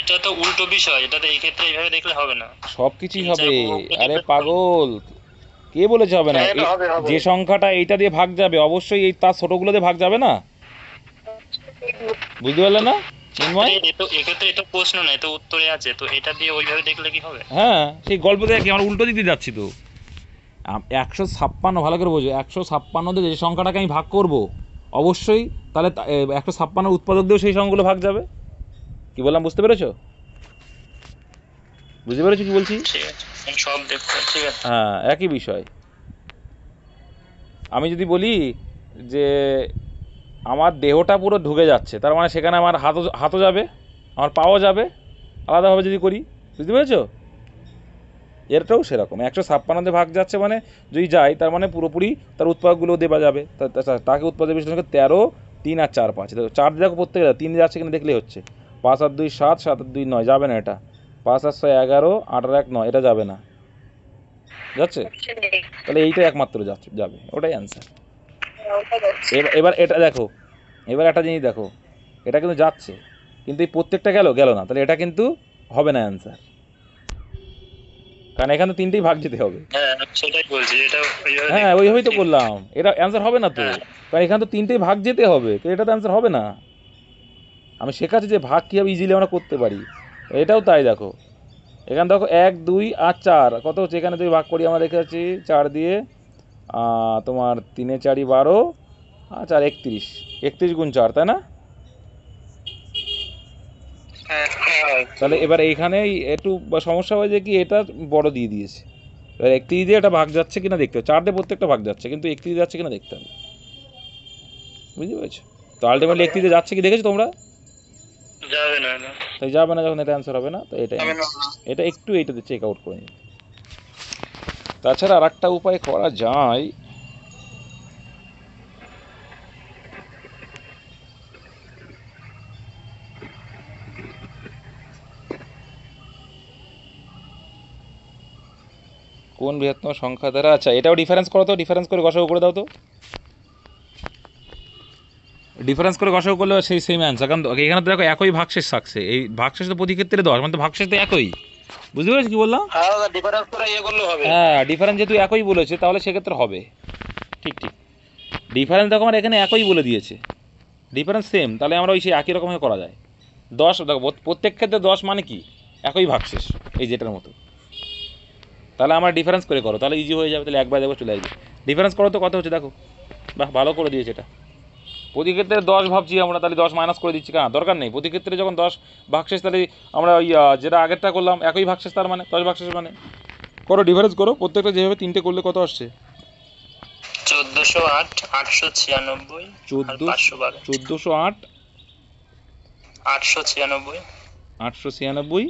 এটা তো উল্টো বিষয়, এটা তো এই ক্ষেত্রে এইভাবে দেখলে হবে না। সব কিছুই হবে। আরে পাগল, কে বলেছে হবে না? যে সংখ্যাটা এইটা দিয়ে ভাগ যাবে অবশ্যই এই তার ছোটগুলো দিয়ে ভাগ যাবে না, বুঝতে পারলে না চিন্ময়? এক্ষেত্রে এটা প্রশ্ন নয়, তো উত্তরে আছে, তো এটা দিয়ে ওইভাবে দেখলে কি হবে? হ্যাঁ, সেই গল্প দেখে আমরা উল্টো দিক দিয়ে যাচ্ছি তো। 156, ভালো করে বোঝো, 156 দিয়ে যে সংখ্যাটাকে আমি ভাগ করব অবশ্যই তাহলে 156 উৎপাদক দিয়েও সেই সংখ্যাগুলো ভাগ যাবে। কি বললাম, বুঝতে পেরেছো? বুঝতে পেরেছো কি বলছি? ঠিক আছে, সব দেখতে ঠিক আছে। হ্যাঁ, একই বিষয়। আমি যদি বলি যে আমার দেহটা পুরো ঢুকে যাচ্ছে, তার মানে সেখানে আমার হাতও যাবে, আমার পাও যাবে, আলাদাভাবে যদি করি, বুঝতে পেরেছো? এরটাও সেরকম 156 ভাগ যাচ্ছে মানে যদি যায় তার মানে পুরোপুরি তার উৎপাদকগুলো দেওয়া যাবে। তাকে উৎপাদক বিশ্লেষণ করে 13, 3 আর 4, 5 দেখো 4 দেখো প্রত্যেকে 3 যাচ্ছে কিনা দেখলেই হচ্ছে। 5 আর 2 7, 7 আর 2 9 যাবে না এটা। 5 আর 6 11, 8 আর 1 9 এটা যাবে না, যাচ্ছে? তাহলে এইটা একমাত্র যাবে, ওটাই অ্যান্সার। এবার এটা দেখো, এবার একটা জিনিস দেখো, এটা কিন্তু যাচ্ছে কিন্তু এই প্রত্যেকটা গেল না, তাহলে এটা কিন্তু হবে না অ্যান্সার, কারণ এখানে 3টেই ভাগ যেতে হবে। হ্যাঁ সেটাই বলছি, এটা হ্যাঁ ওইভাবেই তো করলাম, এটা অ্যান্সার হবে না তো, কারণ এখানে তো 3টেই ভাগ যেতে হবে, তো এটা তো অ্যান্সার হবে না। আমি শেখাচ্ছি যে ভাগ কীভাবে ইজিলি আমরা করতে পারি, এটাও তাই দেখো। এখানে দেখো 1 2 আর 4 কত হচ্ছে, এখানে যদি ভাগ করি আমরা দেখে যাচ্ছি 4 দিয়ে তোমার 3 4 12 আর 4 31, 31 গুণ 4, তাই না? তাহলে এবার এইখানে একটু সমস্যা হয়েছে কি, এটা বড় দিয়ে দিয়েছে। এবার 31 দিয়ে এটা ভাগ যাচ্ছে কিনা দেখতে হবে, 4 দিয়ে প্রত্যেকটা ভাগ যাচ্ছে কিন্তু 31 যাচ্ছে কিনা দেখতে হবে, বুঝতে পেরেছো? তো আলটিমেটলি 31 দিয়ে যাচ্ছে কি দেখেছো তোমরা? যাবে না। তাই যাবে না যখন এটা অ্যান্সার হবে না, তো এটা একটু এইটাতে চেক আউট করে নিন। তাছাড়া আর একটা উপায় করা যায়, কোন বৃহত্তম সংখ্যা দ্বারা, আচ্ছা এটাও ডিফারেন্স করো তো, ডিফারেন্স করে গসাগু করে দাও তো, ডিফারেন্স করে গসাগু করলে সেই সেম অ্যান্সার। কারণ এখানে তো দেখো একই ভাগশেষ থাকছে, এই ভাগশেষ তো প্রতি ক্ষেত্রে 10 মানে তো ভাগশেষ তো একই, বুঝতে পেরেছি কি বললাম? হ্যাঁ ডিফারেন্স যেহেতু একই বলেছে তাহলে সেক্ষেত্রে হবে, ঠিক ঠিক। ডিফারেন্স দেখো আমার এখানে একই বলে দিয়েছে, ডিফারেন্স সেম, তাহলে আমরা ওই সেই একই রকমভাবে করা যায়। 10 দেখো প্রত্যেক ক্ষেত্রে 10 মানে কি একই ভাগশেষ, এই যেটার মতো। তাহলে আমার ডিফারেন্স করে করো, তাহলে ইজি হয়ে যাবে, তাহলে একবার দেখো চলে আসবে। ডিফারেন্স করো তো কত হচ্ছে দেখো, বাহ ভালো করে দিয়েছে এটা। প্রতি ক্ষেত্রে 10 ভাবছি আমরা, তাহলে 10 মাইনাস করে দিচ্ছি, কেন দরকার নেই। প্রতি ক্ষেত্রে যখন 10 ভাগশেষ, তাহলে আমরা ওই যেটা আগেরটা করলাম একই ভাগশেষ, তার মানে 10 ভাগশেষ মানে করো, ডিফারেন্স করো প্রত্যেকটা, যেভাবে 3টে করলে কত আসছে? 1408, 896, 1408, 896, 896,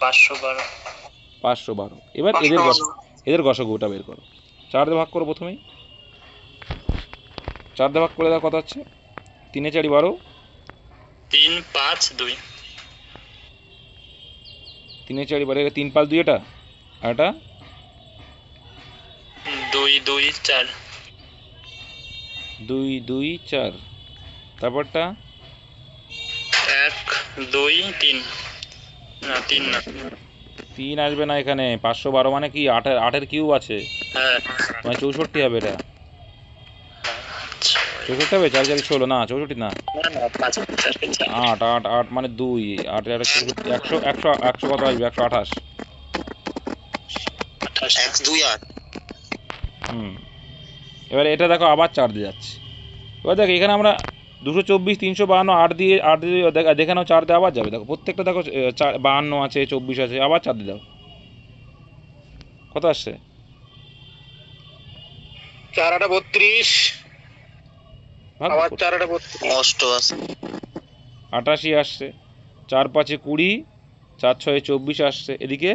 512। 512। এবার এদের গসাগুটা বের করো, 4 দিয়ে ভাগ করো প্রথমেই, 4 দিয়ে ভাগ করে দাও কত হচ্ছে? 3 4 12, 3 5 2, 3 4 12, 3 5 2 এটা, আর এটা 2 2 4, 2 2 4, তারপরটা 1 2 3, না 3 না, 3 আসবে না এখানে, 512 মানে কি 8 কিউব আছে, হ্যাঁ মানে 64 হবে এটা, 64 হবে, 4 4 16 না 64 না, 8 8 8 মানে 2, 8 8 100 100 কত আসবে? 128। 1 2 8। এবার এটা দেখো আবার 4 দিয়ে যাচ্ছে, এবার দেখো এখানে আমরা 224 352 8 দিয়ে দেখে নাও, 4 দিয়ে আবার যাবে, দেখো প্রত্যেকটা দেখো 52 আছে 24 আছে, আবার 4 দিয়ে দাও কত আসছে? 4 8 32, আবার 4 8 32, 88 আসছে, 4 5 20, 4 6 24 আসছে, এদিকে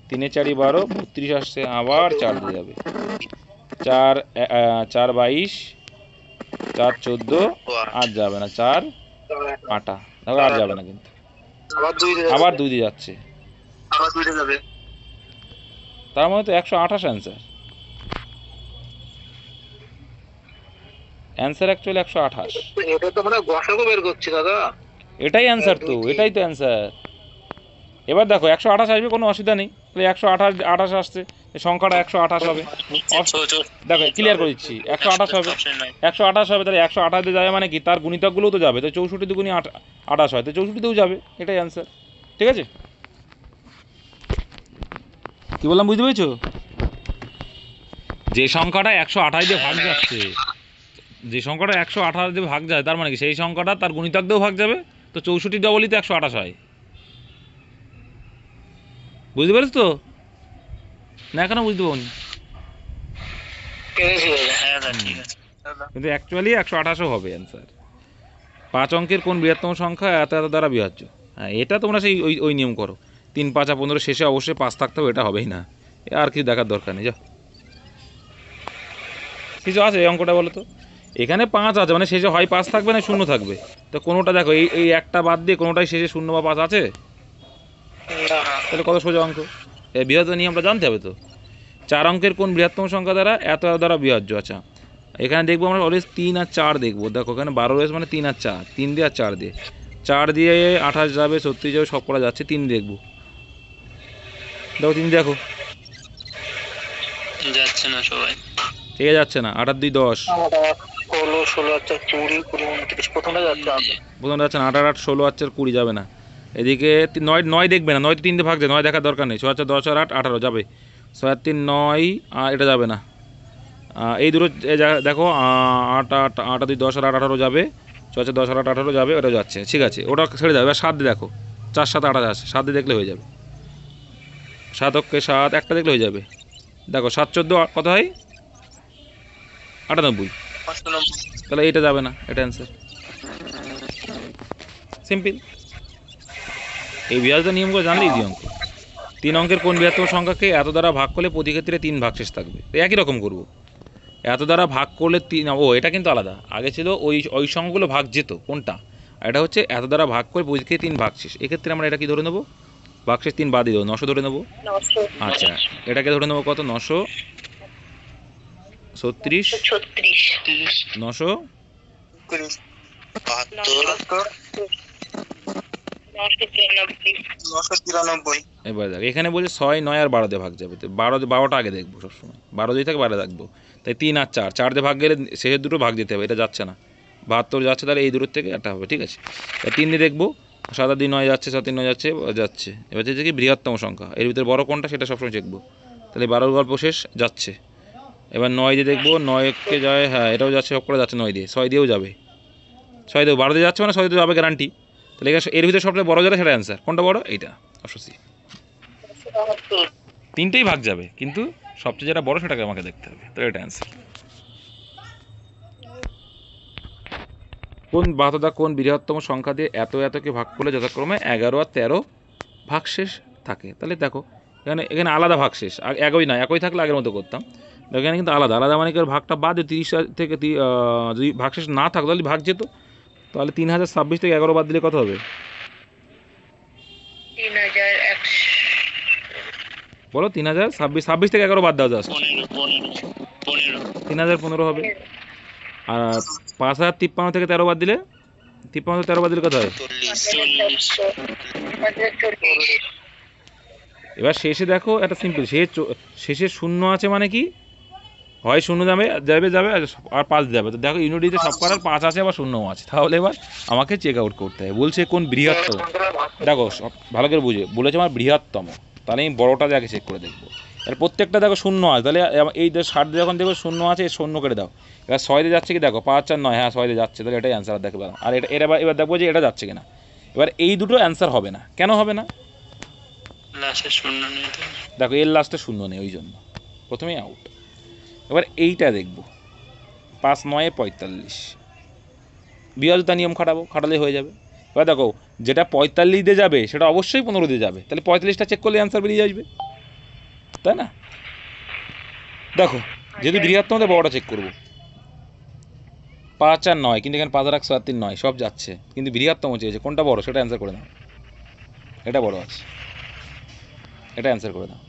3 4 12 32 আসছে, আবার 4 দিয়ে যাবে, 4 4 22, 4 14, আর যাবে না, 4 8 দেখো আর যাবে না কিন্তু, আবার 2 দিয়ে যাচ্ছে, আবার 2 যাবে, তার মানে তো 128 অ্যান্সার, অ্যান্সার অ্যাকচুয়ালি 128। এটা তো মানে গসাগু বের করছি দাদা, এটাই অ্যান্সার, তো এটাই তো অ্যান্সার। এবার দেখো 128 আসবে, কোনো অসুবিধা নেই, তাহলে 128 আসছে, এই সংখ্যাটা 128 হবে, দেখো ক্লিয়ার করে দিচ্ছি, 128 হবে, 128 হবে, তাহলে 128 দিয়ে যাবে মানে কি তার গুণিতকগুলোও তো যাবে, তো 64 দুগুণি 28 হয়, তো 64তেও যাবে, এটাই অ্যান্সার, ঠিক আছে? কি বললাম বুঝতে পেরেছো? যে সংখ্যাটা 128 দিয়ে ভাগ যাচ্ছে, যে সংখ্যাটা 128 দিয়ে ভাগ যায়, তার মানে কি সেই সংখ্যাটা তার গুণিতক দিয়েও ভাগ যাবে, তো 64 ডবলই তো 128 হয়, বুঝতে পারছ তো? না এখনো বুঝতে পারনি? কিন্তু অ্যাকচুয়ালি 128ও হবে অ্যান্সার। 5 অঙ্কের কোন বৃহত্তম সংখ্যা এত এত দ্বারা বিভাজ্য? হ্যাঁ, এটা তোমরা সেই ওই ওই নিয়ম করো, 3 5 15 শেষে অবশ্যই 5 থাকতে হবে, এটা হবেই না, আর কিছু দেখার দরকার নেই। যা কিছু আছে এই অঙ্কটা বলো তো, এখানে 5 আছে মানে শেষে হয় 5 থাকবে না 0 থাকবে, তো কোনোটা দেখো এই একটা বাদ দিয়ে কোনোটাই শেষে 0 বা 5 আছে, না তাহলে কত সোজা অঙ্ক। এই বৃহত্তম নিয়মটা জানতে হবে তো। 4 অঙ্কের কোন বৃহত্তম সংখ্যা দ্বারা এত দ্বারা বিভাজ্য। আচ্ছা এখানে দেখবো আমরা অলওয়েজ 3 আর 4 দেখবো, দেখো এখানে 12 রয়েছে মানে 3 আর 4, 3 দিয়ে আর 4 দিয়ে, 4 দিয়ে 28 যাবে, 36 যাবে, সব করা যাচ্ছে, 3 দেখবো, দেখো 3 দেখো, যাচ্ছে না সবাই। ঠিক আছে যাচ্ছে না, 8 আর 2 10, 16 16 আচ্ছা 20 20 29 প্রথমে যাচ্ছে আগে। প্রথম যাচ্ছে না, 8 আর 8 16 আর 4 20 যাবে না, এদিকে 9 দেখবে না, 9 তো 3 দিয়ে ভাগ যায়, 9 দেখার দরকার নেই, 6 আর 10 আর 8 18 যাবে, 6 আর 3 9, আর এটা যাবে না, এই দুটো দেখো 8 8 8 আর 2 10 আর 8 18 যাবে, 6 আর 10 আর 8 18 যাবে, ওটা যাচ্ছে, ঠিক আছে ওটা ছেড়ে যাবে। এবার 7 দিয়ে দেখো, 4 7 8 আছে, 7 দিয়ে দেখলে হয়ে যাবে, 7 অক্ষে 7 একটা দেখলে হয়ে যাবে, দেখো 7 14 কত হয় 98, তাহলে এইটা যাবে না, এটা অ্যান্সার, সিম্পল। এই বিভাজ্য নিয়মগুলো জানলে ইজি অঙ্ক। 3 অঙ্কের কোন বৃহত্তম সংখ্যাকে এত দ্বারা ভাগ করলে প্রতি ক্ষেত্রে 3 ভাগশেষ থাকবে, একই রকম করবো, এত দ্বারা ভাগ করলে 3, ও এটা কিন্তু আলাদা, আগে ছিল ওই সংখ্যাগুলো ভাগ যেত কোনটা, আর এটা হচ্ছে এত দ্বারা ভাগ করে প্রতি ক্ষেত্রে 3 ভাগশেষ, এক্ষেত্রে আমরা এটা কি ধরে নেবো, ভাগশেষ 3 বাদ দিয়ে দেবো, 900 ধরে নেবো। আচ্ছা এটাকে ধরে নেবো কত, 936 900 993 এবার দেখ এখানে বলছে 6 9 আর 12 দিয়ে ভাগ যাবে, তো 12টা আগে দেখবো সবসময়, 12 যদি থাকে 12 দেখবো, তাই 3 আর 4 দিয়ে ভাগ গেলে শেষের দুটো ভাগ দিতে হবে, এটা যাচ্ছে না, 72 যাচ্ছে, তাহলে এই দূরের থেকে একটা হবে, ঠিক আছে। 3 দিয়ে দেখবো, 7 আর 2 9 যাচ্ছে, 7 3 9 যাচ্ছে, যাচ্ছে, এবার হচ্ছে কি বৃহত্তম সংখ্যা, এর ভিতরে বড় কোনটা সেটা সবসময় দেখবো, তাহলে 12 গল্প শেষ, যাচ্ছে। এবার 9 দিয়ে দেখবো, 9কে যায়, হ্যাঁ এটাও যাচ্ছে, সব করে যাচ্ছে, 9 দিয়ে, 6 দিয়েও যাবে, 6 দিয়ে 12 দিয়ে যাচ্ছে মানে 6 দিয়ে যাবে গ্যারান্টি, তাহলে এর ভিতরে সবচেয়ে বড় যেটা সেটা অ্যান্সার, কোনটা বড়, এইটা অবশ্যই। 3টেই ভাগ যাবে কিন্তু সবচেয়ে যেটা বড় সেটাকে আমাকে দেখতে হবে, তাহলে এটা অ্যান্সার। কোন বাধ্যতা কোন বৃহত্তম সংখ্যা দিয়ে এতকে ভাগ করলে যথাক্রমে 11 আর 13 ভাগশেষ থাকে, তাহলে দেখো এখানে আলাদা ভাগশেষ, একই না, একই থাকলে আগের মতো করতাম, এখানে কিন্তু আলাদা আলাদা, মানে কি ভাগটা বাদ 30 থেকে যদি ভাগশেষ না থাকতো তাহলে ভাগ যেত, তাহলে 3026 থেকে 11 বাদ দিলে কত হবে 3100 বলো, 3026 থেকে 11 বাদ দাও জাস্ট, 3015 হবে, আর 5053 থেকে 13 বাদ দিলে 53 13 বাদ দিলে কত হয়, এবার শেষে দেখো একটা সিম্পল, শেষে 0 আছে মানে কি হয় 0 যাবে যাবে যাবে আর 5 যাবে, তো দেখো ইউনিটিতে সব করার 5 আছে আবার 0 আছে, তাহলে এবার আমাকে চেক আউট করতে হবে, বলছে কোন বৃহত্তম, দেখো সব ভালো করে বুঝে বলেছে আমার বৃহত্তম, তাহলে আমি বড়টা দিয়ে আগে চেক করে দেখবো, আর প্রত্যেকটা দেখো 0 আছে, তাহলে এই 60 যখন দেখো 0 আছে 0 করে দাও, এবার 6 দিয়ে যাচ্ছে কি দেখো 5 আর 9, হ্যাঁ 6 দিয়ে যাচ্ছে, তাহলে এটাই অ্যান্সার দেখবে, আর এবার দেখবো যে এটা যাচ্ছে কিনা, এবার এই দুটো অ্যান্সার হবে না, কেন হবে না, লাস্টে শূন্য নেই তো। দেখো এর লাস্টে 0 নেই, ওই জন্য প্রথমেই আউট। এবার এইটা দেখবো 5 9 45, বিভাজ্যতা নিয়ম খাটালে হয়ে যাবে, এবার দেখো যেটা 45 দিয়ে যাবে সেটা অবশ্যই 15 দিয়ে যাবে, তাহলে 45টা চেক করলে অ্যান্সার বেরিয়ে আসবে, তাই না। দেখো যেহেতু বৃহত্তম বড়টা চেক করবো, 5 আর 9, কিন্তু এখানে 5 আর 1 7 3 9 সব যাচ্ছে, কিন্তু বৃহত্তম চেয়েছে, কোনটা বড় সেটা অ্যান্সার করে দাও, এটা বড় আছে, এটা অ্যান্সার করে দাও,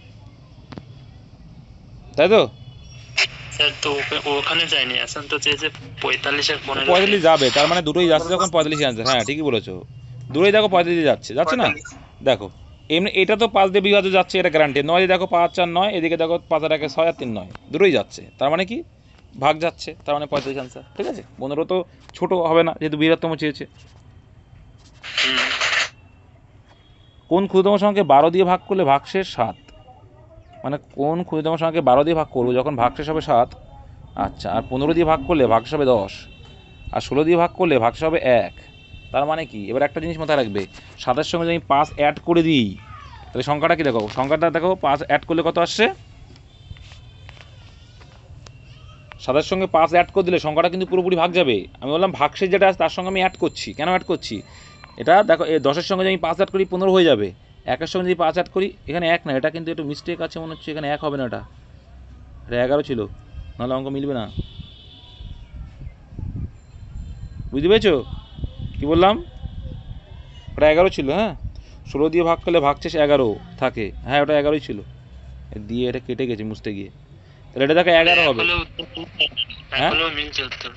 তাই তো। স্যার তো ওখানে যায়নি, এখন তো চেয়েছে 45 আর 15। 45 যাবে, তার মানে দুটোই যাচ্ছে যখন 45 অ্যান্সার, হ্যাঁ ঠিকই বলেছো, দুটোই দেখো 45 যাচ্ছে, যাচ্ছে না, দেখো এমনি এটা তো 5 দিয়ে বিভাজ্য যাচ্ছে, এটা গ্যারান্টি, 9 দেখো 5 আর 9, এদিকে দেখো 5 আর 1 6 আর 3 9, দুটোই যাচ্ছে, তার মানে কি ভাগ যাচ্ছে, তার মানে 45 অ্যান্সার, ঠিক আছে। 15 তো ছোট হবে না যেহেতু বৃহত্তম চেয়েছে। কোন ক্ষুদ্রতম সংখ্যাকে 12 দিয়ে ভাগ করলে ভাগশেষ 7, মানে কোন ক্ষুদ্রতম সংখ্যাকে 12 দিয়ে ভাগ করবো যখন ভাগশেষ হবে 7, আচ্ছা, আর 15 দিয়ে ভাগ করলে ভাগশেষ হবে 10, আর 16 দিয়ে ভাগ করলে ভাগশেষ হবে 1, তার মানে কি, এবার একটা জিনিস মাথায় রাখবে, 7-এর সঙ্গে যদি আমি 5 অ্যাড করে দিই তাহলে সংখ্যাটা কি দেখো, সংখ্যাটা দেখো 5 অ্যাড করলে কত আসছে, 7-এর সঙ্গে 5 অ্যাড করে দিলে সংখ্যাটা কিন্তু পুরোপুরি ভাগ যাবে, আমি বললাম ভাগশেষ যেটা আছে তার সঙ্গে আমি অ্যাড করছি, কেন অ্যাড করছি, এটা দেখো এই 10-এর সঙ্গে যদি আমি 5 অ্যাড করি 15 হয়ে যাবে। 1-এর সঙ্গে যদি 5 অ্যাড করি এখানে 1 না, এটা কিন্তু একটু মিস্টেক আছে মনে হচ্ছে, এখানে 1 হবে না, এটা 11 ছিল, নাহলে অঙ্ক মিলবে না। বুঝতে পেরেছো কি বললাম? ওটা 11 ছিল, হ্যাঁ 16 দিয়ে ভাগ করলে ভাগশেষ 11 থাকে, হ্যাঁ ওটা 11ই ছিল, দিয়ে এটা কেটে গেছে মুছতে গিয়ে, তাহলে এটা দেখো 11 হবে। হ্যাঁ মিলছে উত্তর,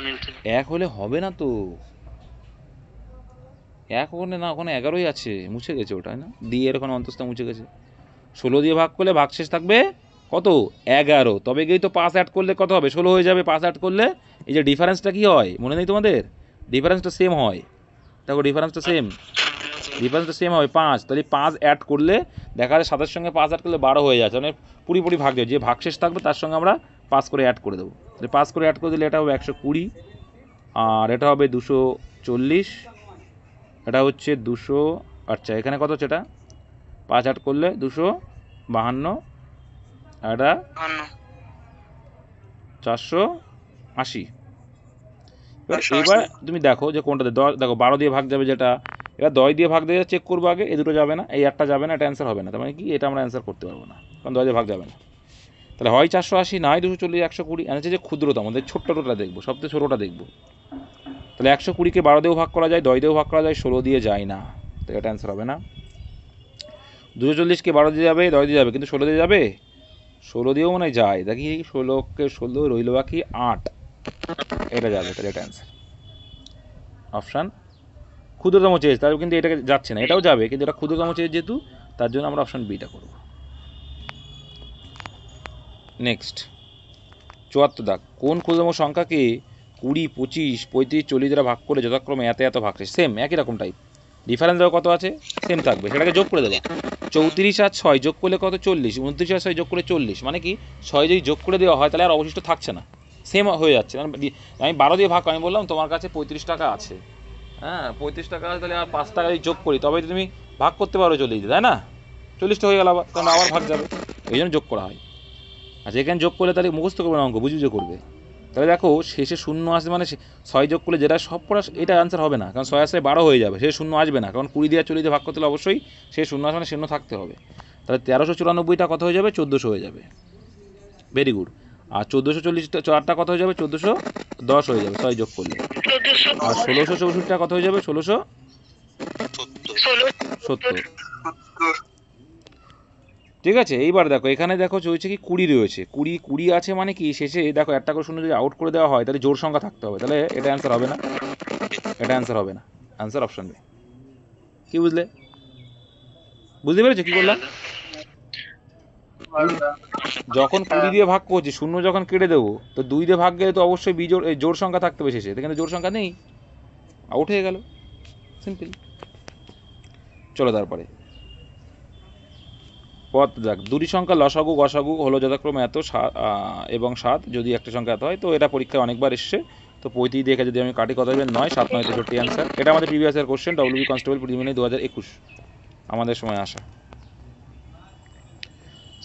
মিলছে। 1 হলে হবে না তো, 1 ওখানে না, ওখানে 11ই আছে, মুছে গেছে ওটা না, দিয়ে এরকম অন্তস্থ মুছে গেছে। 16 দিয়ে ভাগ করলে ভাগশেষ থাকবে কত? 11, তবে গিয়েই তো 5 অ্যাড করলে কত হবে? 16 হয়ে যাবে। 5 অ্যাড করলে এই যে ডিফারেন্সটা কি হয় মনে নেই তোমাদের? ডিফারেন্সটা সেম হয়, দেখো ডিফারেন্সটা সেম হবে 5, তাহলে 5 অ্যাড করলে দেখা যায় 7-এর সঙ্গে 5 অ্যাড করলে 12 হয়ে যাচ্ছে, মানে পুরি ভাগ দেবে, যে ভাগশেষ থাকবে তার সঙ্গে আমরা 5 করে অ্যাড করে দেবো। তাহলে 5 করে অ্যাড করে দিলে এটা হবে 120, আর এটা হবে 240, এটা হচ্ছে 200, আচ্ছা এখানে কত হচ্ছে, এটা 5 অ্যাড করলে 252, আর এটা 480। এবার তুমি দেখো যে কোনটাতে দেখো 12 দিয়ে ভাগ যাবে যেটা, এবার 10 দিয়ে ভাগ দিয়ে চেক করবো আগে, এই দুটো যাবে না, এই একটা যাবে না, এটা অ্যান্সার হবে না, তার মানে কি এটা আমরা অ্যান্সার করতে পারবো না, কারণ 10 দিয়ে ভাগ যাবে না। তাহলে হয় 480, নয় 240, 120, অ্যান্সার যে ক্ষুদ্রতম, আমাদের ছোট্টটা দেখবো, সবথেকে ছোটোটা দেখবো। তাহলে 120কে 12 দিয়েও ভাগ করা যায়, 10 দিয়েও ভাগ করা যায়, 16 দিয়ে যায় না, তো এটা অ্যান্সার হবে না। 240কে 12 দিয়ে যাবে, 10 দিয়ে যাবে, কিন্তু 16 দিয়ে যাবে, 16 দিয়েও মনে হয় যায়, দেখি 16কে 16 রইল বাকি 8, এটা যাবে, তাহলে এটা অ্যান্সার অপশান ক্ষুদ্রতম চেয়েজ, তার কিন্তু এটাকে যাচ্ছে না, এটাও যাবে কিন্তু এটা ক্ষুদ্রতম চেয়েজ যেহেতু, তার জন্য আমরা অপশান বিটা করব। নেক্সট 74 দাগ, কোন ক্ষুদ্রতম সংখ্যাকে 20, 25, 35, 40 দ্বারা ভাগ করে যথাক্রমে এত এত ভাগ শেষ, সেম একই রকম টাইপ, ডিফারেন্স দেওয়া কত আছে সেম থাকবে, সেটাকে যোগ করে দেবো। 34 আর 6 যোগ করলে কত? 40, 29 আর 6 যোগ করে 40, মানে কি 6 যদি যোগ করে দেওয়া হয় তাহলে আর অবশিষ্ট থাকছে না, সেম হয়ে যাচ্ছে। মানে আমি 12 দিয়ে ভাগ, আমি বললাম তোমার কাছে 35 টাকা আছে, হ্যাঁ 35 টাকা আছে, তাহলে আর 5 টাকা যদি যোগ করি তবে তুমি ভাগ করতে পারো 40 দিয়ে, তাই না? 40টা হয়ে গেল আবার, কারণ আবার ভাগ যাবে, এই জন্য যোগ করা হয়। আচ্ছা এখানে যোগ করলে তাহলে মুখস্থ করবে না, অঙ্ক বুঝে বুঝে করবে। তাহলে দেখো শেষে শূন্য আসবে, মানে 6 যোগ করলে যেটা সব পড়া এটা অ্যান্সার হবে না, কারণ 6 আসলে 12 হয়ে যাবে, সে শূন্য আসবে না, কারণ 20 দিয়ে 40 দিয়ে ভাগ করতে হলে অবশ্যই সে শূন্য আসবে, মানে শূন্য থাকতে হবে। তাহলে 1394টা কত হয়ে যাবে? 1400 হয়ে যাবে, ভেরি গুড। আর 1440টা কত হয়ে যাবে? 1410 হয়ে যাবে 6 যোগ করলে। আর 1664টা কত হয়ে যাবে? 1670। ঠিক আছে, এইবার দেখো এখানে দেখো চলছে কি 20 রয়েছে, 20 আছে, মানে কি শেষে দেখো একটা করে শূন্য যদি আউট করে দেওয়া হয় তাহলে জোড় সংখ্যা থাকতে হবে, তাহলে এটা অ্যান্সার হবে না, এটা অ্যান্সার হবে না, অ্যান্সার অপশন বি। কি বুঝলে? বুঝতে পেরেছো কি বললাম? যখন 20 দিয়ে ভাগ করছি, শূন্য যখন কেটে দেবো, তো 2 দিয়ে ভাগ গেলে তো অবশ্যই বিজোড় জোড় সংখ্যা থাকতে হবে শেষে, এখানে জোড় সংখ্যা নেই, আউট হয়ে গেল, সিম্পল। চলো তারপরে পদ দেখ, দুটি সংখ্যা লসাগু গসাগু হলো যথাক্রমে এত এবং 7, যদি একটা সংখ্যা এত হয়, তো এটা পরীক্ষায় অনেকবার এসছে, তো 35 দিয়ে যদি আমি কাটি কত হবে? 9, 7, 9, 63 অ্যান্সার। এটা আমাদের previous year question, WB constable preliminary 2021 আমাদের সময় আসা।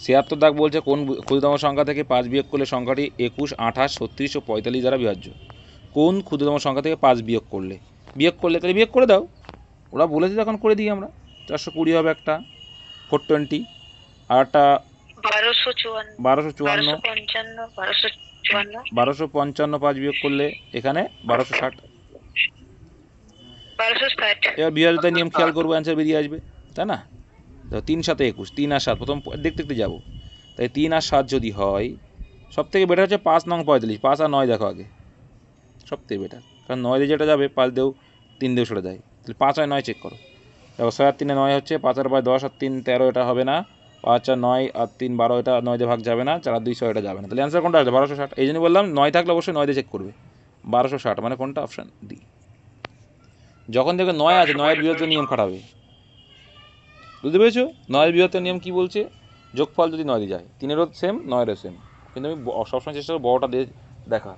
76 দাগ বলছে কোন ক্ষুদ্রতম সংখ্যা থেকে 5 বিয়োগ করলে সংখ্যাটি 21, 28, 36 ও 45 দ্বারা বিভাজ্য? কোন ক্ষুদ্রতম সংখ্যা থেকে 5 বিয়োগ করলে তাহলে বিয়োগ করে দাও, ওরা বলেছে তখন করে দিই আমরা। 420 হবে একটা, 420, আর একটা 1254, 1255 5 বিয়োগ করলে এখানে 1260। এবার বিভাজ্যতার নিয়ম খেয়াল করবো, অ্যান্সার বেরিয়ে আসবে, তাই না? তো 3 7 21, 3 আর 7, প্রথম দেখতে দেখতে যাবো, তাই 3 আর 7 যদি হয়, সব থেকে বেটার হচ্ছে 5 নং 45, 5 আর 9 দেখো আগে, সব থেকে বেটার, কারণ 9 দিয়ে যেটা যাবে 5 দিয়েও 3 দিয়েও সরে যায়, তাহলে 5 আর 9 চেক করো। দেখো 6 আর 3 9 হচ্ছে, 5 আর 5 10 আর 3 13, এটা হবে না, 5 আর 9 আর 3 12, এটা 9 দিয়ে ভাগ যাবে না, 4 আর 2 6, এটা যাবে না, তাহলে অ্যান্সার কোনটা আসবে? 1260। এই জন্য বললাম 9 থাকলে অবশ্যই 9 দিয়ে চেক করবে, 1260 মানে কোনটা? Option D. যখন দেখবে 9 আছে, 9 এর বিভাজ্য নিয়ম খাটাবে, বুঝতে পেরেছো? 9 এর বিভাজ্য নিয়ম কি বলছে? যোগফল যদি 9 দিয়ে যায়, 3-এরও সেম, 9-এরও সেম, কিন্তু আমি সবসময় চেষ্টা করবো বড়টা দিয়ে দেখা,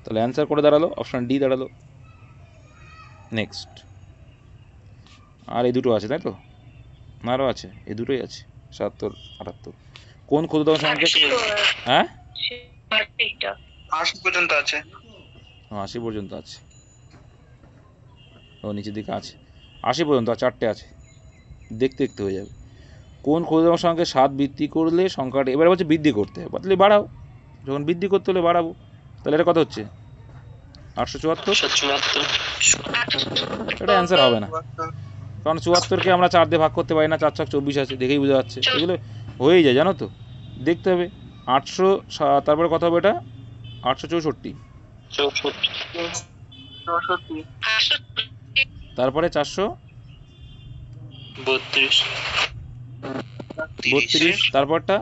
তাহলে অ্যান্সার করে দাঁড়ালো অপশান ডি দাঁড়ালো। নেক্সট, আর এই দুটো আছে তাই তো, আরও আছে, এই দুটোই আছে, 77 78। কোন ক্ষুদ্রতম সংখ্যা? হ্যাঁ 80 পর্যন্ত আছে। 80 পর্যন্ত আছে, ও নিচের দিকে আছে 80 পর্যন্ত, আর 4টে আছে, দেখতে দেখতে হয়ে যাবে। কোন ক্ষুদ্রতম সংখ্যাকে 7 বৃদ্ধি করলে সংখ্যাটা, এবারে বলছে বৃদ্ধি করতে হবে, তাহলে বাড়াও, যখন বৃদ্ধি করতে হলে বাড়াবো। তাহলে এটা কত হচ্ছে 874, 874 এটা অ্যান্সার হবে না, কারণ 74কে আমরা 4 দিয়ে ভাগ করতে পারি না, 4 × 24 আছে, দেখেই বোঝা যাচ্ছে, এগুলো হয়েই যায় জানো তো, দেখতে হবে 800, তারপরে কত হবে এটা 864, 64 তারপরে 432, তারপরটা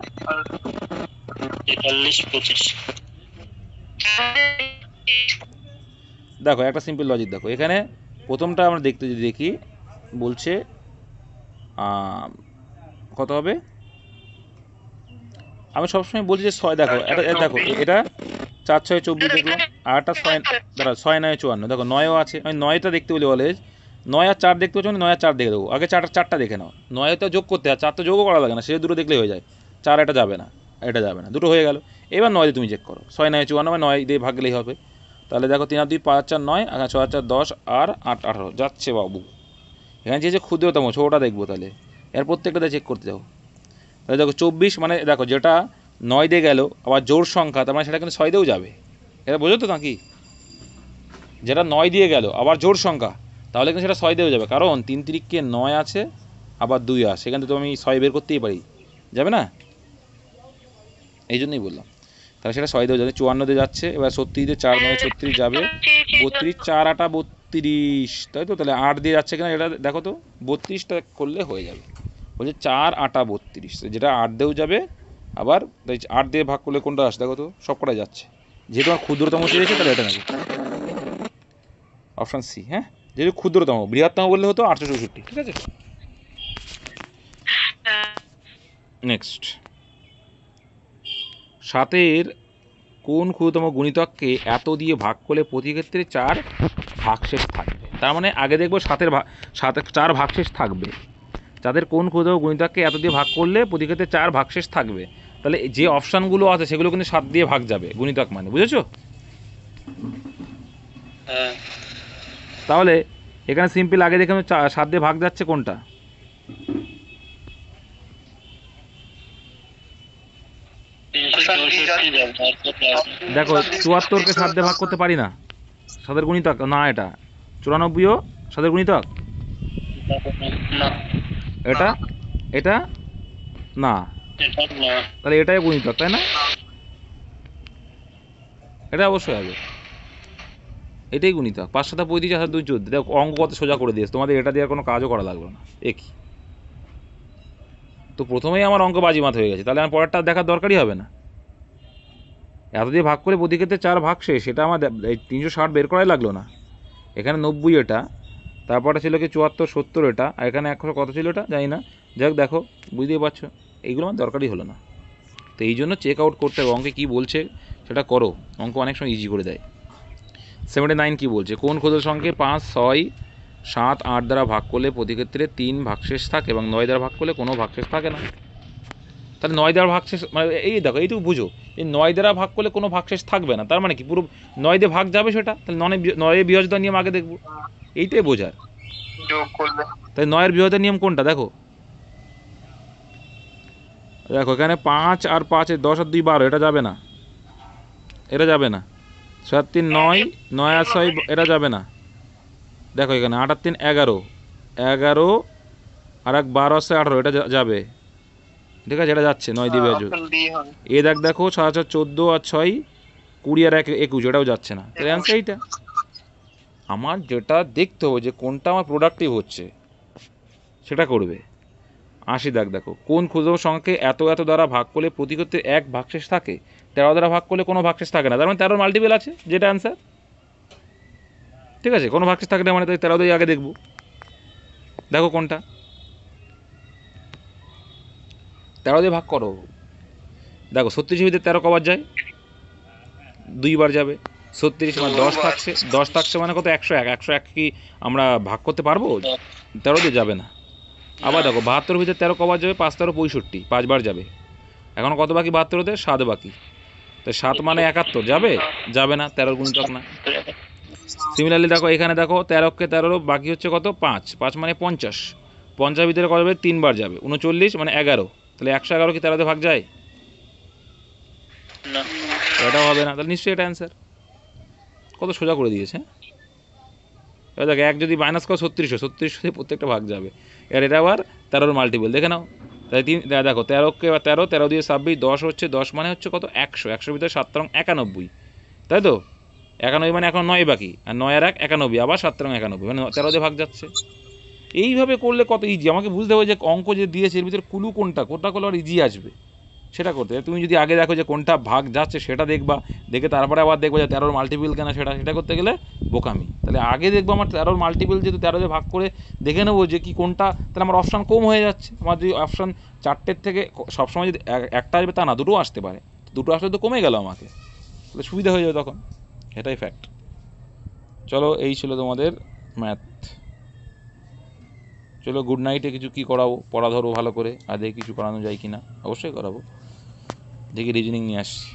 41 25 দেখো একটা সিম্পল লজিক দেখো, এখানে প্রথমটা আমরা দেখতে যদি দেখি বলছে কত হবে, আমি সবসময় বলছি যে 6, দেখো এটা দেখো এটা 4 × 6 = 24 দেখলাম, আর একটা 6, দাঁড়া 6 × 9 = 54, দেখো 9ও আছে, আমি 9টা দেখতে বলি অলওয়েজ, 9 আর 4 দেখতে হচ্ছে, 9 আর 4 দেখে দেবো, আগে 4টা দেখে নাও, 9 তো যোগ করতে হয়, 4 তো যোগও করা লাগে না, সে দুটো দেখলেই হয়ে যায়, 4 এটা যাবে না, এটা যাবে না, দুটো হয়ে গেল। এবার 9 দিয়ে তুমি চেক করো, 6 × 9 = 54, 9 দিয়ে ভাগ গেলেই হবে, তাহলে দেখো 3 আর 2 5 আর 4 9, আর 6 আর 4 10, আর 8 18 যাচ্ছে বাবু। এখানে যে ক্ষুদ্রতম ছোটোটা দেখবো, তাহলে এর প্রত্যেকটাতে চেক করতে যাও, তাহলে দেখো 24, মানে দেখো যেটা 9 দিয়ে গেল আবার জোড় সংখ্যা, তার মানে সেটা কিন্তু 6 দিয়েও যাবে, এটা বোঝো তো নাকি, যেটা 9 দিয়ে গেল আবার জোড় সংখ্যা, তাহলে কিন্তু সেটা 6 দিয়েও যাবে, কারণ 3 × 3 = 9 আছে, আবার 2 আছে, সেখান থেকে তো আমি 6 বের করতেই পারি, যাবে না, এই জন্যই বললাম, তাহলে সেটা 6 দিয়েও যাবে, 54 দিয়ে যাচ্ছে, এবার 37 দিয়ে 4 9 36 যাবে, 32 4 8 32, তাই তো, তাহলে 8 দিয়ে যাচ্ছে কিনা এটা দেখো তো, 32টা করলে হয়ে যাবে, বলছে 4 8 32, যেটা 8 দিয়েও যাবে, আবার 8 দিয়ে ভাগ করলে কোনটা আসে দেখো তো, সবকটাই যাচ্ছে, যেহেতু আমার ক্ষুদ্রতম চেয়েছে তাহলে এটা নাকি অপশান সি, হ্যাঁ, যেহেতু ক্ষুদ্রতম, বৃহত্তম বললে হতো 864, ঠিক আছে। নেক্সট, 7-এর কোন ক্ষুদ্রতম গুণিতককে এত দিয়ে ভাগ করলে প্রতি ক্ষেত্রে 4 ভাগশেষ থাকবে, তার মানে আগে দেখবো 7-এর 4 ভাগশেষ থাকবে, যাদের কোন ক্ষুদ্রতম গুণিতককে এত দিয়ে ভাগ করলে প্রতি ক্ষেত্রে 4 ভাগশেষ থাকবে, তাহলে যে অপশানগুলো আছে সেগুলো কিন্তু 7 দিয়ে ভাগ যাবে, গুণিতক মানে, বুঝেছো? তাহলে এখানে সিম্পল আগে দেখে 7 দিয়ে ভাগ যাচ্ছে কোনটা, দেখো 74কে 7 দিয়ে ভাগ করতে পারি না, 7-এর গুণিতক না, এটা 94ও 7-এর গুণিতক, এটা এটা না, তাহলে এটাই গুণিতক, তাই না, এটা অবশ্যই হবে, এটাই গুণিতক, 5 7 35 আর 2 14, দেখো অঙ্ক কত সোজা করে দিয়েছে, তোমাদের এটা দিয়ে কোনো কাজও করা লাগলো না, একই তো, প্রথমেই আমার অঙ্ক বাজিমাত হয়ে গেছে, তাহলে আমার পরেরটা দেখার দরকারই হবে না, এত দিয়ে ভাগ করে প্রতি ক্ষেত্রে 4 ভাগশেষ, সেটা আমার এই 360 বের করাই লাগলো না, এখানে 90 এটা, তারপরে ছিল কি 74 70 এটা, আর এখানে 100 কত ছিল এটা জানি না, যাই হোক দেখো বুঝতেই পারছো, এইগুলো আমার দরকারই হলো না, তো এই জন্য চেক আউট করতে হবে, অঙ্কে কী বলছে সেটা করো, অঙ্ক অনেক সময় ইজি করে দেয়। 79 কী বলছে, কোন ক্ষুদ্র সংখ্যাকে 5 6 7 8 দ্বারা ভাগ করলে প্রতি ক্ষেত্রে 3 ভাগশেষ থাকে এবং 9 দ্বারা ভাগ করলে কোনো ভাগশেষ থাকে না, তাহলে 9 দ্বারা ভাগশেষ মানে এই দেখো এইটুকু বুঝো, এই 9 দ্বারা ভাগ করলে কোনো ভাগশেষ থাকবে না, তার মানে কি পুরো 9 দিয়ে ভাগ যাবে সেটা, তাহলে 9 বিভাজ্যতার নিয়ম আগে দেখবো, এইটাই বোঝার, যোগ করলে, তাই 9-এর বিভাজ্যতার নিয়ম কোনটা দেখো, দেখো এখানে 5 আর 5 10 আর 2 12, এটা যাবে না, এটা যাবে না, 6 আর 3 9 9 আর 6 এটা যাবে না, দেখো এখানে 8 আর 3 11 11 আর 1 12 আছে 18, এটা যাবে, ঠিক আছে, এটা যাচ্ছে 9 দিয়ে বিভাজ্য, এ দেখো 6 আর 14 আর 6 20 আর 1 21, এটাও যাচ্ছে না, তাহলে অ্যান্সার এইটা, আমার যেটা দেখতে হবে যে কোনটা আমার প্রোডাক্টিভ হচ্ছে সেটা করবে। 80 দেখো, কোন ক্ষুদ্র সংখ্যাকে এত এত দ্বারা ভাগ করলে প্রতি ক্ষেত্রে 1 ভাগশেষ থাকে, 13 দ্বারা ভাগ করলে কোনো ভাগশেষ থাকে না, তার মানে 13 মাল্টিপল আছে, যেটা অ্যান্সার, ঠিক আছে, কোনো ভাগশেষ থাকে না মানে, তাই 13 দিয়ে আগে দেখবো, দেখো কোনটা, 13 দিয়ে ভাগ করো, দেখো 36 ভিতরে 13 কবার যায়, 2 বার যাবে, 36 মানে 10 থাকছে মানে কত 101, 101 কি আমরা ভাগ করতে পারবো, 13 দিয়ে যাবে না, আবার দেখো 72 ভিতরে 13 কবার যাবে, 5 13 65, 5 বার যাবে, এখন কত বাকি 72তে 7 বাকি, তো 7 মানে 71 যাবে, যাবে না, 13 গুণিতক না, সিমিলারলি দেখো এখানে দেখো 13কে 13 বাকি হচ্ছে কত 5, 5 মানে 50, 50 ভিতরে কত যাবে 3 বার যাবে 39 মানে 11, তাহলে 111 কি 13 তে ভাগ যায়? না এটাও হবে না, তাহলে নিশ্চয়ই এটা অ্যান্সার। কত সোজা করে দিয়েছে। এবার দেখো 1 যদি মাইনাস করো 36 দিয়ে প্রত্যেকটা ভাগ যাবে। এর এটা আবার 13 মাল্টিপল দেখে নাও, তাই দেখো 13কে 13, 13 দিয়ে 26, 10 হচ্ছে, 10 মানে হচ্ছে কত 100, 100 ভিতরে 7 রং 91, তাই তো 91 মানে এখন 9 বাকি, আর 9 আর 1 91, আবার 7 রং 91 মানে 13 দিয়ে ভাগ যাচ্ছে। এইভাবে করলে কত ইজি, আমাকে বুঝতে হবে যে অঙ্ক যে দিয়েছে এর ভিতরে কুলু কোনটা করলে আর ইজি আসবে সেটা করতে। তুমি যদি আগে দেখো যে কোনটা ভাগ যাচ্ছে সেটা দেখবা, দেখে তারপরে আবার দেখবো যে 13 মাল্টিপল কেন সেটা করতে গেলে বোকামি। তাহলে আগে দেখবো আমার 13 মাল্টিপল যেহেতু 13 দিয়ে ভাগ করে দেখে নেবো যে কি কোনটা, তাহলে আমার অপশান কম হয়ে যাচ্ছে। আমার যদি অপশান 4টের থেকে সবসময় যদি একটা আসবে তা না, দুটো আসতে পারে, দুটো আসলে তো কমে গেল আমাকে, তাহলে সুবিধা হয়ে যাবে তখন, এটাই ফ্যাক্ট। চলো এই ছিল তোমাদের ম্যাথ। চলো গুড নাইটে কিছু কি করাবো, পড়া ধরবো ভালো করে, আর দেখি কিছু করানো যায় কি না, অবশ্যই করাবো। দেখি রিজনিং নিয়ে আসছি।